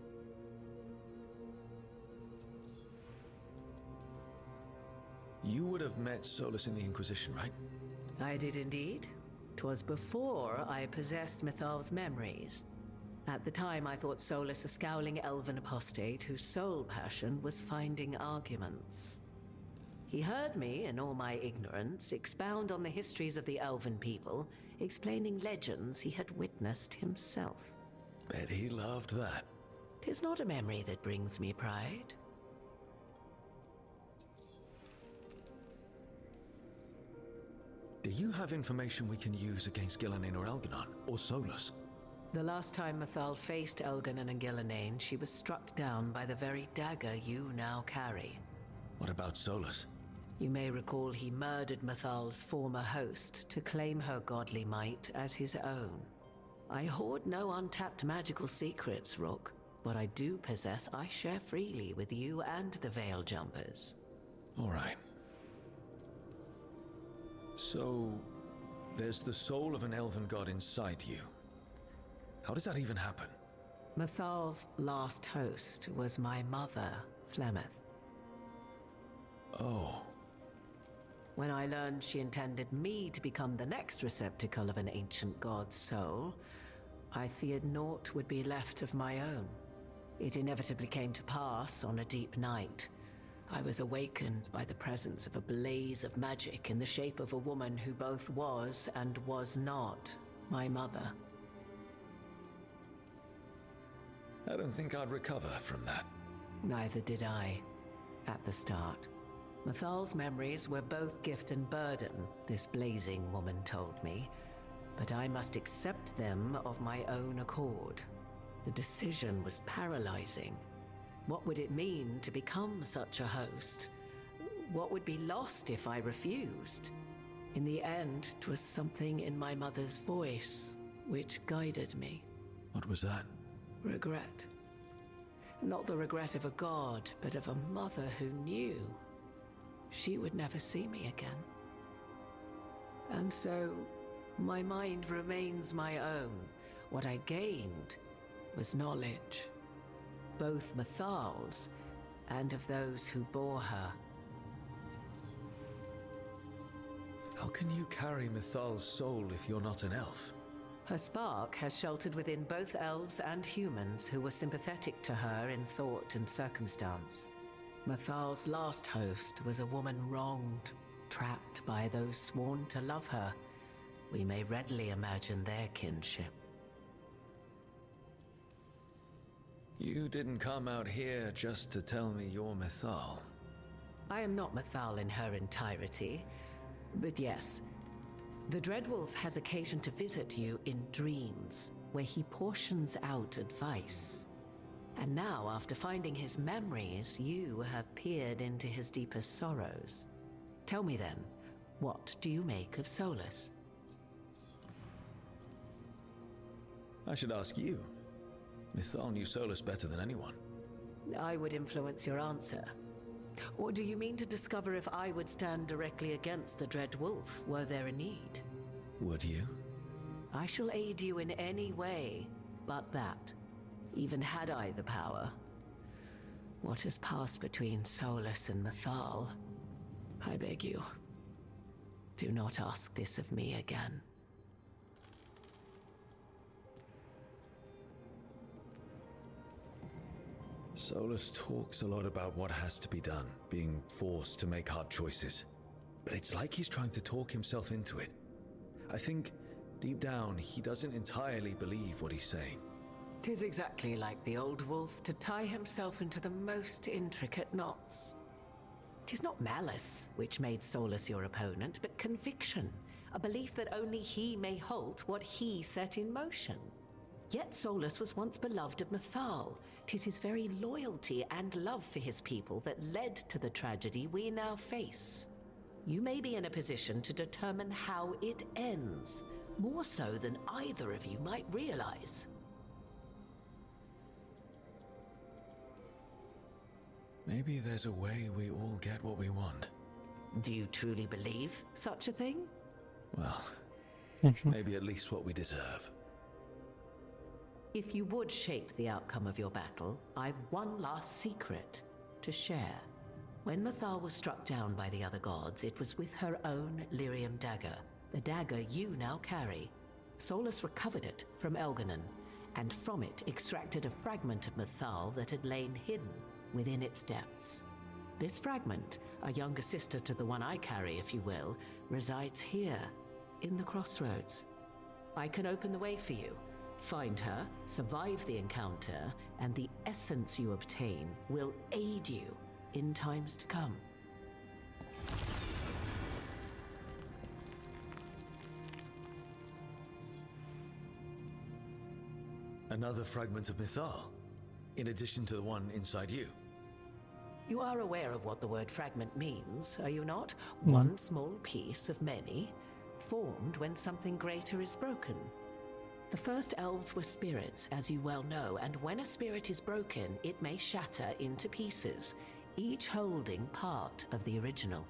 You would have met Solus in the Inquisition, right? I did indeed. 'Twas before I possessed Mythal's memories. At the time, I thought Solus a scowling elven apostate whose sole passion was finding arguments. He heard me, in all my ignorance, expound on the histories of the elven people, explaining legends he had witnessed himself. Bet he loved that. 'Tis not a memory that brings me pride. Do you have information we can use against Gillenane or Elganon, or Solus? The last time Mythal faced Elganon and Gillenane, she was struck down by the very dagger you now carry. What about Solus? You may recall he murdered Mythal's former host to claim her godly might as his own. I hoard no untapped magical secrets, Rook. What I do possess, I share freely with you and the Veil Jumpers. All right. So, there's the soul of an elven god inside you. How does that even happen? Mythal's last host was my mother, Flemeth. Oh. When I learned she intended me to become the next receptacle of an ancient god's soul, I feared naught would be left of my own. It inevitably came to pass on a deep night. I was awakened by the presence of a blaze of magic in the shape of a woman who both was and was not my mother. I don't think I'd recover from that. Neither did I, at the start. Mythal's memories were both gift and burden, this blazing woman told me, but I must accept them of my own accord. The decision was paralyzing. What would it mean to become such a host? What would be lost if I refused? In the end, 'twas something in my mother's voice which guided me. What was that? Regret. Not the regret of a god, but of a mother who knew she would never see me again. And so, my mind remains my own. What I gained was knowledge, both Mythal's and of those who bore her. How can you carry Mythal's soul if you're not an elf? Her spark has sheltered within both elves and humans who were sympathetic to her in thought and circumstance. Mythal's last host was a woman wronged, trapped by those sworn to love her. We may readily imagine their kinship. You didn't come out here just to tell me you're Mythal. I am not Mythal in her entirety, but yes, the Dreadwolf has occasion to visit you in dreams, where he portions out advice. And now, after finding his memories, you have peered into his deepest sorrows. Tell me then, what do you make of Solus? I should ask you. Mythal knew Solus better than anyone. I would influence your answer. Or do you mean to discover if I would stand directly against the Dread Wolf were there a need? Would you? I shall aid you in any way but that, even had I the power. What has passed between Solus and Mythal? I beg you, do not ask this of me again. Solus talks a lot about what has to be done, being forced to make hard choices. But it's like he's trying to talk himself into it. I think, deep down, he doesn't entirely believe what he's saying. 'Tis exactly like the old wolf to tie himself into the most intricate knots. 'Tis not malice which made Solus your opponent, but conviction, a belief that only he may halt what he set in motion. Yet Solus was once beloved of Mythal. 'Tis his very loyalty and love for his people that led to the tragedy we now face. You may be in a position to determine how it ends, more so than either of you might realize. Maybe there's a way we all get what we want. Do you truly believe such a thing? Well, maybe at least what we deserve. If you would shape the outcome of your battle, I've one last secret to share. When Mythal was struck down by the other gods, it was with her own lyrium dagger, the dagger you now carry. Solus recovered it from Elganon, and from it extracted a fragment of Mythal that had lain hidden within its depths. This fragment, a younger sister to the one I carry, if you will, resides here, in the crossroads. I can open the way for you. Find her, survive the encounter, and the essence you obtain will aid you in times to come. Another fragment of Mythal, in addition to the one inside you. You are aware of what the word fragment means, are you not? One small piece of many, formed when something greater is broken. The first elves were spirits, as you well know, and when a spirit is broken, it may shatter into pieces, each holding part of the original.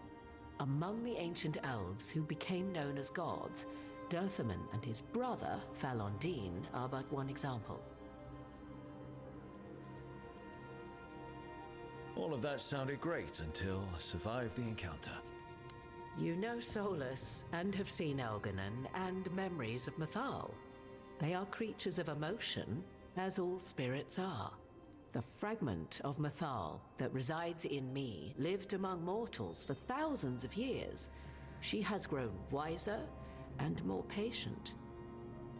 Among the ancient elves who became known as gods, Dothaman and his brother, Falondine, are but one example. All of that sounded great until I survived the encounter. You know Solus, and have seen Elganon, and memories of Mythal. They are creatures of emotion, as all spirits are. The fragment of Mythal that resides in me lived among mortals for thousands of years. She has grown wiser and more patient.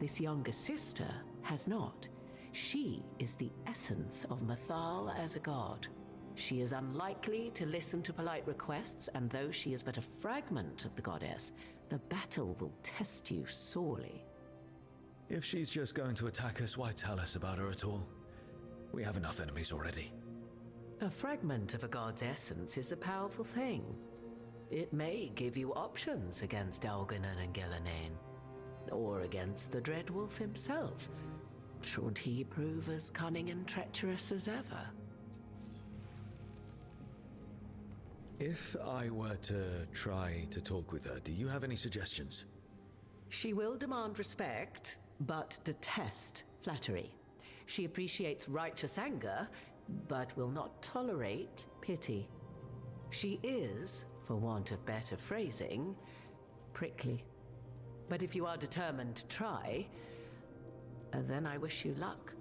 This younger sister has not. She is the essence of Mythal as a god. She is unlikely to listen to polite requests, and though she is but a fragment of the goddess, the battle will test you sorely. If she's just going to attack us, why tell us about her at all? We have enough enemies already. A fragment of a god's essence is a powerful thing. It may give you options against Elganon and Gillenane, or against the Dread Wolf himself, should he prove as cunning and treacherous as ever. If I were to try to talk with her, do you have any suggestions? She will demand respect, but detest flattery. She appreciates righteous anger, but will not tolerate pity. She is, for want of better phrasing, prickly. But if you are determined to try, then I wish you luck.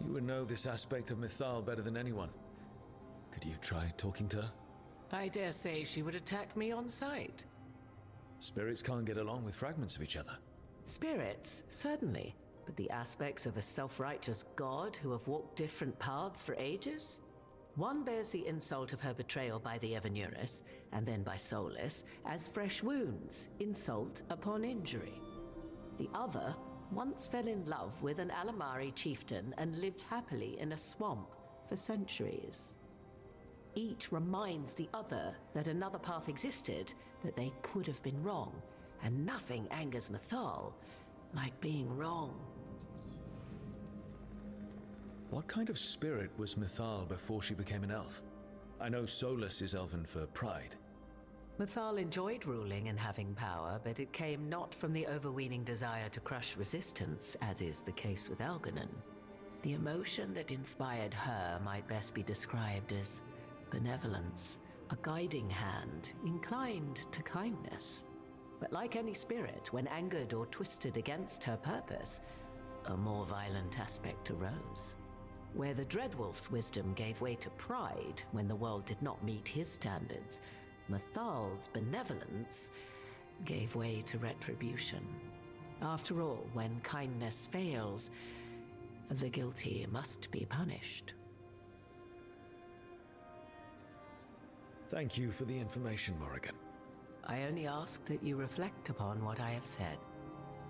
You would know this aspect of Mythal better than anyone. Could you try talking to her? I dare say she would attack me on sight. Spirits can't get along with fragments of each other. Spirits, certainly. But the aspects of a self-righteous god who have walked different paths for ages? One bears the insult of her betrayal by the Evanuris, and then by Solus, as fresh wounds, insult upon injury. The other once fell in love with an Alamari chieftain and lived happily in a swamp for centuries. Each reminds the other that another path existed, that they could have been wrong, and nothing angers Mythal like being wrong. What kind of spirit was Mythal before she became an elf? I know Solus is elven for pride. Mythal enjoyed ruling and having power, but it came not from the overweening desire to crush resistance, as is the case with Elganon. The emotion that inspired her might best be described as benevolence, a guiding hand, inclined to kindness. But like any spirit, when angered or twisted against her purpose, a more violent aspect arose. Where the Dreadwolf's wisdom gave way to pride when the world did not meet his standards, Mythal's benevolence gave way to retribution. After all, when kindness fails, the guilty must be punished. Thank you for the information, Morrigan. I only ask that you reflect upon what I have said.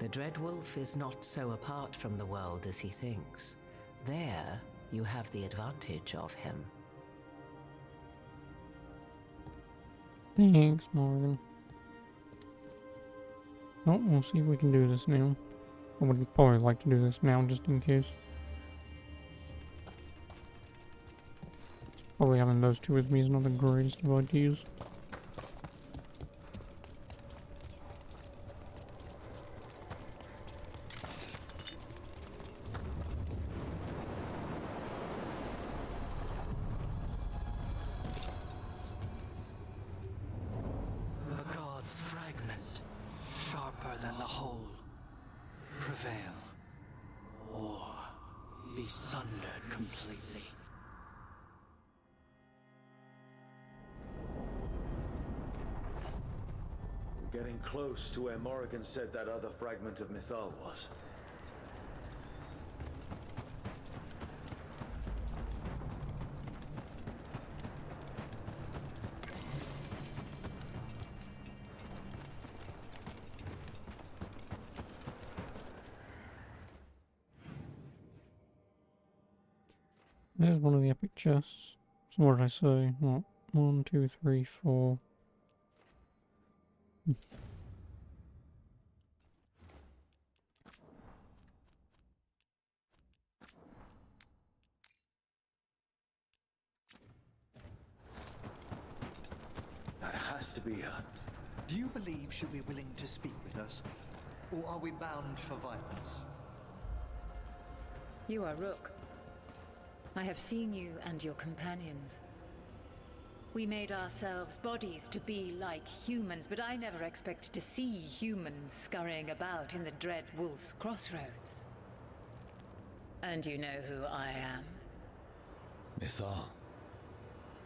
The Dreadwolf is not so apart from the world as he thinks. There, you have the advantage of him. Thanks, Morgan. Oh, we'll see if we can do this now. I would probably like to do this now, just in case. Probably having those two with me is not the greatest of ideas. A god's fragment, sharper than the whole. Prevail, or be sundered completely. We're getting close to where Morrigan said that other fragment of Mythal was. There's one of the epic chests. So what did I say? What? 1, 2, 3, 4. That has to be her. Do you believe she'll be willing to speak with us? Or are we bound for violence? You are Rook. I have seen you and your companions. We made ourselves bodies to be like humans, but I never expected to see humans scurrying about in the Dread Wolf's crossroads. And you know who I am? Mythal.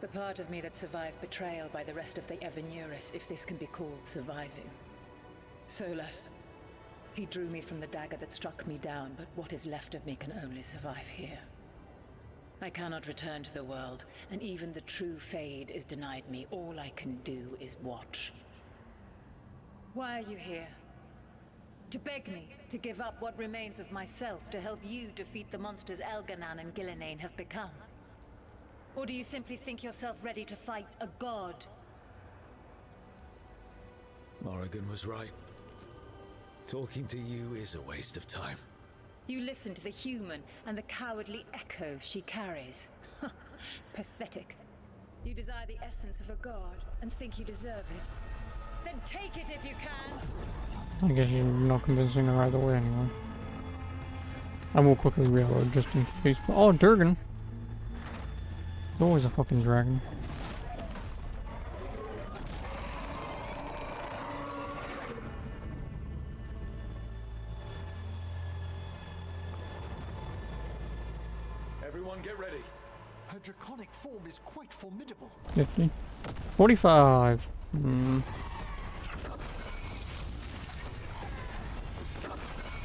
The part of me that survived betrayal by the rest of the Evanuris, if this can be called surviving. Solus. He drew me from the dagger that struck me down, but what is left of me can only survive here. I cannot return to the world, and even the true Fade is denied me. All I can do is watch. Why are you here? To beg me to give up what remains of myself to help you defeat the monsters Elganon and Gillenane have become? Or do you simply think yourself ready to fight a god? Morrigan was right. Talking to you is a waste of time. You listen to the human and the cowardly echo she carries. Pathetic. You desire the essence of a god and think you deserve it. Then take it if you can! I guess you're not convincing her either way anyway. I will quickly reload just in case. But oh, Durgan! There's always a fucking dragon. Everyone get ready. Her draconic form is quite formidable. 50. 45.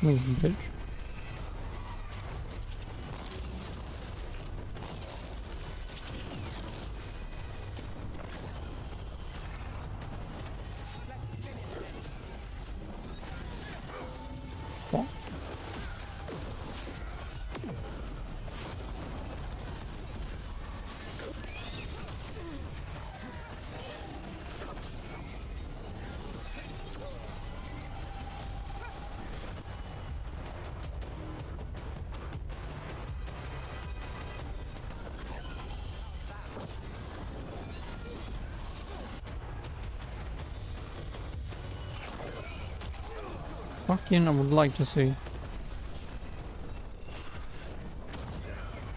Bitch. What? Fucking, I would like to see.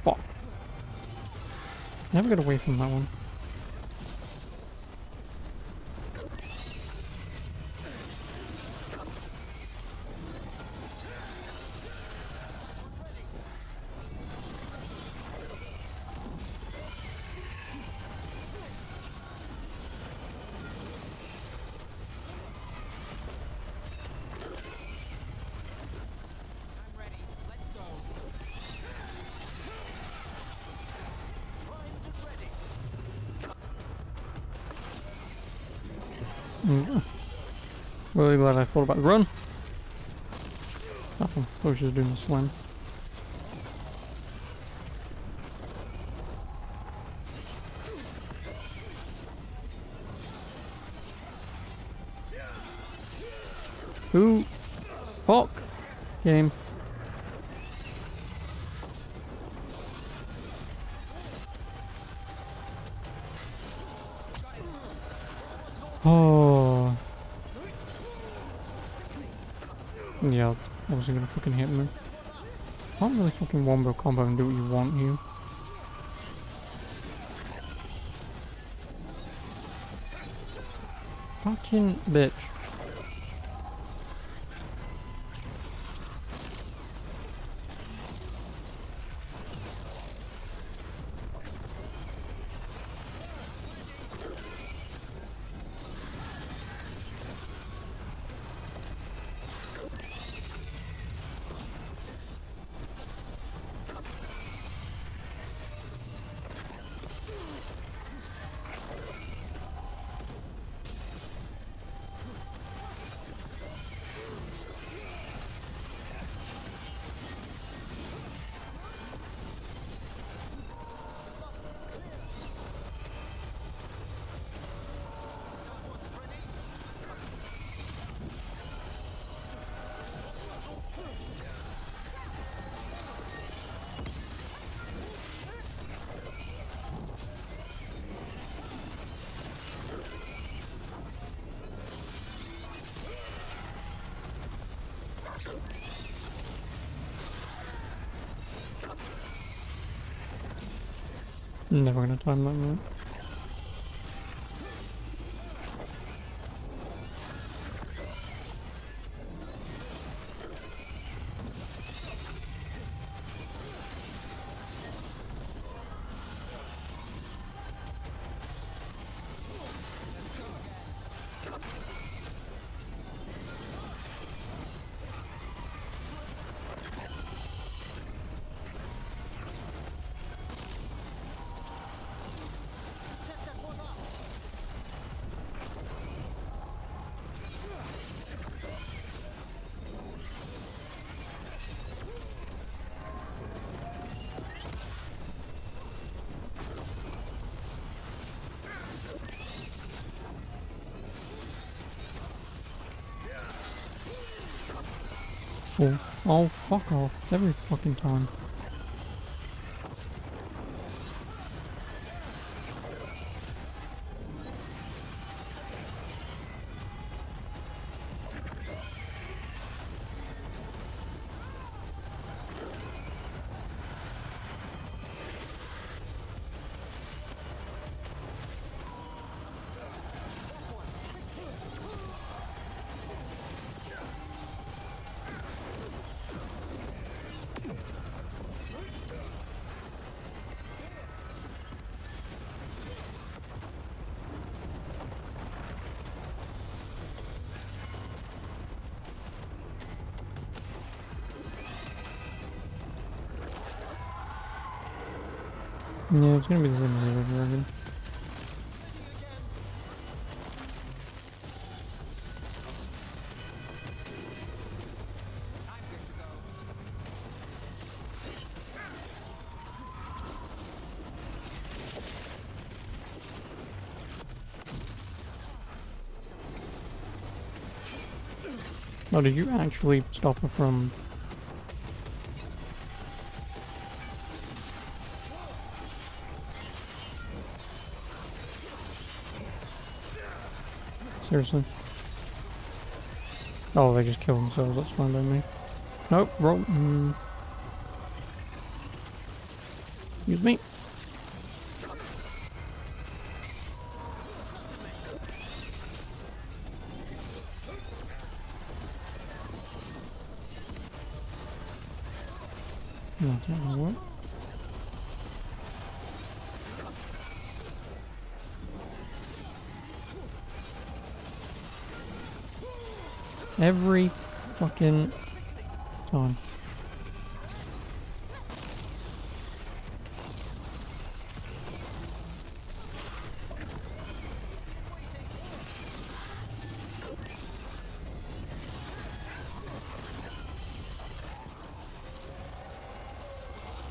Fuck. Never get away from that one. Really glad I thought about the run. Nothing. I was just doing the slam. Ooh. Fuck. Game. Oh. Yeah, it's obviously gonna fucking hit me. Can't really fucking wombo combo and do what you want here. Fucking bitch. Never gonna time that right. Oh, oh, fuck off. Every fucking time. Yeah, it's gonna be the same as over again. Oh, did you actually stop her from... Seriously? Oh, they just kill themselves, that's fine by me. Nope, wrong. Excuse me. No, that won't work. Every fucking time.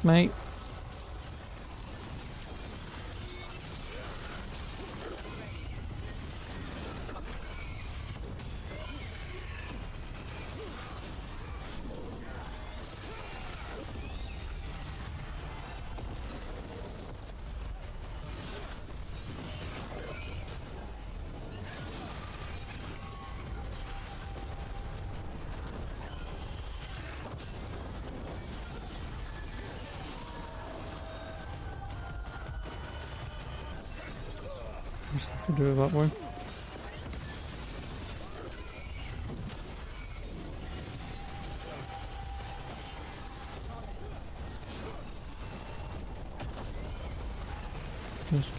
Mate. Just have to do it that way. Just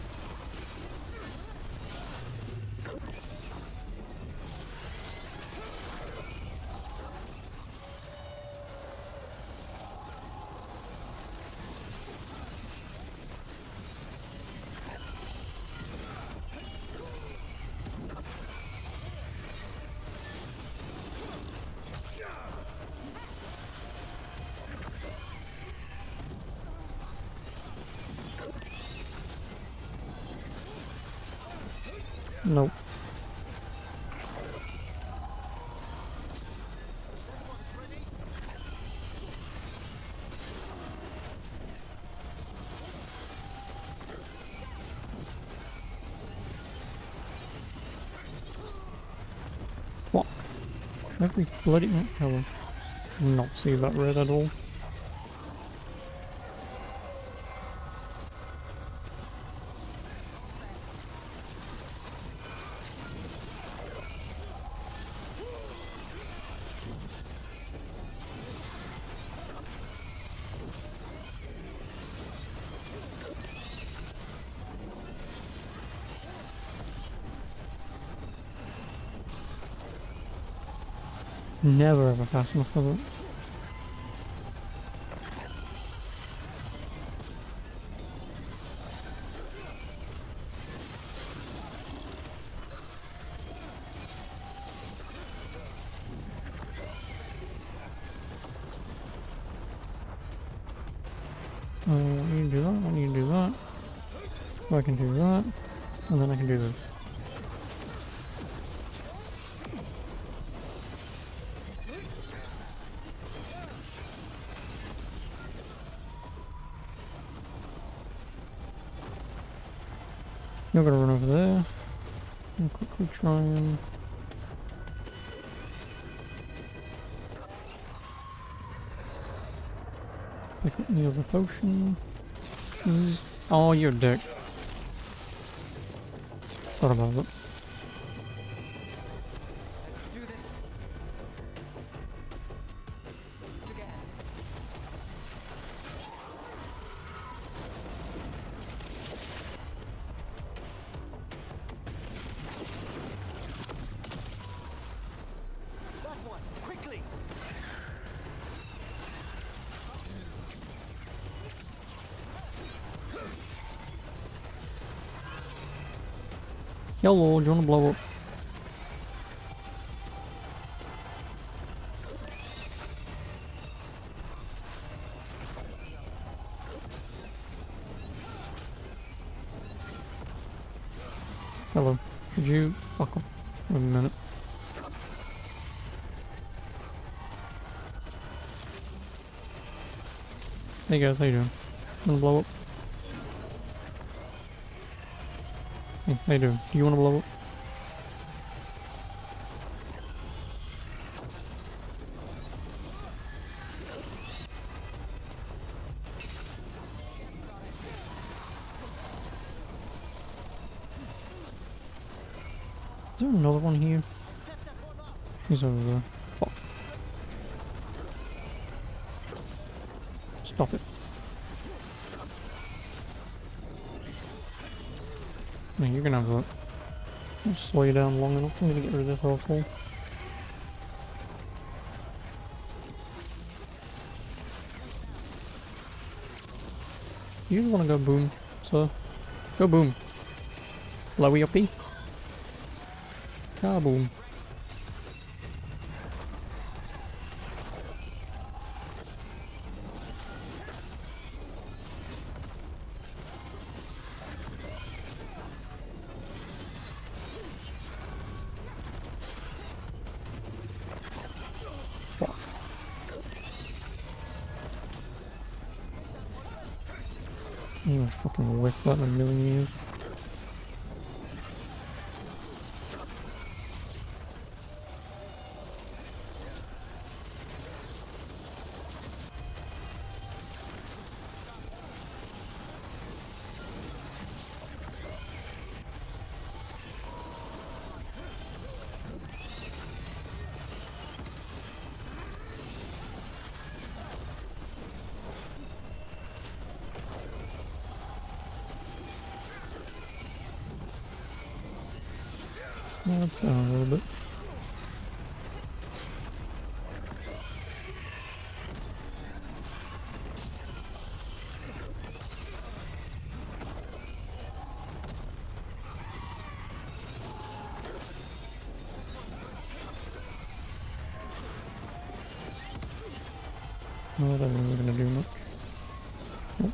nope. Fuck. Every bloody I will not see that red at all. Never ever fast enough for it. I need to do that, I need to do that. So I can do that, and then I can do this. You're gonna run over there and quickly try and pick up the other potion. Oh, you're a dick. Thought about it. Hello, do you wanna blow up? Hello, could you fuck up for a minute? Hey guys, how you doing? Wanna blow up? Hey, how you doing? Do you wanna blow up? Is there another one here? He's over there. Fuck. Stop it. No, you're gonna have that. I'll slow you down long enough. I'm gonna get rid of this asshole. You just wanna go boom, so go boom. Lowy uppy. Kaboom. I'm gonna fucking whiff that in a million years. That's down a little bit. No, I don't think we're gonna do much. Nope.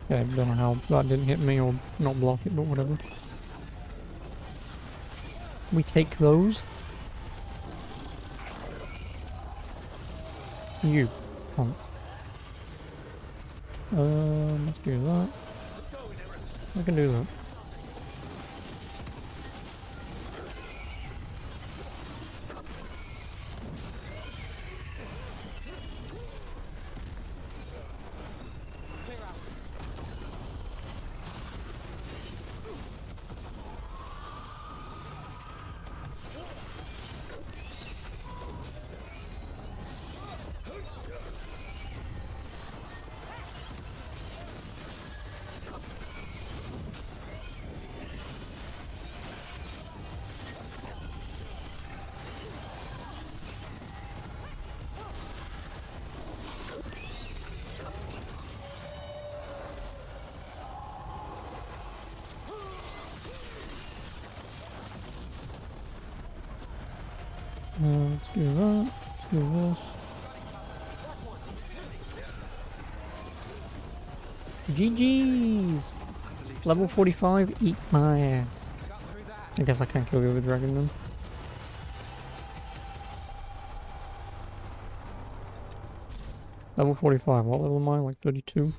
Yeah, I don't know how that didn't hit me or not block it, but whatever. We take those. You punk. Let's do that. I can do that. Let's do that. Let's do this. GG's! Level 45, eat my ass. I guess I can't kill the other dragon then. Level 45, what level am I? Like 32?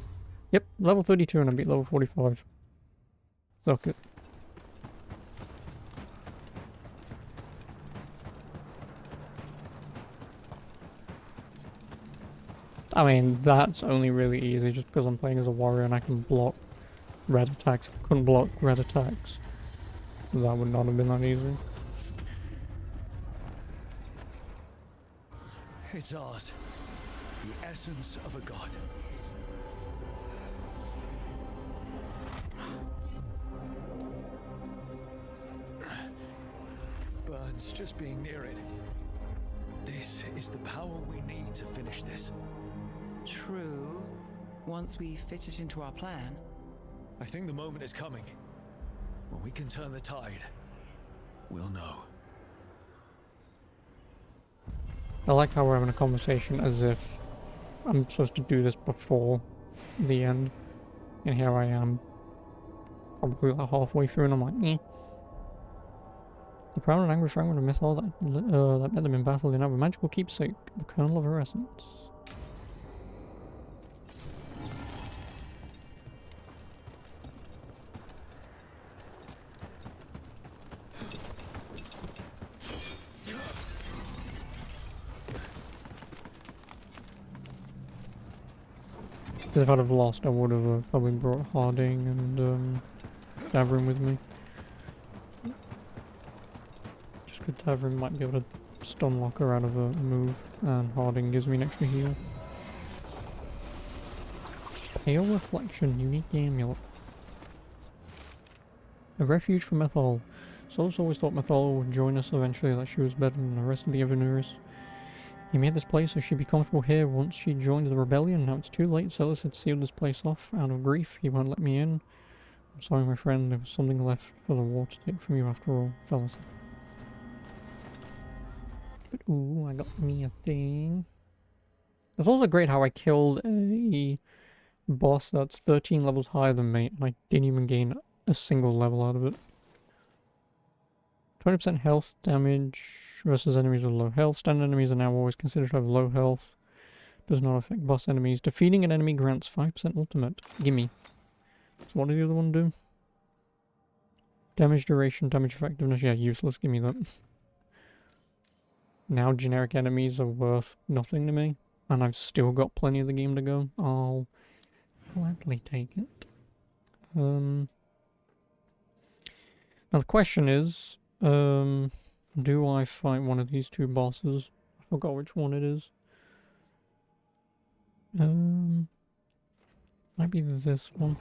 Yep, level 32 and I beat level 45. Suck it. I mean, that's only really easy just because I'm playing as a warrior and I can block red attacks. If I couldn't block red attacks, that would not have been that easy. It's ours. The essence of a god. Burns just being near it. This is the power we need to finish this. True. Once we fit it into our plan. I think the moment is coming. When we can turn the tide, we'll know. I like how we're having a conversation as if I'm supposed to do this before the end. And here I am, probably like halfway through, and I'm like, eh. The proud and angry fragment of Mythal that met them in battle, they now have a magical keepsake, the kernel of her essence. Because if I'd have lost, I would have probably brought Harding and Davrin with me. Just because Davrin might be able to stun lock her out of a move, and Harding gives me an extra heal. Pale Reflection, unique amulet. A refuge for Methol. Solus always thought Methol would join us eventually, that she was better than the rest of the Evanurus. He made this place so she'd be comfortable here once she joined the rebellion. Now it's too late. Solus had sealed this place off out of grief. He won't let me in. I'm sorry, my friend. There was something left for the war to take from you after all, fellas. But ooh, I got me a thing. It's also great how I killed a boss that's 13 levels higher than me, and I didn't even gain a single level out of it. 20% health damage versus enemies with low health. Standard enemies are now always considered to have low health. Does not affect boss enemies. Defeating an enemy grants 5% ultimate. Gimme. So what did the other one do? Damage duration, damage effectiveness. Yeah, useless. Gimme that. Now generic enemies are worth nothing to me. And I've still got plenty of the game to go. I'll gladly take it. Now the question is, do I fight one of these two bosses? I forgot which one it is. Might be this one.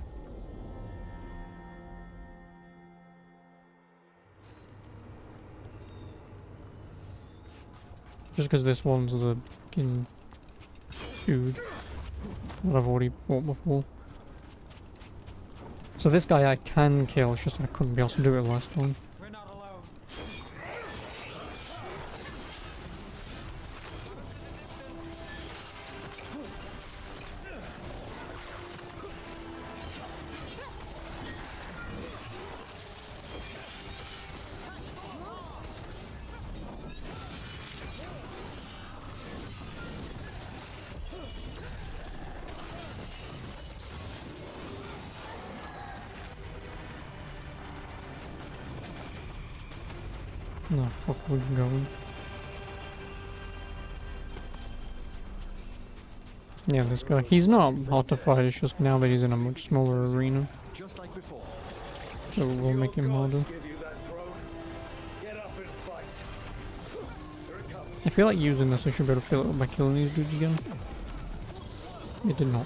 Just because this one's the fucking dude that I've already fought before. So this guy I can kill, it's just I couldn't be able to do it last time. No, fuck, where's he going? Yeah, this guy. He's not hard to fight, it's just now that he's in a much smaller arena. Just like before. So we'll make him harder. I feel like using this, I should be able to fill it up by killing these dudes again. It did not.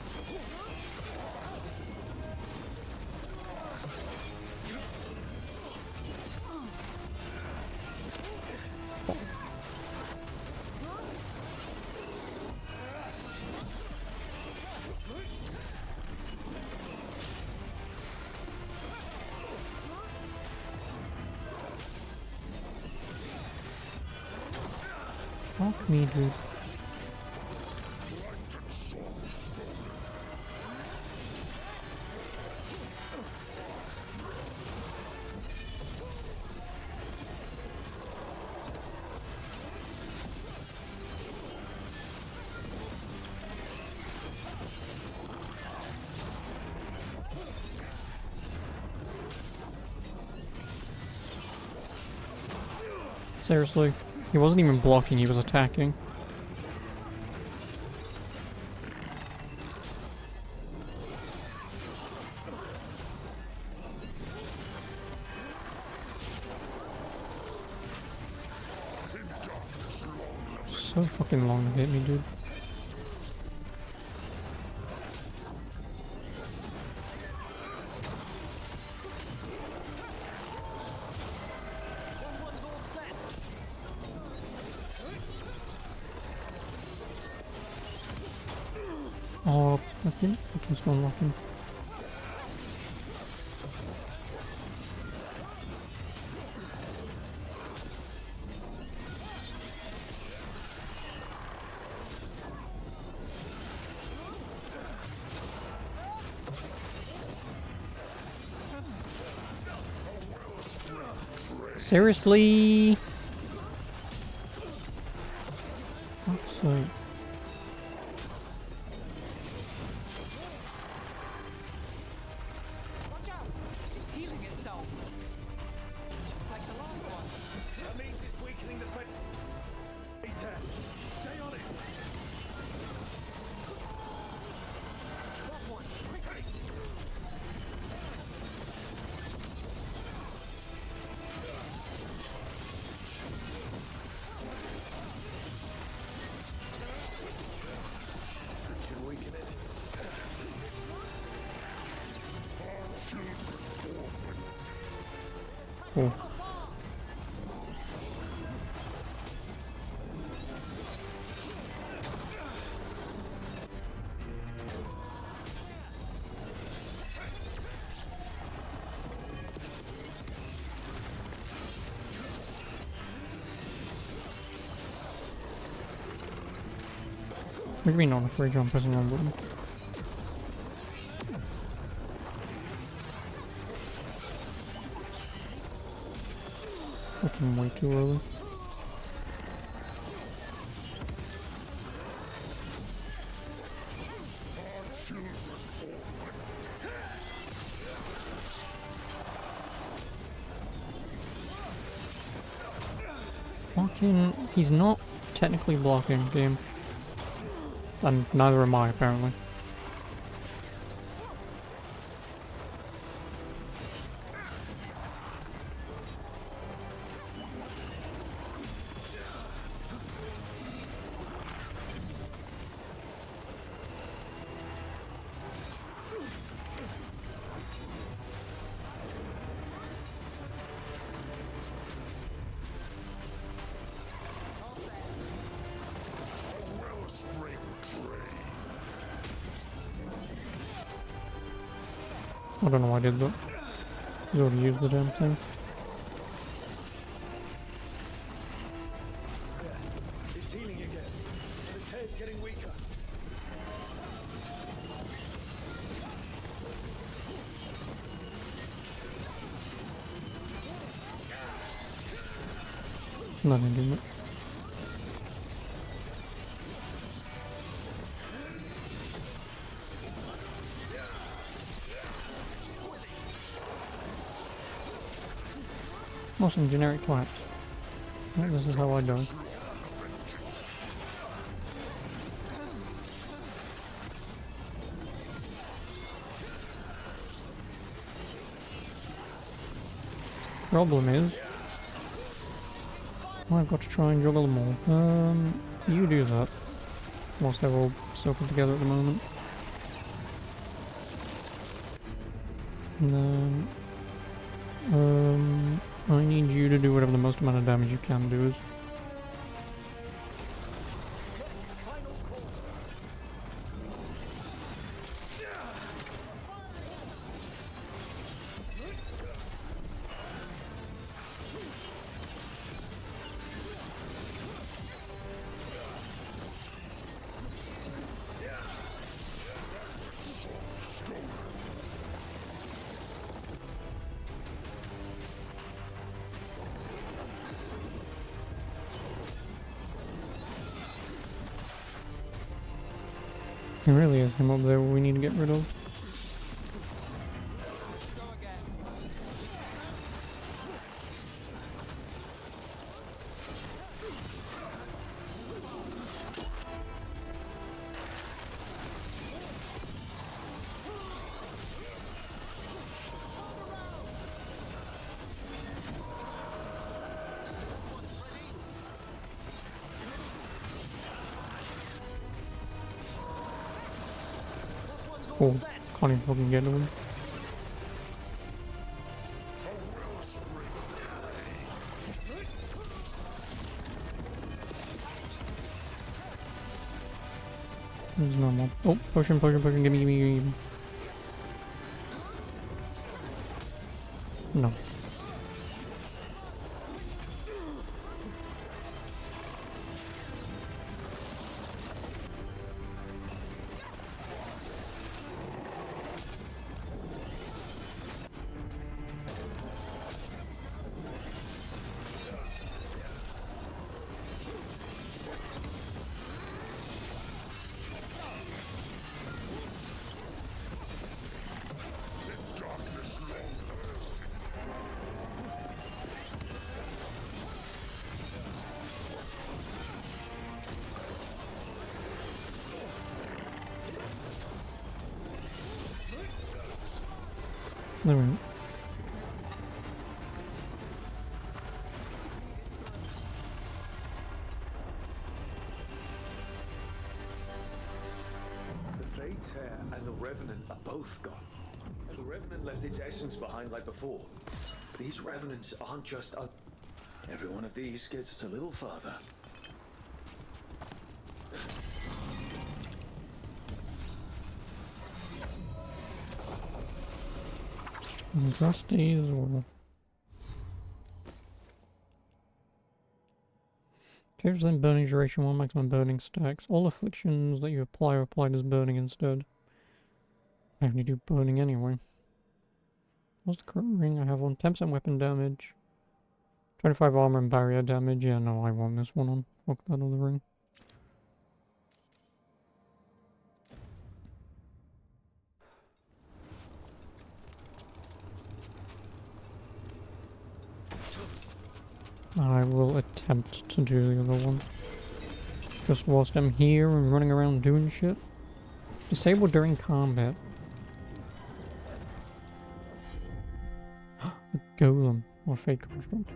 Fuck me, dude. Seriously? He wasn't even blocking, he was attacking. So fucking long to hit me, dude. Oh, I can still unlock him. Seriously? Fuck's sake. Cool. What do you mean on a free jump pressing one button? Fucking way too early. Fucking, he's not technically blocking, game. And neither am I, apparently. I don't know why I did that. He's already used the damn thing. It's healing again. The tear's getting weaker. Nothing doing it. Oh, some generic twats. Right, this is how I die. Problem is, I've got to try and juggle them all. You do that, whilst they're all soaking together at the moment. And then, I need you to do whatever the most amount of damage you can do is. There really is him up there we need to get rid of. Oh, can't even fucking get to him. There's no more. Oh, push him, gimme, gimme. No. There we go. The Fate and the Revenant are both gone. And the Revenant left its essence behind like before. These revenants aren't just a... Every one of these gets us a little further. Trustees or... Carries in burning duration, 1 maximum burning stacks. All afflictions that you apply are applied as burning instead. I only do burning anyway. What's the current ring I have on? 10% weapon damage. 25 armor and barrier damage. Yeah, no, I want this one on. Fuck that other ring. I will attempt to do the other one. Just whilst I'm here and running around doing shit. Disabled during combat. A golem or fake construct.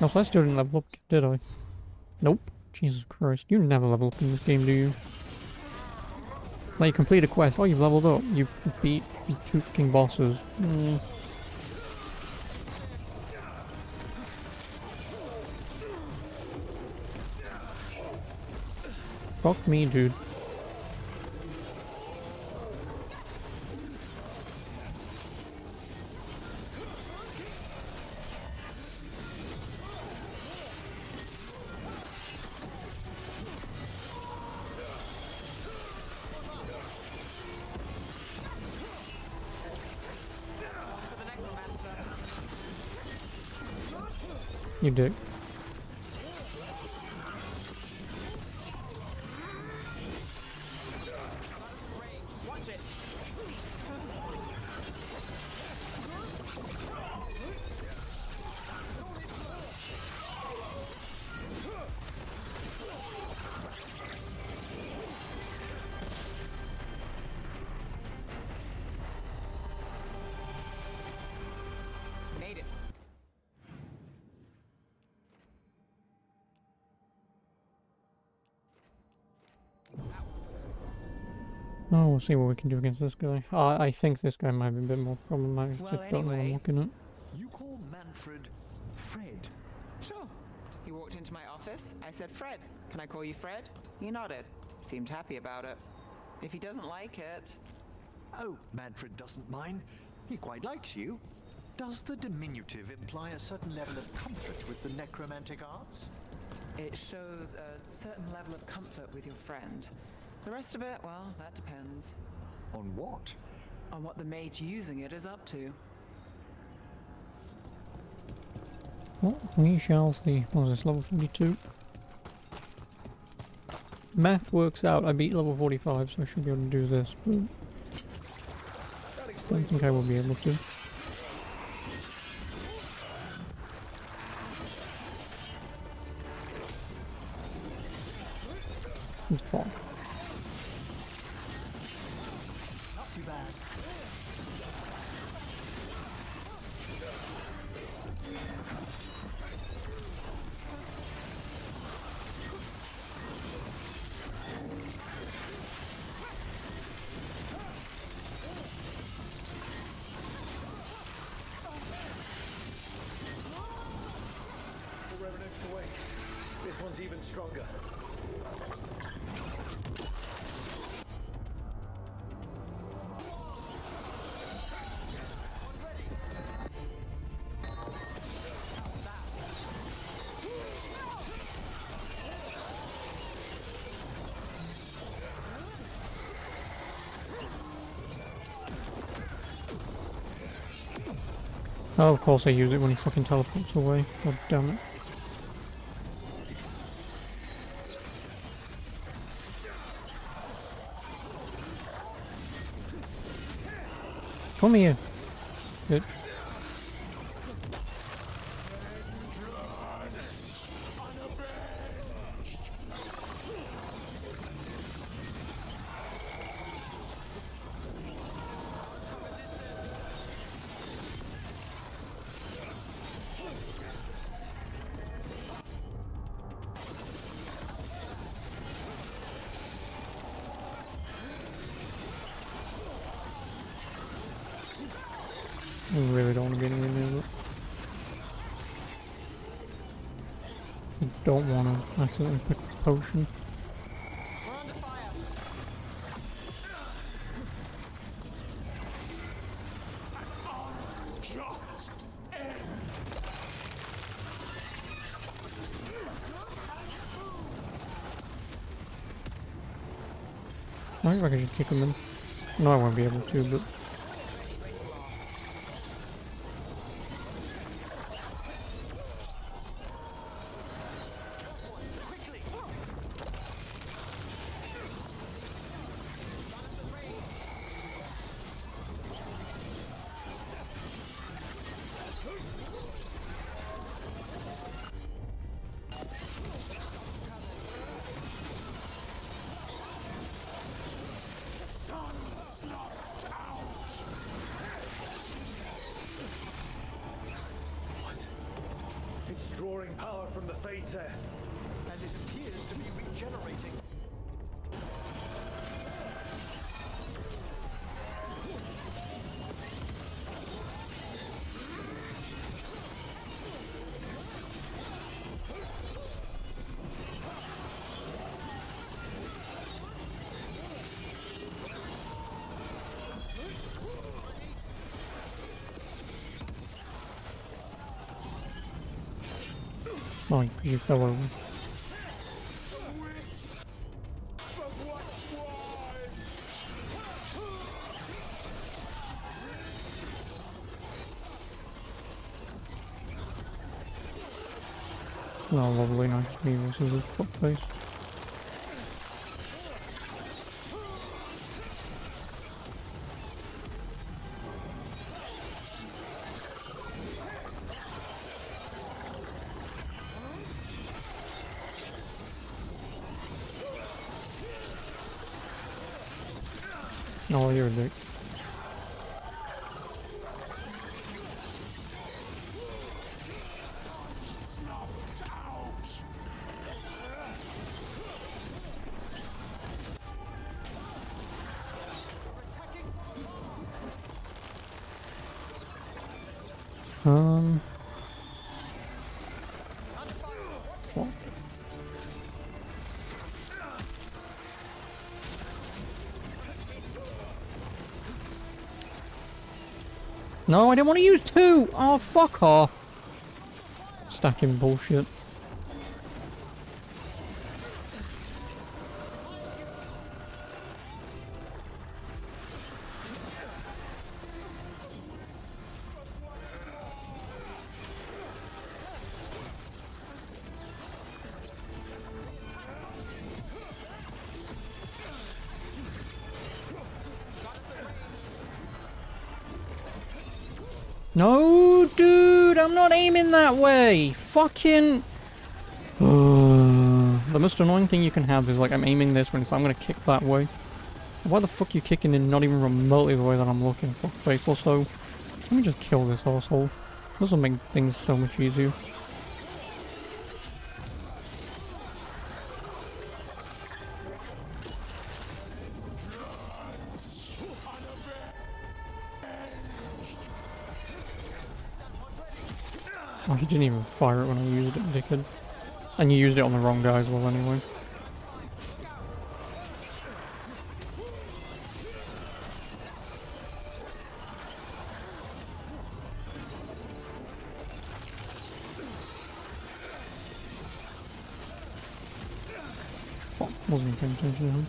Also, I still didn't level up, did I? Nope. Jesus Christ. You never level up in this game, do you? Like, you complete a quest. Oh, you've leveled up. You beat 2 fucking bosses. Fuck me, dude. You dick. Watch it. Made it. Oh, we'll see what we can do against this guy. I think this guy might be a bit more problematic. Well, Just don't know I'm looking at. You call Manfred Fred? Sure. He walked into my office. I said, Fred, can I call you Fred? He nodded. Seemed happy about it. If he doesn't like it... Oh, Manfred doesn't mind. He quite likes you. Does the diminutive imply a certain level of comfort with the necromantic arts? It shows a certain level of comfort with your friend. The rest of it, well, that depends. On what? On what the mage using it is up to. Well, we shall see. What was this, level 42? Math works out. I beat level 45, so I should be able to do this, but... I don't think I will be able to. It's fine. Not too bad. The Revenant's awake. This one's even stronger. Oh, of course I use it when he fucking teleports away. God damn it. Come here, bitch. I really don't want to get anywhere near it. I don't want to accidentally pick up a potion. I think I should kick him in. No, I won't be able to, but... It's drawing power from the Fates, and it appears to be regenerating. Oh, you fell over. Oh, lovely, nice me versus his foot face. Oh, you're a dick. What? No, I didn't want to use two! Oh, fuck off. Stacking bullshit. No, dude, I'm not aiming that way. Fucking. The most annoying thing you can have is like I'm aiming this when it's I'm gonna kick that way. Why the fuck are you kicking in not even remotely the way that I'm looking? Fuckface. Also, let me just kill this asshole. This will make things so much easier. Oh, he didn't even fire it when I used it, dickhead. And you used it on the wrong guy as well anyway. Fuck, wasn't even paying attention to him.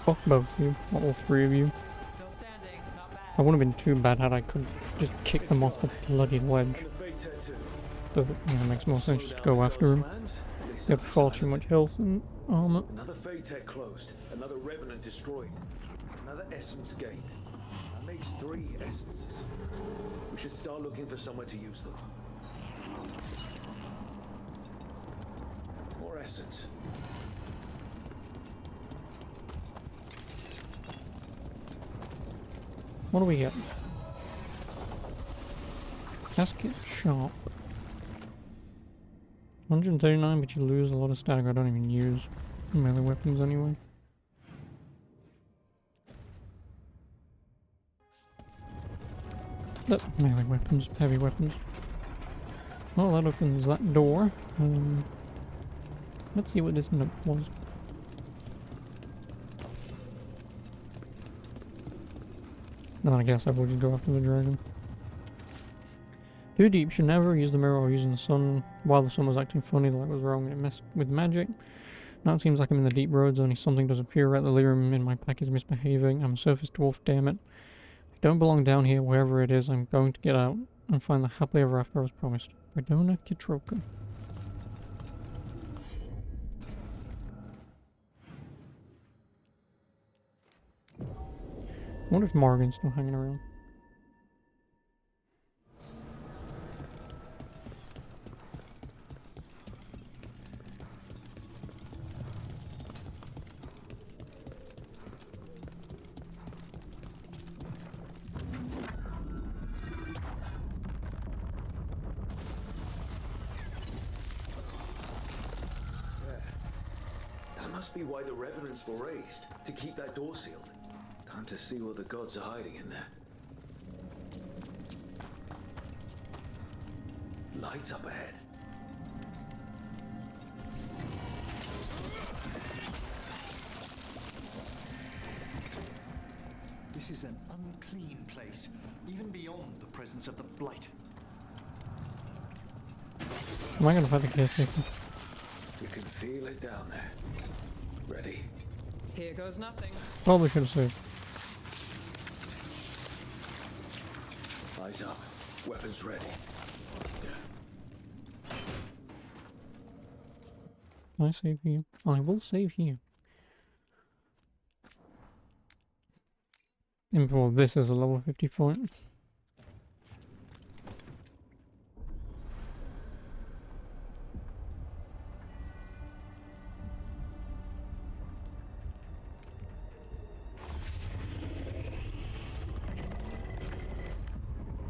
Fuck both of you, all three of you. I wouldn't have been too bad had I could just kick them off the bloody ledge. But yeah, it makes more sense just to go after him. Got far too much health and armor. Another Fade Tech closed. Another Revenant destroyed. Another Essence gained. That makes 3 Essences. We should start looking for somewhere to use them. More Essence. What do we get? Casket Sharp. 139, but you lose a lot of static. I don't even use melee weapons anyway. Melee weapons, heavy weapons. Well, that opens that door. Let's see what this note was. Then I guess I will just go after the dragon. Too deep. Should never use the mirror or using the sun while the sun was acting funny like was wrong. It messed with magic. Now it seems like I'm in the deep roads, only something doesn't feel right. The lyrium in my pack is misbehaving. I'm a surface dwarf, damn it. I don't belong down here, wherever it is. I'm going to get out and find the happily ever after I was promised. Radona Kitroka. I wonder if Morgan's still hanging around. That must be why the Revenants were raised, to keep that door sealed. Time to see what the gods are hiding in there. Light up ahead. This is an unclean place, even beyond the presence of the blight. Am I gonna fight the caretaker? You can feel it down there. Ready? Here goes nothing. Probably should have saved. Eyes up. Weapons ready. Can I save here? I will save here. And well, this is a level 50 point.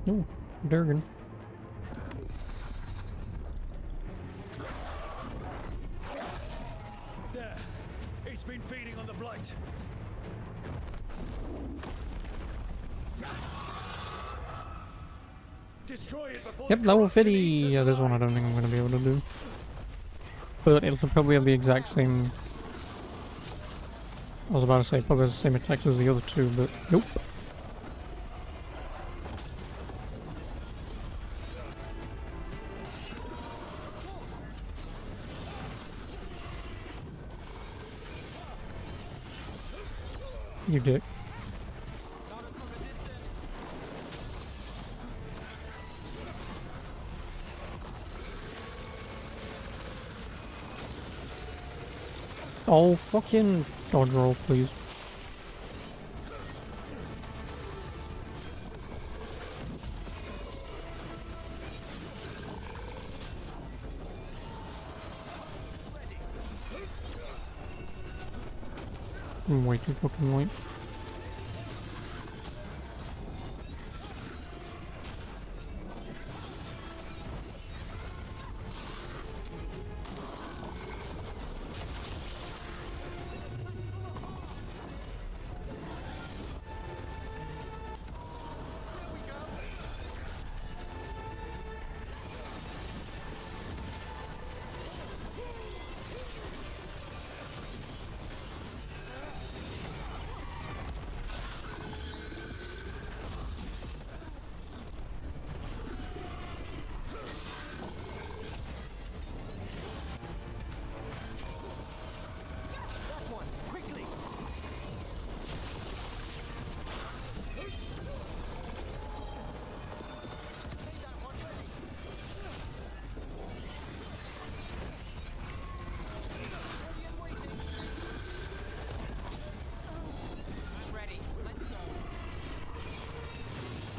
Oh, Durgan. There. It's been feeding on the blight. Destroy it before. Yep, level 50. Yeah, this one I don't think I'm going to be able to do. But it'll probably have the exact same... I was about to say probably has the same attacks as the other two, but nope. You dick. Oh, fucking dodge roll, please. I'm way too fucking late.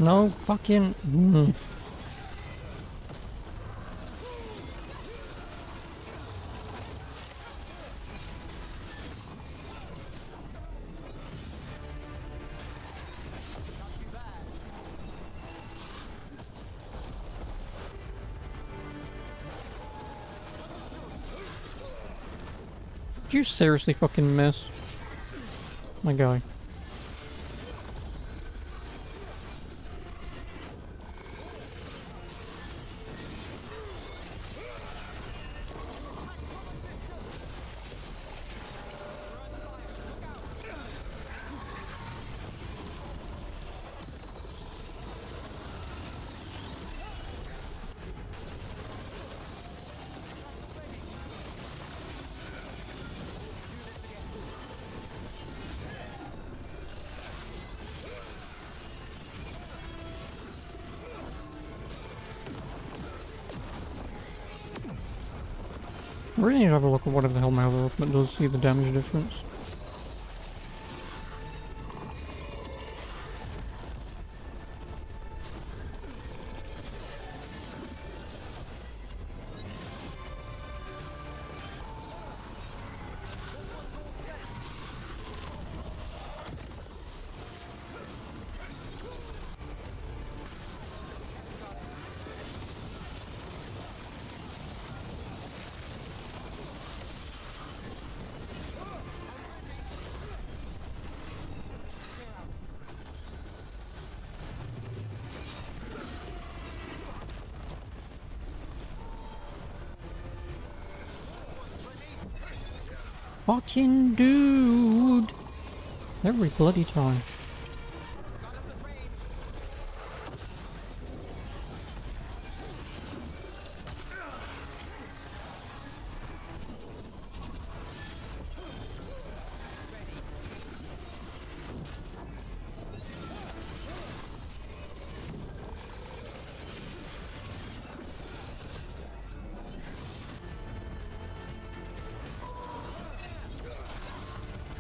No fucking. Did you seriously fucking miss? My guy. I really need to have a look at whatever the hell my other weapon does, see the damage difference. Fucking dude! Every bloody time.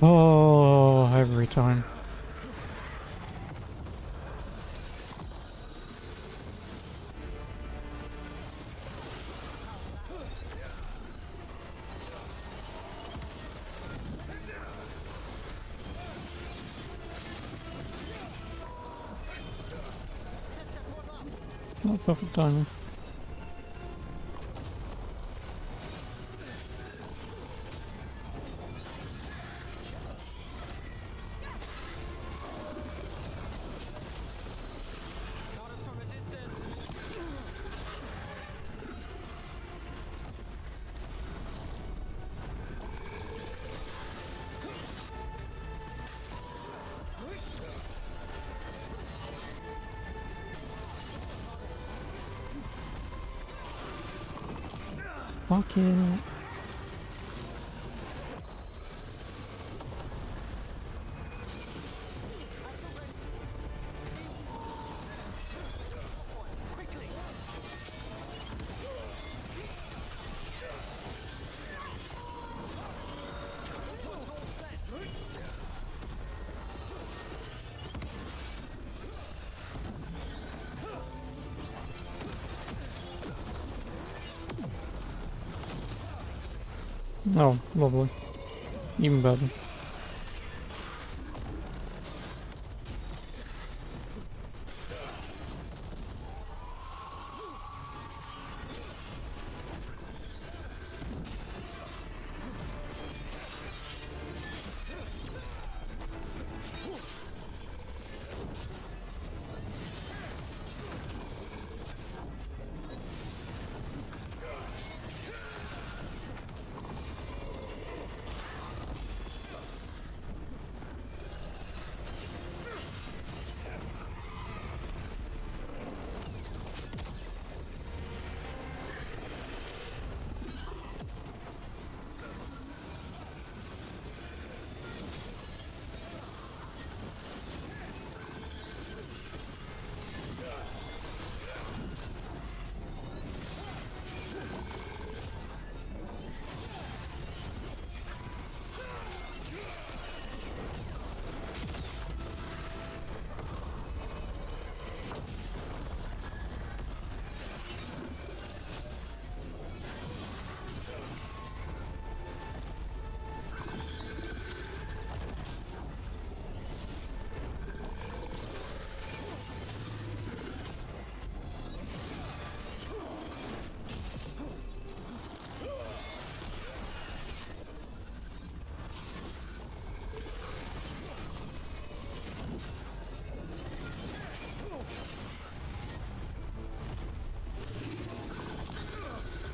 Oh, every time. Not perfect timing. Fucking. Oh, lovely. Even better.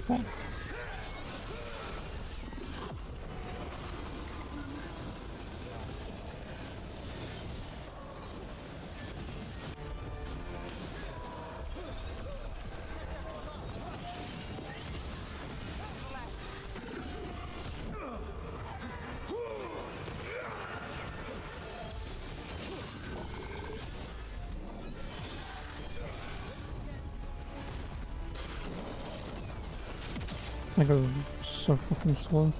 Fuck. I go so fucking slow.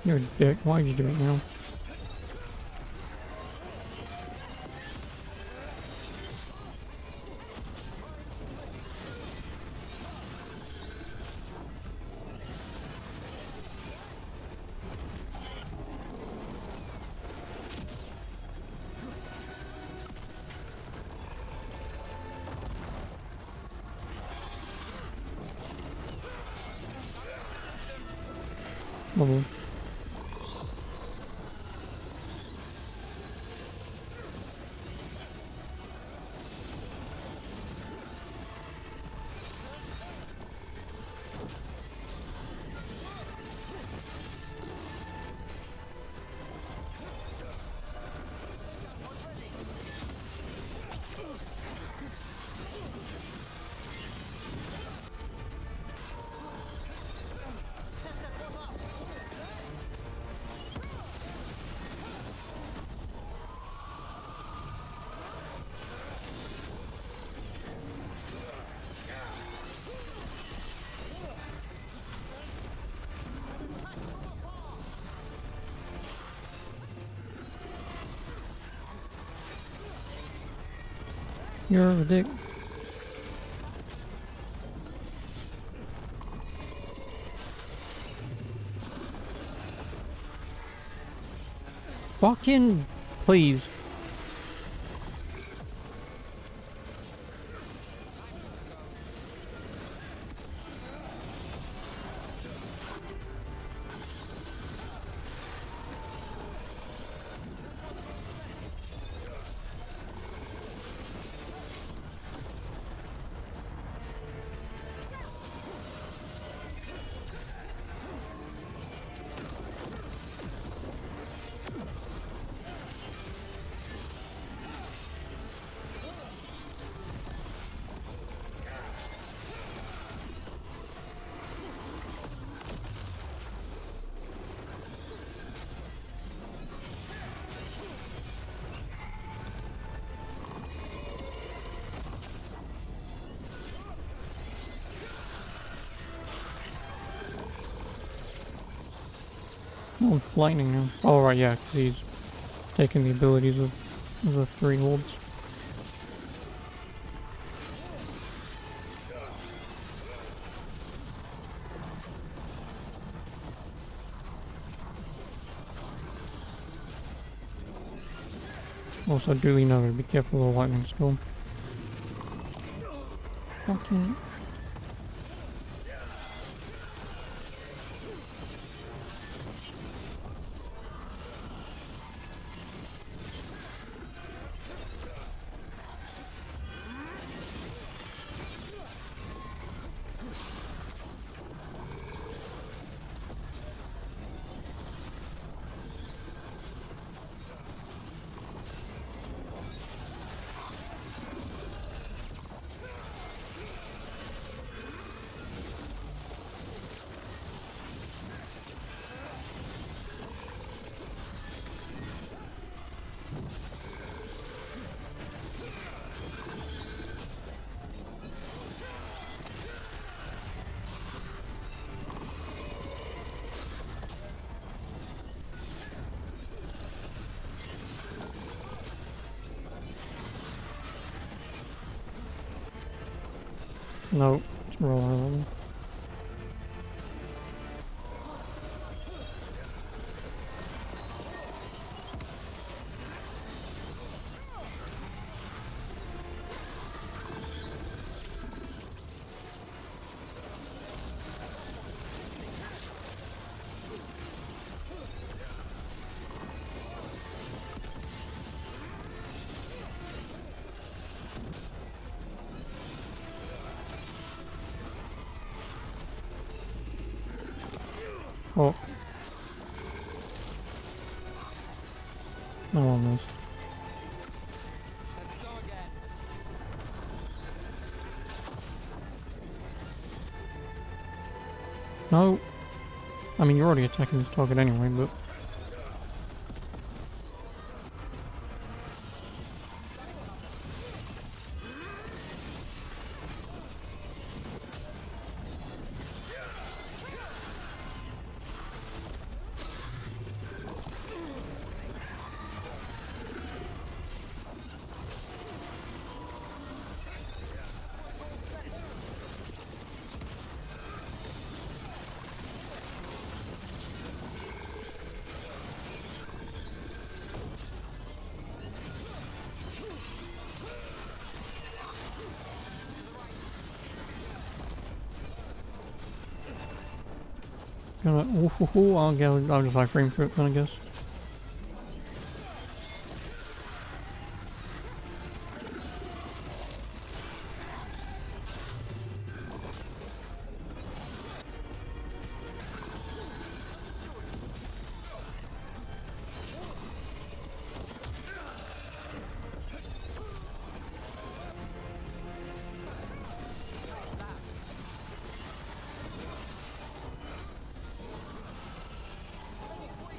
You're a dick. Why'd you do it now? Lovely. You're a dick. Fucking please. Oh, lightning now. Oh, right, yeah, because he's taking the abilities of the three wolves. Also, duly noted, be careful of the lightning storm. Fucking... No, it's rolling. Oh. No one knows. No. I mean, you're already attacking this target anyway, but... I'll just iframe for it then, I guess.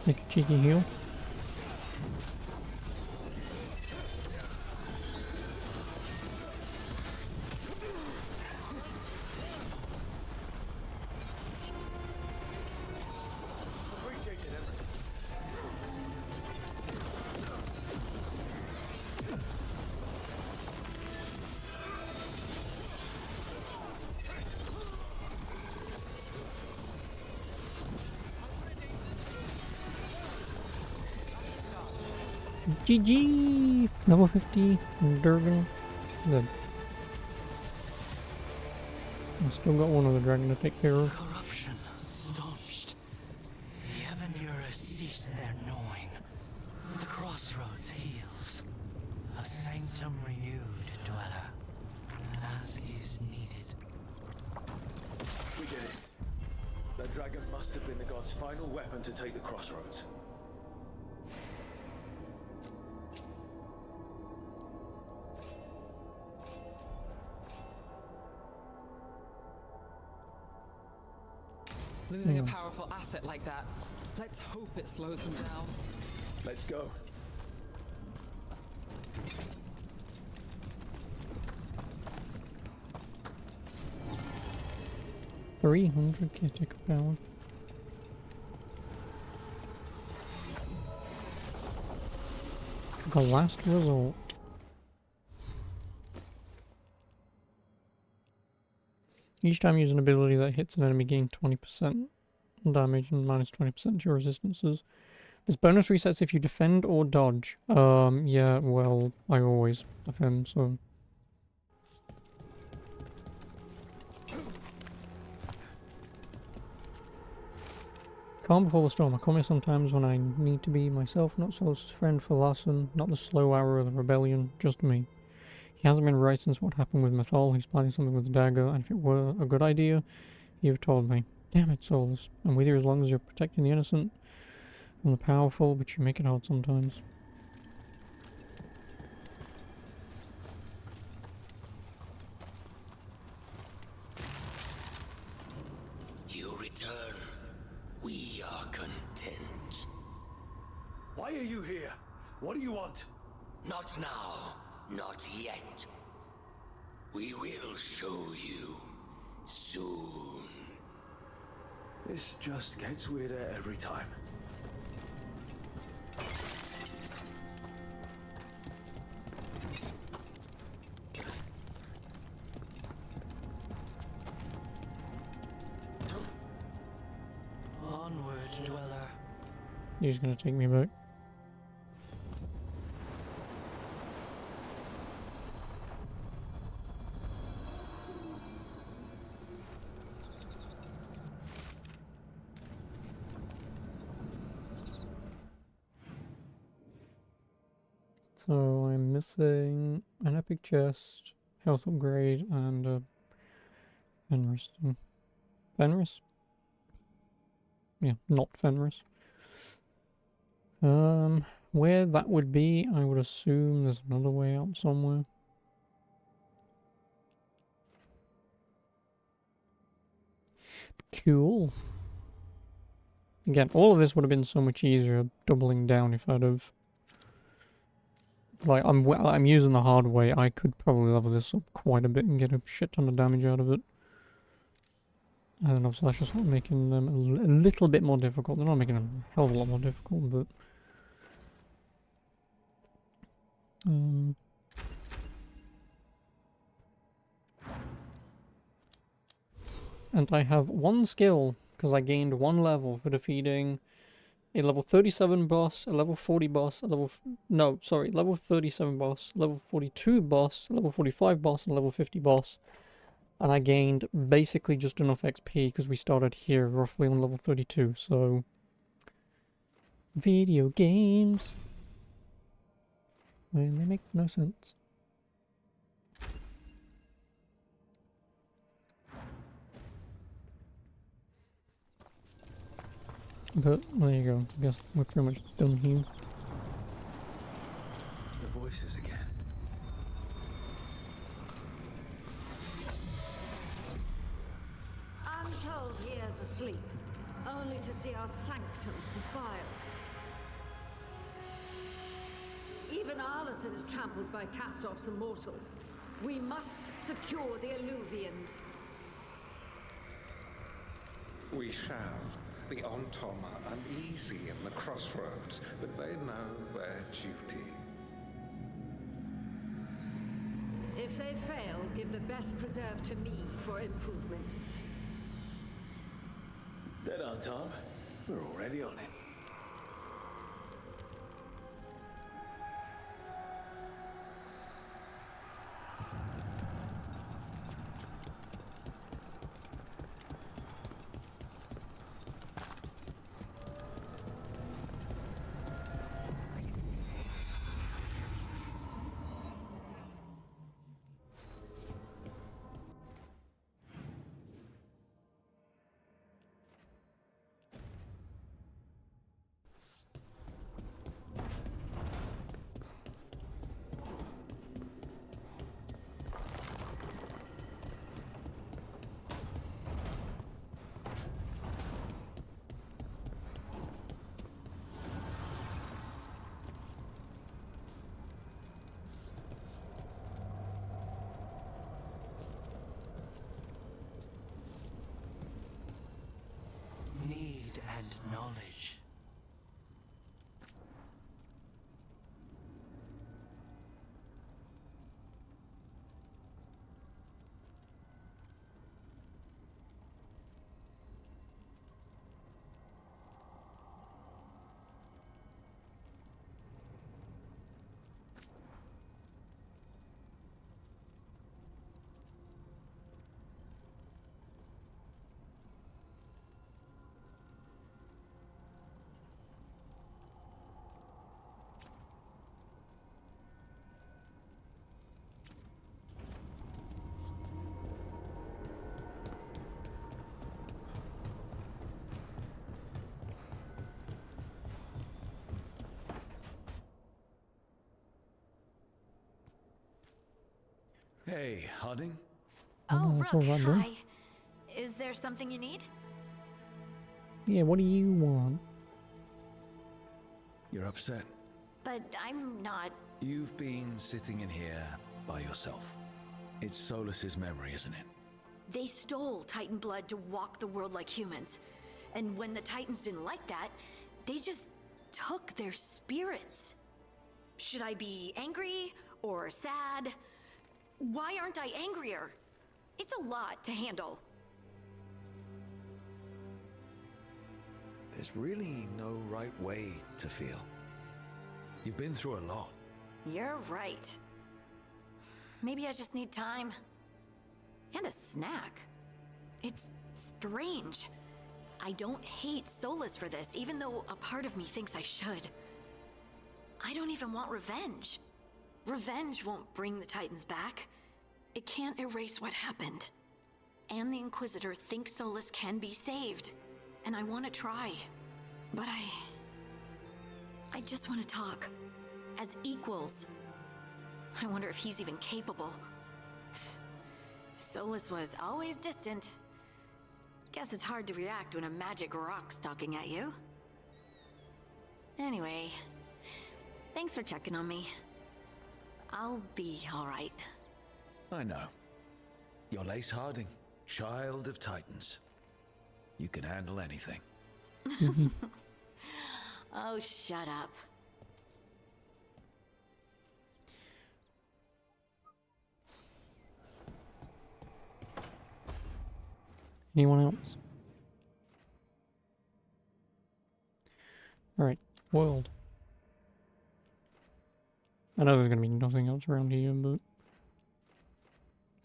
Take a cheeky heal. GG! Level 50, Durgan. Good. I still got one other dragon to take care of. Corruption staunched. The Evanura cease their gnawing. The crossroads heals. A sanctum renewed, dweller. As is needed. We did it. That dragon must have been the god's final weapon to take the crossroads. Losing a powerful asset like that, let's hope it slows them down. Let's go. $300 kinetic power. The last result. Each time you use an ability that hits an enemy, gain 20% damage and minus 20% to your resistances. This bonus resets if you defend or dodge. Yeah, well, I always defend, so... Calm before the storm. I come here sometimes when I need to be myself, not Solus' friend for Larson, not the slow hour of the rebellion, just me. He hasn't been right since what happened with Methol. He's planning something with the dagger, and if it were a good idea, he'd have told me. Damn it, Solus. I'm with you as long as you're protecting the innocent and the powerful, but you make it hard sometimes. You return. We are content. Why are you here? What do you want? Not now. Not yet. We will show you soon. This just gets weirder every time. Onward, dweller. You're just gonna take me back. So I'm missing an epic chest, health upgrade, and a Fenris. Fenris? yeah, not Fenris. Where that would be, I would assume there's another way out somewhere. Cool. Again, all of this would have been so much easier doubling down if I'd have... Like, I'm using the hard way. I could probably level this up quite a bit and get a shit ton of damage out of it. I don't know, so that's just making them a little bit more difficult. They're not making them a hell of a lot more difficult, but... And I have one skill, because I gained one level for defeating a level 37 boss, a level 40 boss, a level... level 37 boss, level 42 boss, level 45 boss, and level 50 boss. And I gained basically just enough XP, because we started here, roughly on level 32, so... Video games... Well, they make no sense. But, there you go. I guess we're pretty much done here. The voices again. I'm told he is asleep, only to see our sanctums defiled. Even Arlathan is trampled by cast-offs and mortals. We must secure the Illuvians. We shall. The Ontom are uneasy in the crossroads, but they know their duty. If they fail, give the best preserve to me for improvement. Dead on, Tom. We're already on it. Need and knowledge. Hey, Harding? Oh, that's all Rook, right, then. hi. Is there something you need? Yeah, what do you want? You're upset. But I'm not. You've been sitting in here by yourself. It's Solus's memory, isn't it? They stole Titan blood to walk the world like humans. And when the Titans didn't like that, they just took their spirits. Should I be angry or sad? Why aren't I angrier? It's a lot to handle. There's really no right way to feel. You've been through a lot. You're right. Maybe I just need time. And a snack. It's strange. I don't hate Solus for this, even though a part of me thinks I should. I don't even want revenge. Revenge won't bring the Titans back. It can't erase what happened. And the Inquisitor thinks Solus can be saved. and I want to try. But I just want to talk. As equals. I wonder if he's even capable. Solus was always distant. Guess it's hard to react when a magic rock's talking at you. Anyway, thanks for checking on me. I'll be alright. I know. You're Lace Harding, child of Titans. You can handle anything. Oh, shut up. Anyone else? Alright, world. I know there's gonna be nothing else around here, but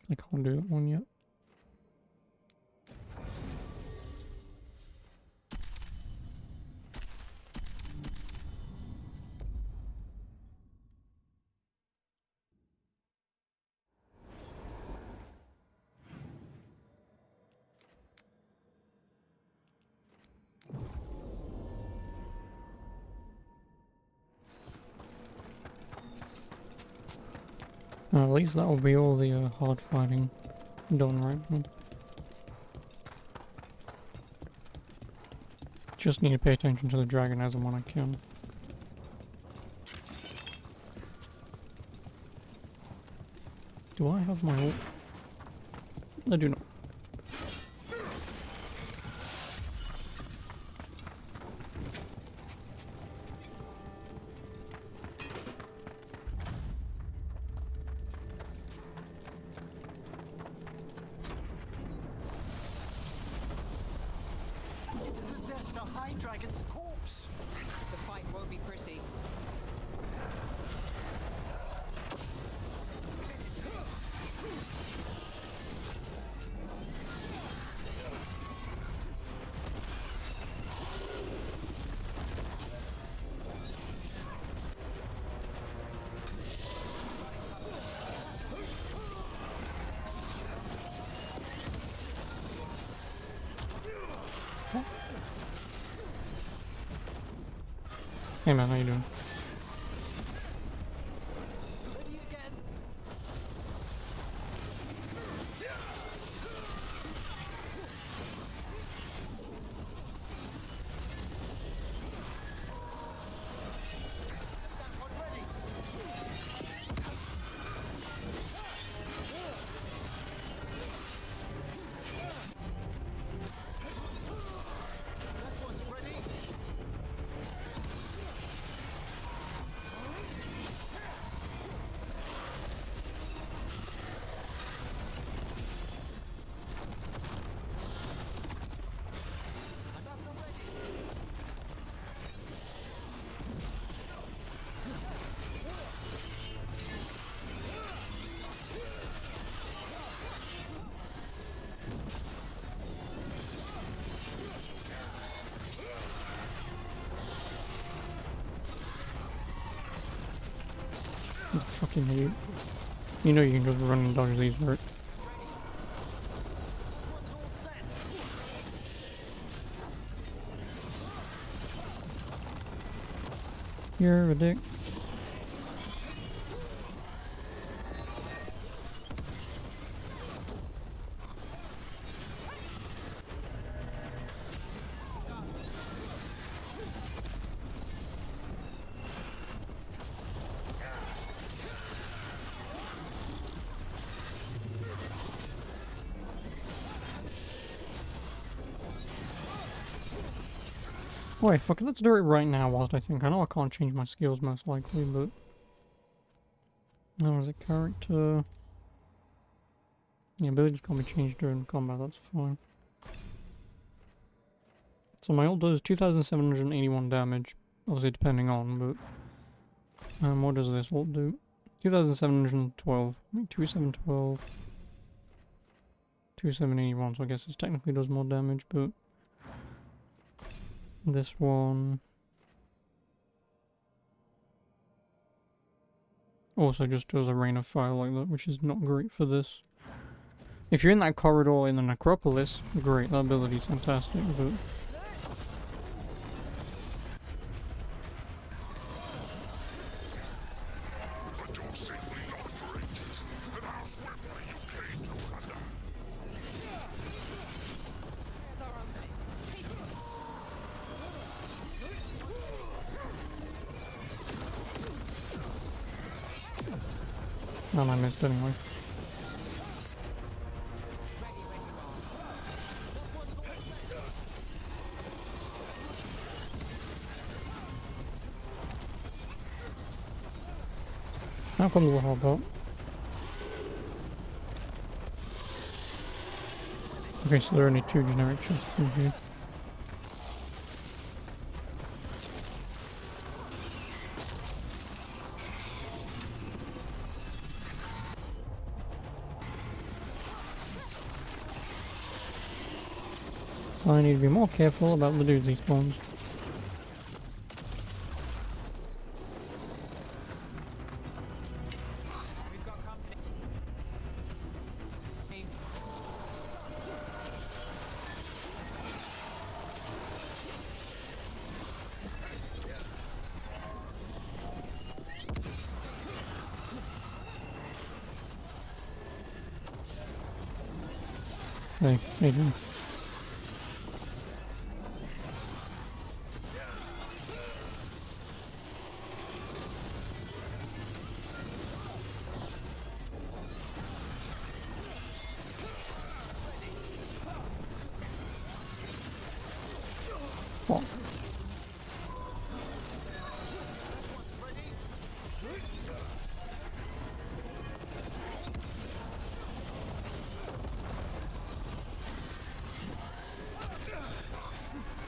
I can't do that one yet. At least that will be all the hard fighting done, right? Just need to pay attention to the dragon as and when I can. Do I have my ult? I do not. Possessed a high dragon's corpse. The fight won't be pretty. Hey man, how you doing? You fucking idiot. You know you can just run and dodge these, right? You're a dick. Wait, fuck it, let's do it right now whilst I think. I know I can't change my skills most likely, but... How is it? Character... Yeah, abilities can't be changed during combat, that's fine. So my ult does 2,781 damage, obviously depending on, but... what does this ult do? 2,712. 2,712... 2,781, so I guess it technically does more damage, but... This one also just does a rain of fire like that, which is not great for this. If you're in that corridor in the necropolis, great, that ability's fantastic, but And I missed anyway. How comes the hard part? Okay, so there are only 2 generic chests in here. I need to be more careful about the doozy spawns. Hey, how you doing? What?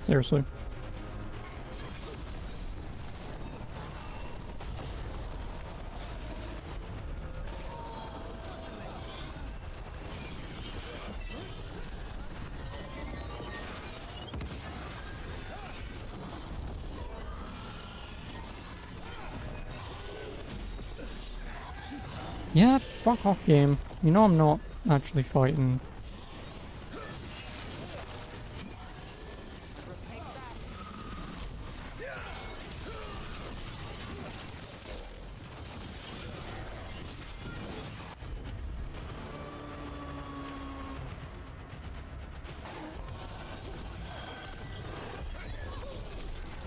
Seriously. Yeah, fuck off, game. You know I'm not actually fighting.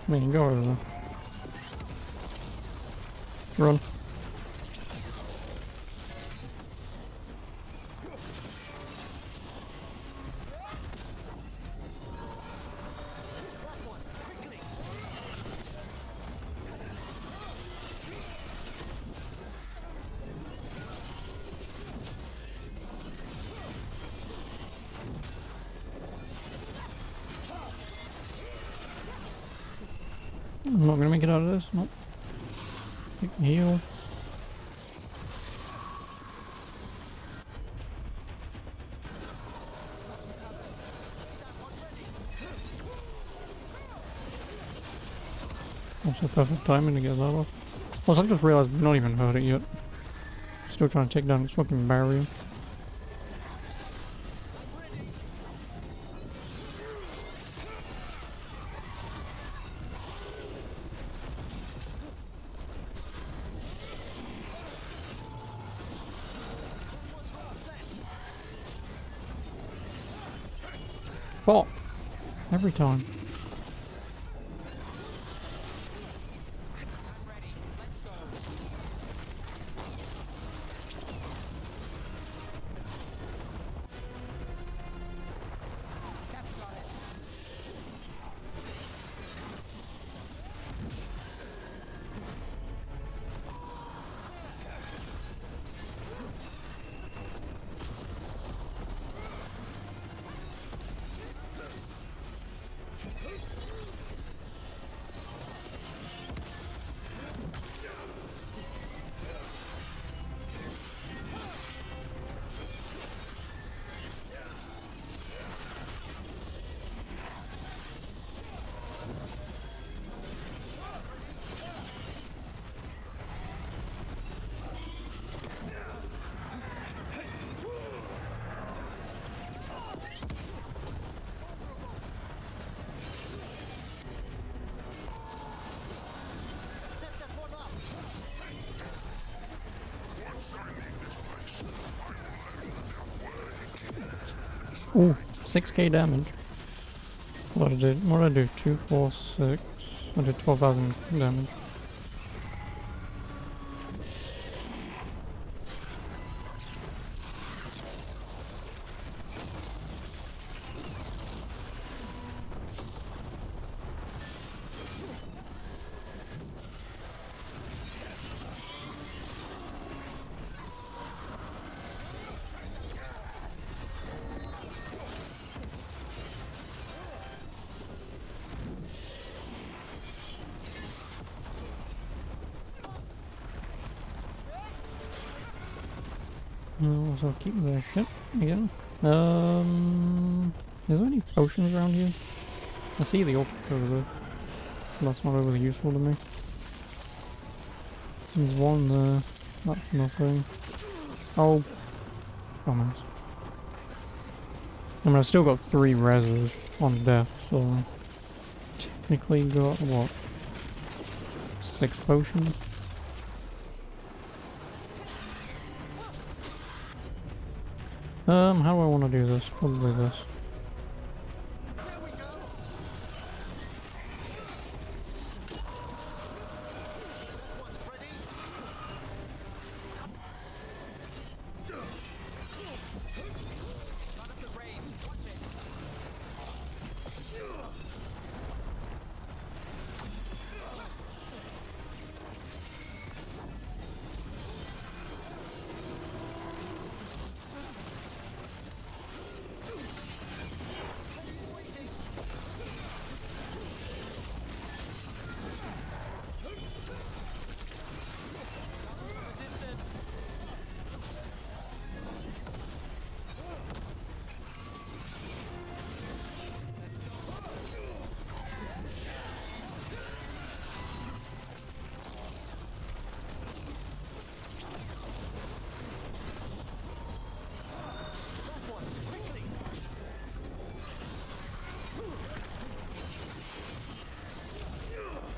I mean, go over there. Run. I'm not gonna make it out of this. Nope. Heal. Also perfect timing to get that off. Also, I've just realized we've not even heard it yet. Still trying to take down this fucking barrier. Fuck. Every time. Ooh, 6k damage. What did I do? 2, 4, 6. I did 12,000 damage. So keep the shit again. Is there any potions around here? I see the orc over there. That's not overly useful to me. There's one there. That's nothing. Oh, comments. I mean, I've still got 3 reses on death, so technically got what? 6 potions. How do I want to do this? Probably this.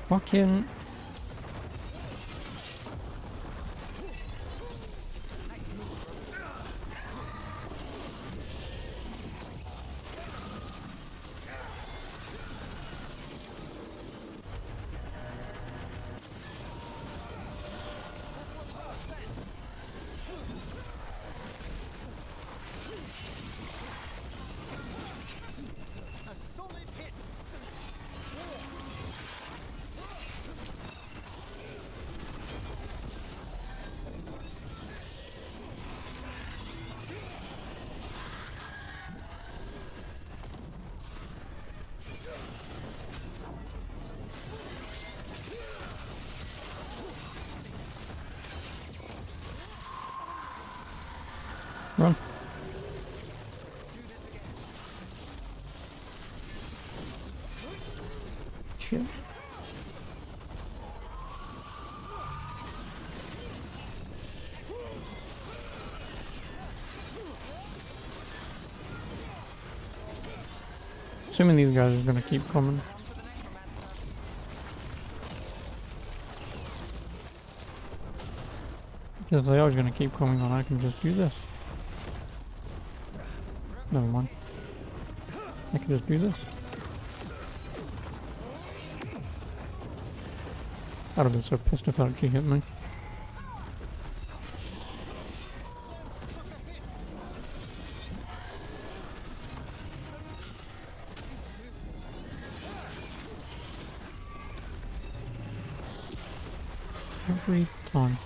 Fucking... Run. Shit. Assuming these guys are gonna keep coming. Because if they are gonna keep coming on, I can just do this. Never mind. I can just do this. I'd have been so pissed if that actually hit me. Every time.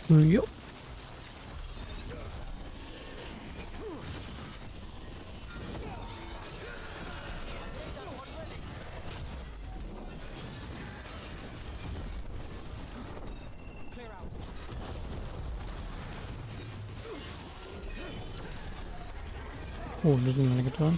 Yup. Oh, doesn't make a turn.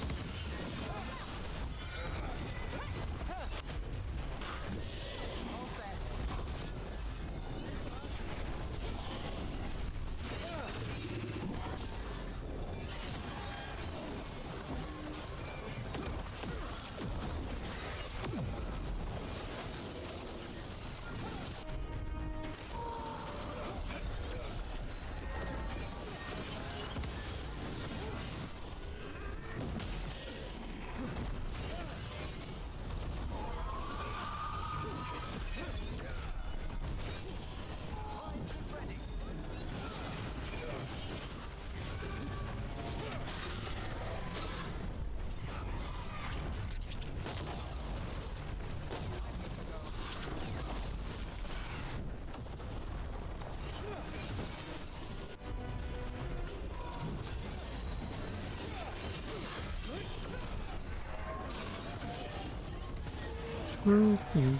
Screw you.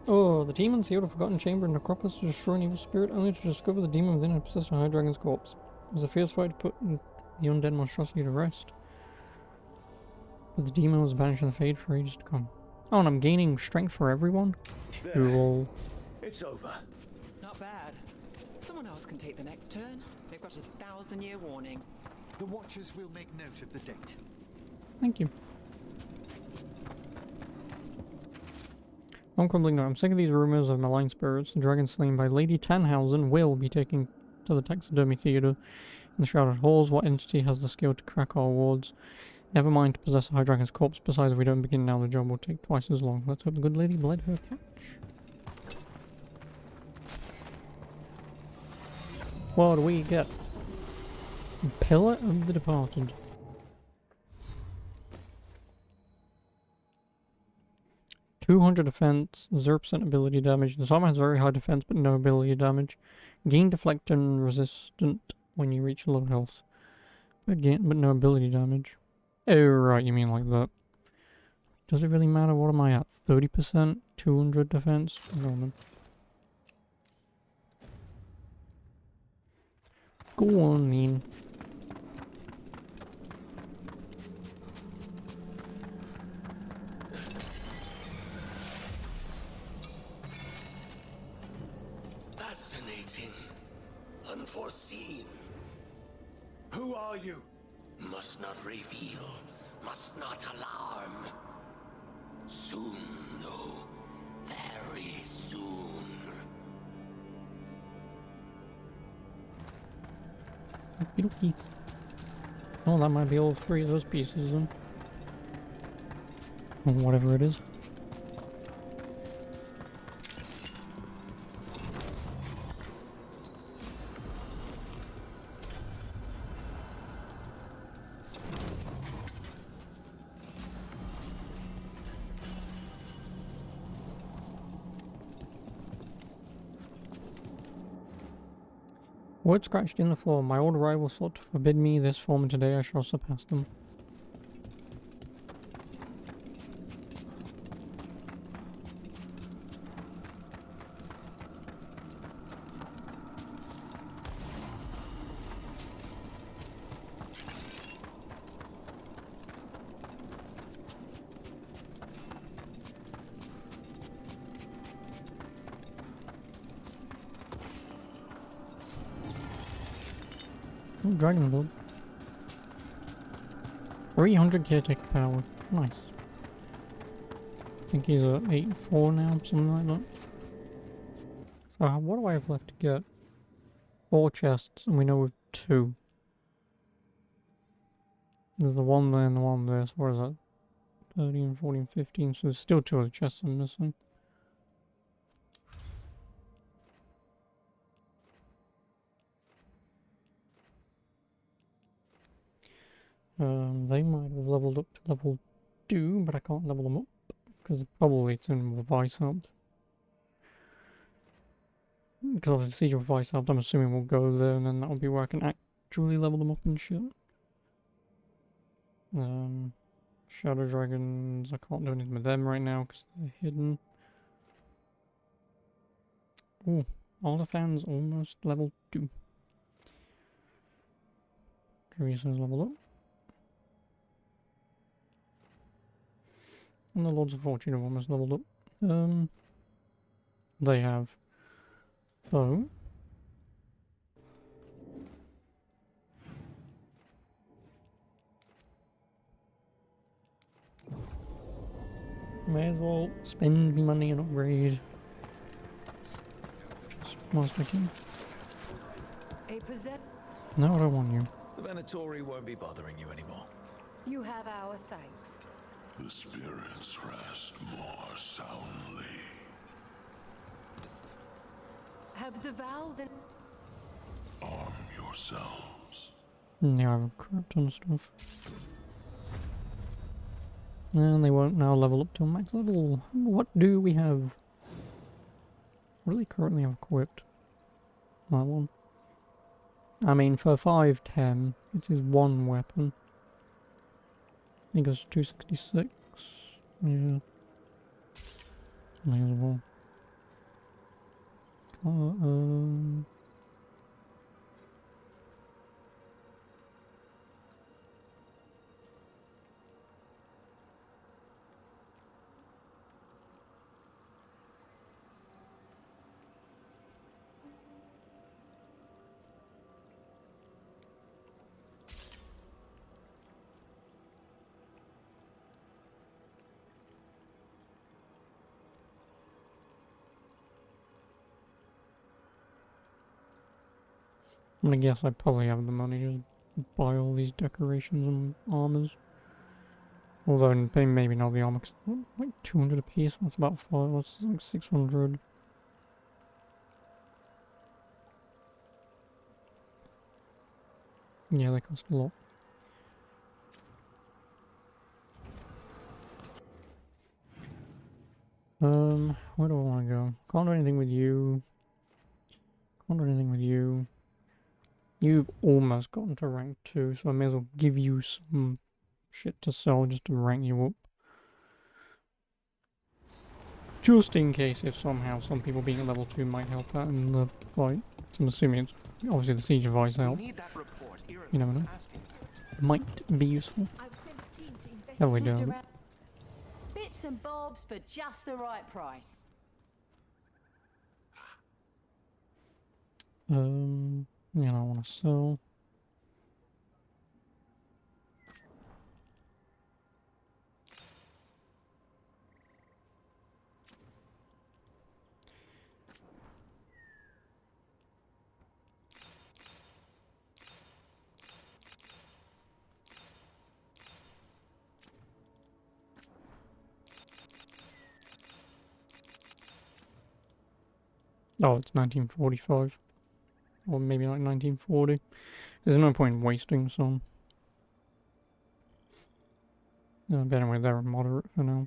Oh, the demon sealed a forgotten chamber in the necropolis to destroy an evil spirit, only to discover the demon within had possessed a high dragon's corpse. It was a fierce fight to put the undead monstrosity to rest. But the demon was banished in the fade for ages to come. Oh, and I'm gaining strength for everyone? Cool. It's over. Not bad. Someone else can take the next turn. They've got a 1,000-year warning. The Watchers will make note of the date. Thank you. I'm crumbling now. I'm sick of these rumors of malign spirits. The dragon slain by Lady Tannhausen will be taken to the taxidermy theater in the Shrouded Halls. What entity has the skill to crack our wards? Never mind to possess a high dragon's corpse. Besides, if we don't begin now, the job will take twice as long. Let's hope the good lady bled her catch. What do we get? Pillar of the Departed. (200 defense, 0% ability damage. This armor has very high defense but no ability damage. Gain deflect and resistant when you reach low health. But no ability damage. Oh right, you mean like that. Does it really matter? What am I at? 30%? 200 defense? Go on then. Go on then. Fascinating. Unforeseen. Who are you? Must not reveal. Must not alarm. Soon, though. Very soon. Okey-dokey. Oh, that might be all three of those pieces then. Or whatever it is. Word scratched in the floor. My old rival sought to forbid me this form, and today I shall surpass them. Oh, dragon blood. 300 caretaker power. Nice. I think he's at 8-4 now, something like that. So what do I have left to get? 4 chests, and we know we've 2. There's the one there and the one there, so what is that? 13, 14, 15, so there's still 2 other chests I'm missing. They might have leveled up to level 2, but I can't level them up because probably it's in Vice helped. Because obviously Siege of Vice helped, I'm assuming we'll go there and then that'll be where I can actually level them up and shit. Shadow Dragons, I can't do anything with them right now because they're hidden. Oh, Alderfan's almost level 2. Teresa's level up. And the Lords of Fortune have almost leveled up. They have. So. May as well spend me money and upgrade. Just whilst I can. No, I don't want you. The Venatori won't be bothering you anymore. You have our thanks. The spirits rest more soundly. Have the vows and Arm yourselves. Yeah, I have a crap ton of stuff. And they won't now level up to max level. What do we have? What do they currently have equipped? That one. I mean, for 510, it is one weapon. I think it's 266. Yeah. May as well. I'm gonna guess I probably have the money to just buy all these decorations and armors. Although maybe not the armor, 'cause like 200 a piece. That's about 5. That's like 600. Yeah, they cost a lot. Where do I want to go? Can't do anything with you. Can't do anything with you. You've almost gotten to rank 2, so I may as well give you some shit to sell just to rank you up. Just in case if somehow some people being at level 2 might help out in the fight. So I'm assuming it's obviously the Siege of Ice help. You never know. Might be useful. No, we don't. Bits and bobs for just the right price. You know, I want to sell. Oh, it's 1945. Or maybe like 1940. There's no point in wasting some. But anyway, they're moderate for now.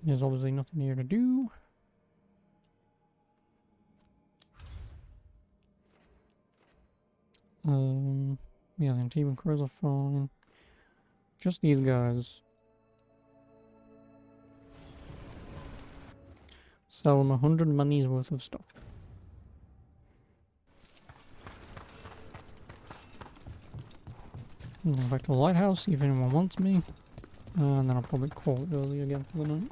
There's obviously nothing here to do. Yeah, the team and crews are fine. Just these guys. Sell them 100 money's worth of stuff. Go back to the lighthouse, see if anyone wants me. And then I'll probably call it early again for the night.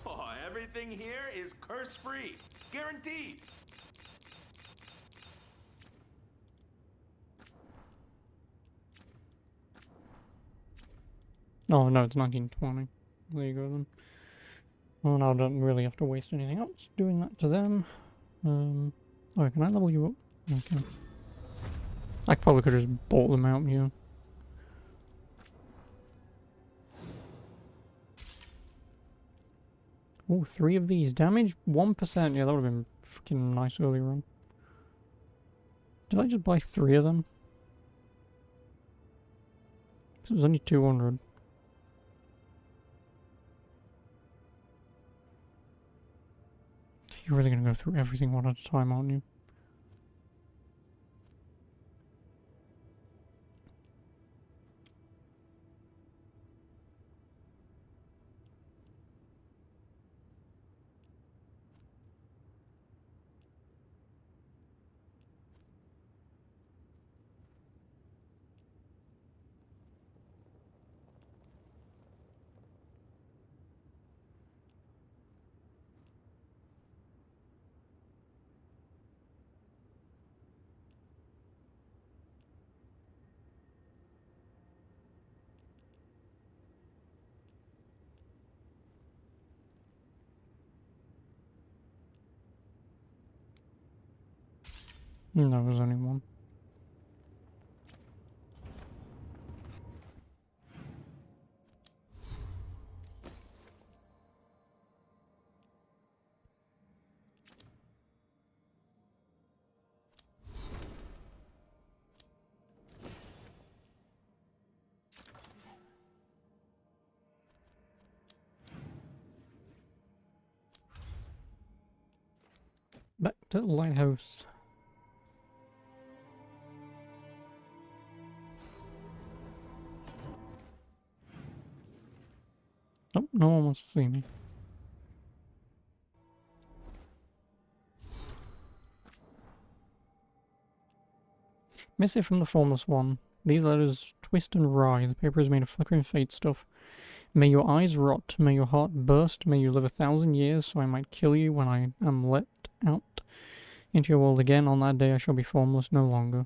Oh, everything here is curse-free. Guaranteed. Oh no, it's 1920. There you go then. Well, now I don't really have to waste anything else doing that to them. Oh, can I level you up? Okay. I probably could just bolt them out, yeah. Oh, 3 of these. Damage 1%. Yeah, that would have been freaking nice earlier on. Did I just buy 3 of them? It was only 200. You're really going to go through everything one at a time, aren't you? No, there's only one. Back to the lighthouse. Oh, no one wants to see me. Miss it from the formless one. These letters twist and writhe. The paper is made of flickering fate stuff. May your eyes rot. May your heart burst. May you live 1,000 years, so I might kill you when I am let out into your world again. On that day I shall be formless no longer.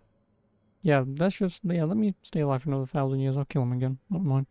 Yeah, that's just... Yeah, let me stay alive for another 1,000 years. I'll kill him again. Not mine.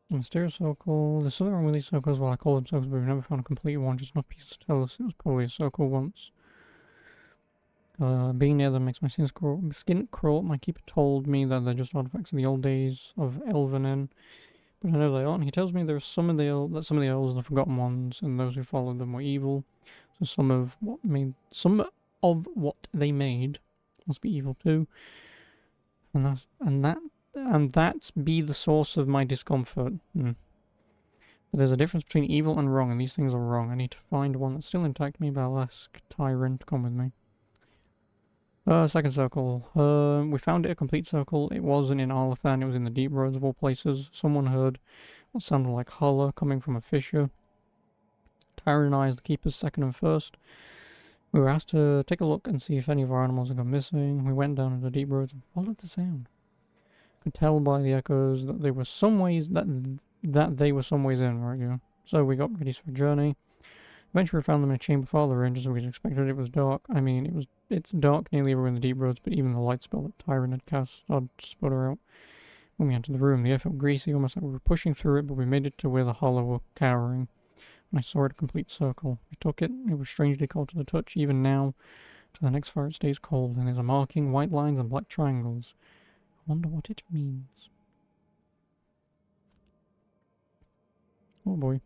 Mysterious circle. There's something wrong with these circles. Well, I call them circles, but we've never found a complete one. Just enough pieces to tell us it was probably a circle once. Being near them makes my skin crawl. My keeper told me that they're just artifacts of the old days of Elvenin, but I know they aren't. He tells me there are some of the elves are the forgotten ones, and those who followed them were evil. So some of what they made must be evil too. And that's be the source of my discomfort. But there's a difference between evil and wrong, and these things are wrong. I need to find one that's still intact. Maybe I'll ask Tyrant to come with me. Second circle. We found it a complete circle. It wasn't in Arlathan, it was in the deep roads of all places. Someone heard what sounded like holler coming from a fissure. Tyrant and I, as the keepers, second and first. We were asked to take a look and see if any of our animals had gone missing. We went down into the deep roads and followed the sound. Could tell by the echoes that they were some ways in, right? Yeah. So we got ready for a journey. Eventually we found them in a chamber farther in, just as we expected. It was dark. I mean, it's dark nearly everywhere in the deep roads, but even the light spell that Tyrant had cast started to sputter out. When we entered the room, the air felt greasy, almost like we were pushing through it, but we made it to where the hollow were cowering. And I saw it a complete circle. We took it. It was strangely cold to the touch. Even now, to the next fire, it stays cold, and there's a marking, white lines and black triangles. I wonder what it means. Oh boy.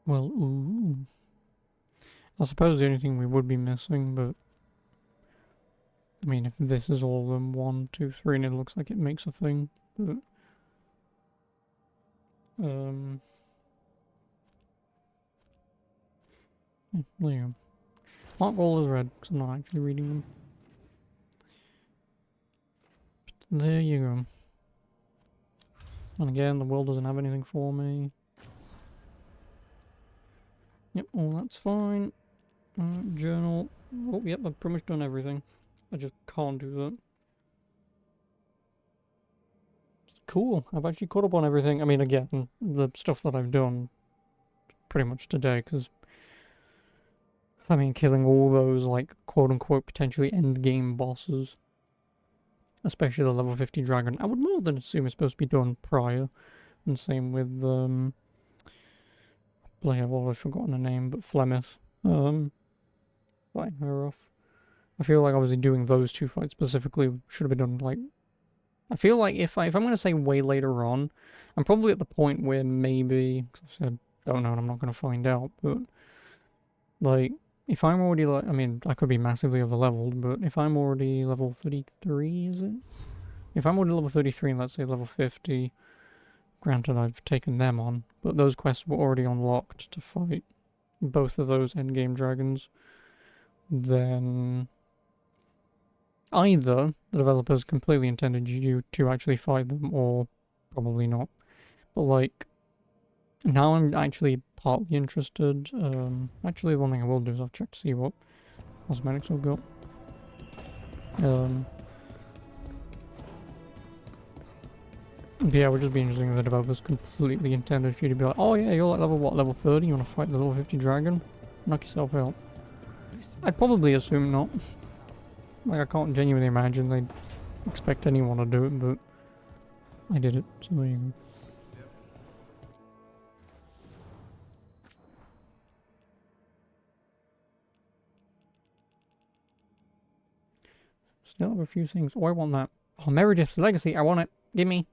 Well, ooh. I suppose the only thing we would be missing, but I mean, if this is all of them, 1, 2, 3, and it looks like it makes a thing, but... yeah, there you go. Mark all as red, because I'm not actually reading them. But there you go. And again, the world doesn't have anything for me. Yep, all that's fine. Journal. Oh, yep, I've pretty much done everything. I just can't do that. Cool, I've actually caught up on everything. I mean, again, the stuff that I've done pretty much today, because, I mean, killing all those, like, quote-unquote, potentially end-game bosses, especially the level 50 dragon, I would more than assume it's supposed to be done prior. And same with, I've already forgotten her name, but Flemeth. Fighting her off. I feel like obviously doing those two fights specifically should have been done, like... I feel like if I'm going to say way later on, I'm probably at the point where maybe... Cause I don't know and I'm not going to find out, but... Like, if I'm already, like... I mean, I could be massively over-leveled, but if I'm already level 33, is it? If I'm already level 33 and let's say level 50... Granted, I've taken them on, but those quests were already unlocked to fight both of those endgame dragons. Then either the developers completely intended you to actually fight them, or probably not. But like, now I'm actually partly interested. Actually, one thing I will do is I'll check to see what cosmetics I've got. Yeah, it would just be interesting if the developers completely intended for you to be like, oh yeah, you're like level what, level 30? You want to fight the level 50 dragon? Knock yourself out. I'd probably assume not. Like, I can't genuinely imagine they'd expect anyone to do it, but I did it, so there you go. Still have a few things. Oh, I want that. Oh, Meredith's Legacy, I want it. Give me.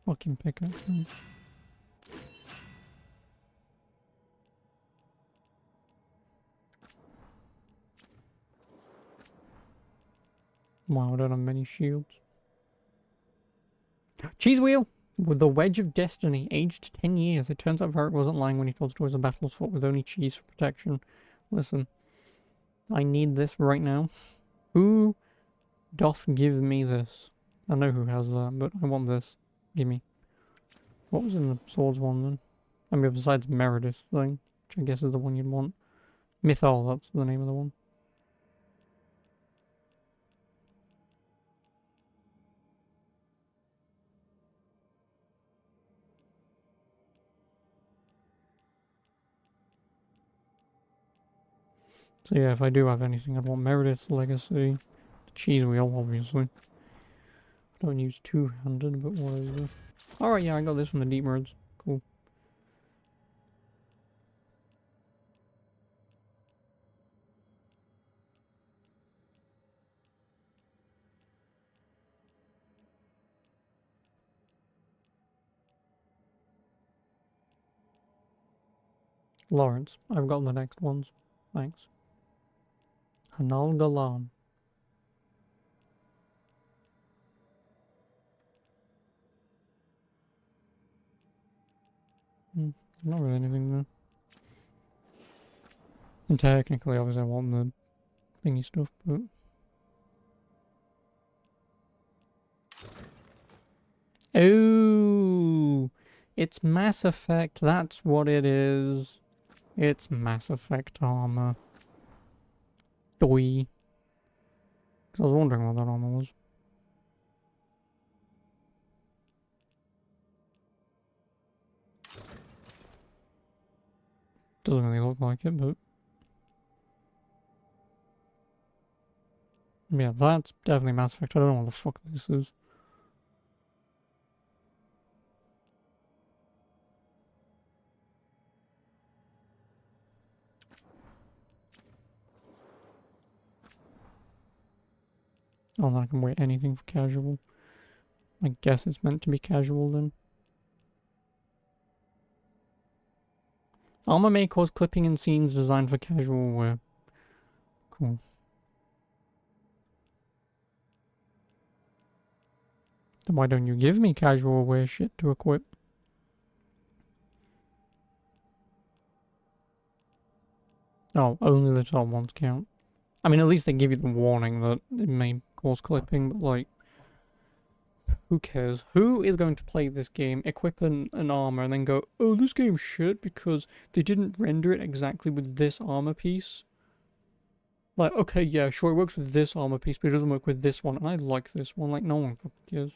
Fucking pickaxe, man. Wow, I don't have many shields. Cheese wheel! With the Wedge of Destiny, aged 10 years. It turns out Varric wasn't lying when he told stories of battles fought with only cheese for protection. Listen, I need this right now. Who doth give me this? I know who has that, but I want this. Gimme. What was in the swords one then? I mean, besides Meredith thing, which I guess is the one you'd want. Mythal, that's the name of the one. So yeah, if I do have anything, I'd want Meredith's Legacy. The cheese wheel, obviously. I don't use two-handed, but whatever. Alright, yeah, I got this from the Deep Roads. Cool. Lawrence, I've got the next ones. Thanks. Hanal Galan. Not really anything there. And technically, obviously, I want the thingy stuff, but... Oh! It's Mass Effect, that's what it is. It's Mass Effect armor. Doi. Because I was wondering what that armor was. Doesn't really look like it, but... yeah, that's definitely Mass Effect. I don't know what the fuck this is. Oh, then I can wear anything for casual. I guess it's meant to be casual then. Armor may cause clipping in scenes designed for casual wear. Cool. Then why don't you give me casual wear shit to equip? Oh, only the top ones count. I mean, at least they give you the warning that it may cause clipping, but like, who cares? Who is going to play this game, equip an armor, and then go, oh, this game's shit because they didn't render it exactly with this armor piece? Like, okay, yeah, sure, it works with this armor piece, but it doesn't work with this one, and I like this one. Like, no one fucking cares.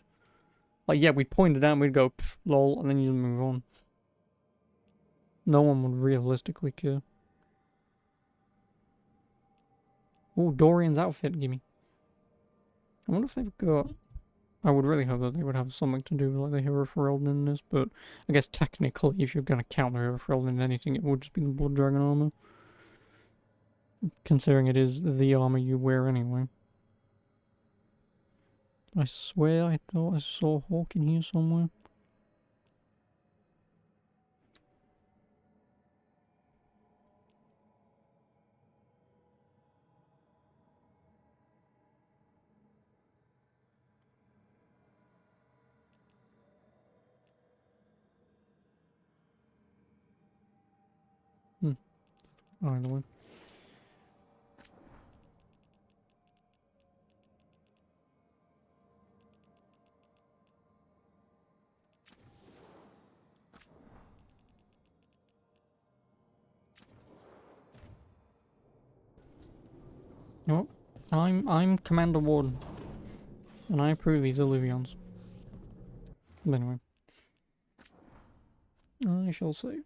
Like, yeah, we'd point it out and we'd go, pff, lol, and then you'd move on. No one would realistically care. Oh, Dorian's outfit, gimme. I wonder if they've got... I would really hope that they would have something to do with like the Hero for Elden in this, but I guess technically if you're gonna count the Hero for Elden in anything, it would just be the Blood Dragon armor. Considering it is the armor you wear anyway. I swear I thought I saw Hawk in here somewhere. Either way. Oh, I'm Commander Warden, and I approve these Illuvions. But anyway, I shall save.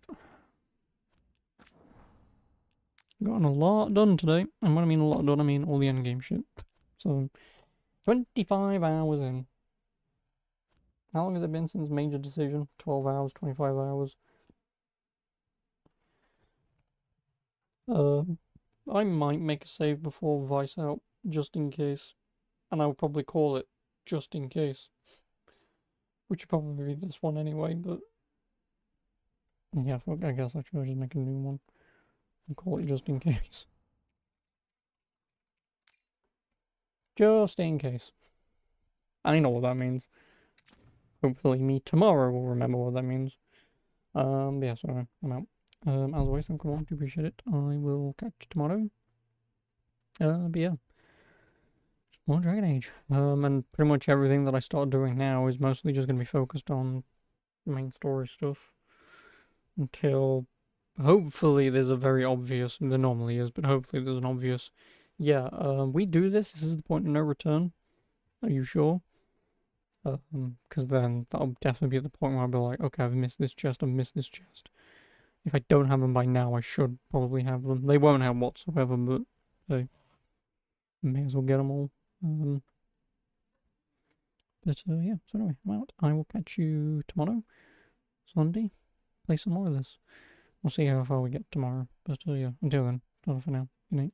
Gotten a lot done today, and when I mean a lot done, I mean all the endgame shit. So, 25 hours in. How long has it been since major decision? 12 hours, 25 hours. I might make a save before Vice out, just in case. And I would probably call it just in case. Which would probably be this one anyway, but... yeah, I guess I should just make a new one. And call it just in case. Just in case. I know what that means. Hopefully me tomorrow will remember what that means. Yeah, so I'm out. As always, thank you all, do appreciate it. I will catch you tomorrow. But yeah. More Dragon Age. And pretty much everything that I start doing now is mostly just going to be focused on main story stuff. Until, hopefully there's a very obvious, there normally is, but hopefully there's an obvious, yeah, we do this is the point of no return. Are you sure? Because then that'll definitely be the point where I'll be like, okay, I've missed this chest, I've missed this chest. If I don't have them by now, I should probably have them. They won't have whatsoever, but they may as well get them all. But yeah, so anyway, I'm out. I will catch you tomorrow, Sunday. Play some more of this. We'll see how far we get tomorrow. But yeah, until then, ta for now. Good night.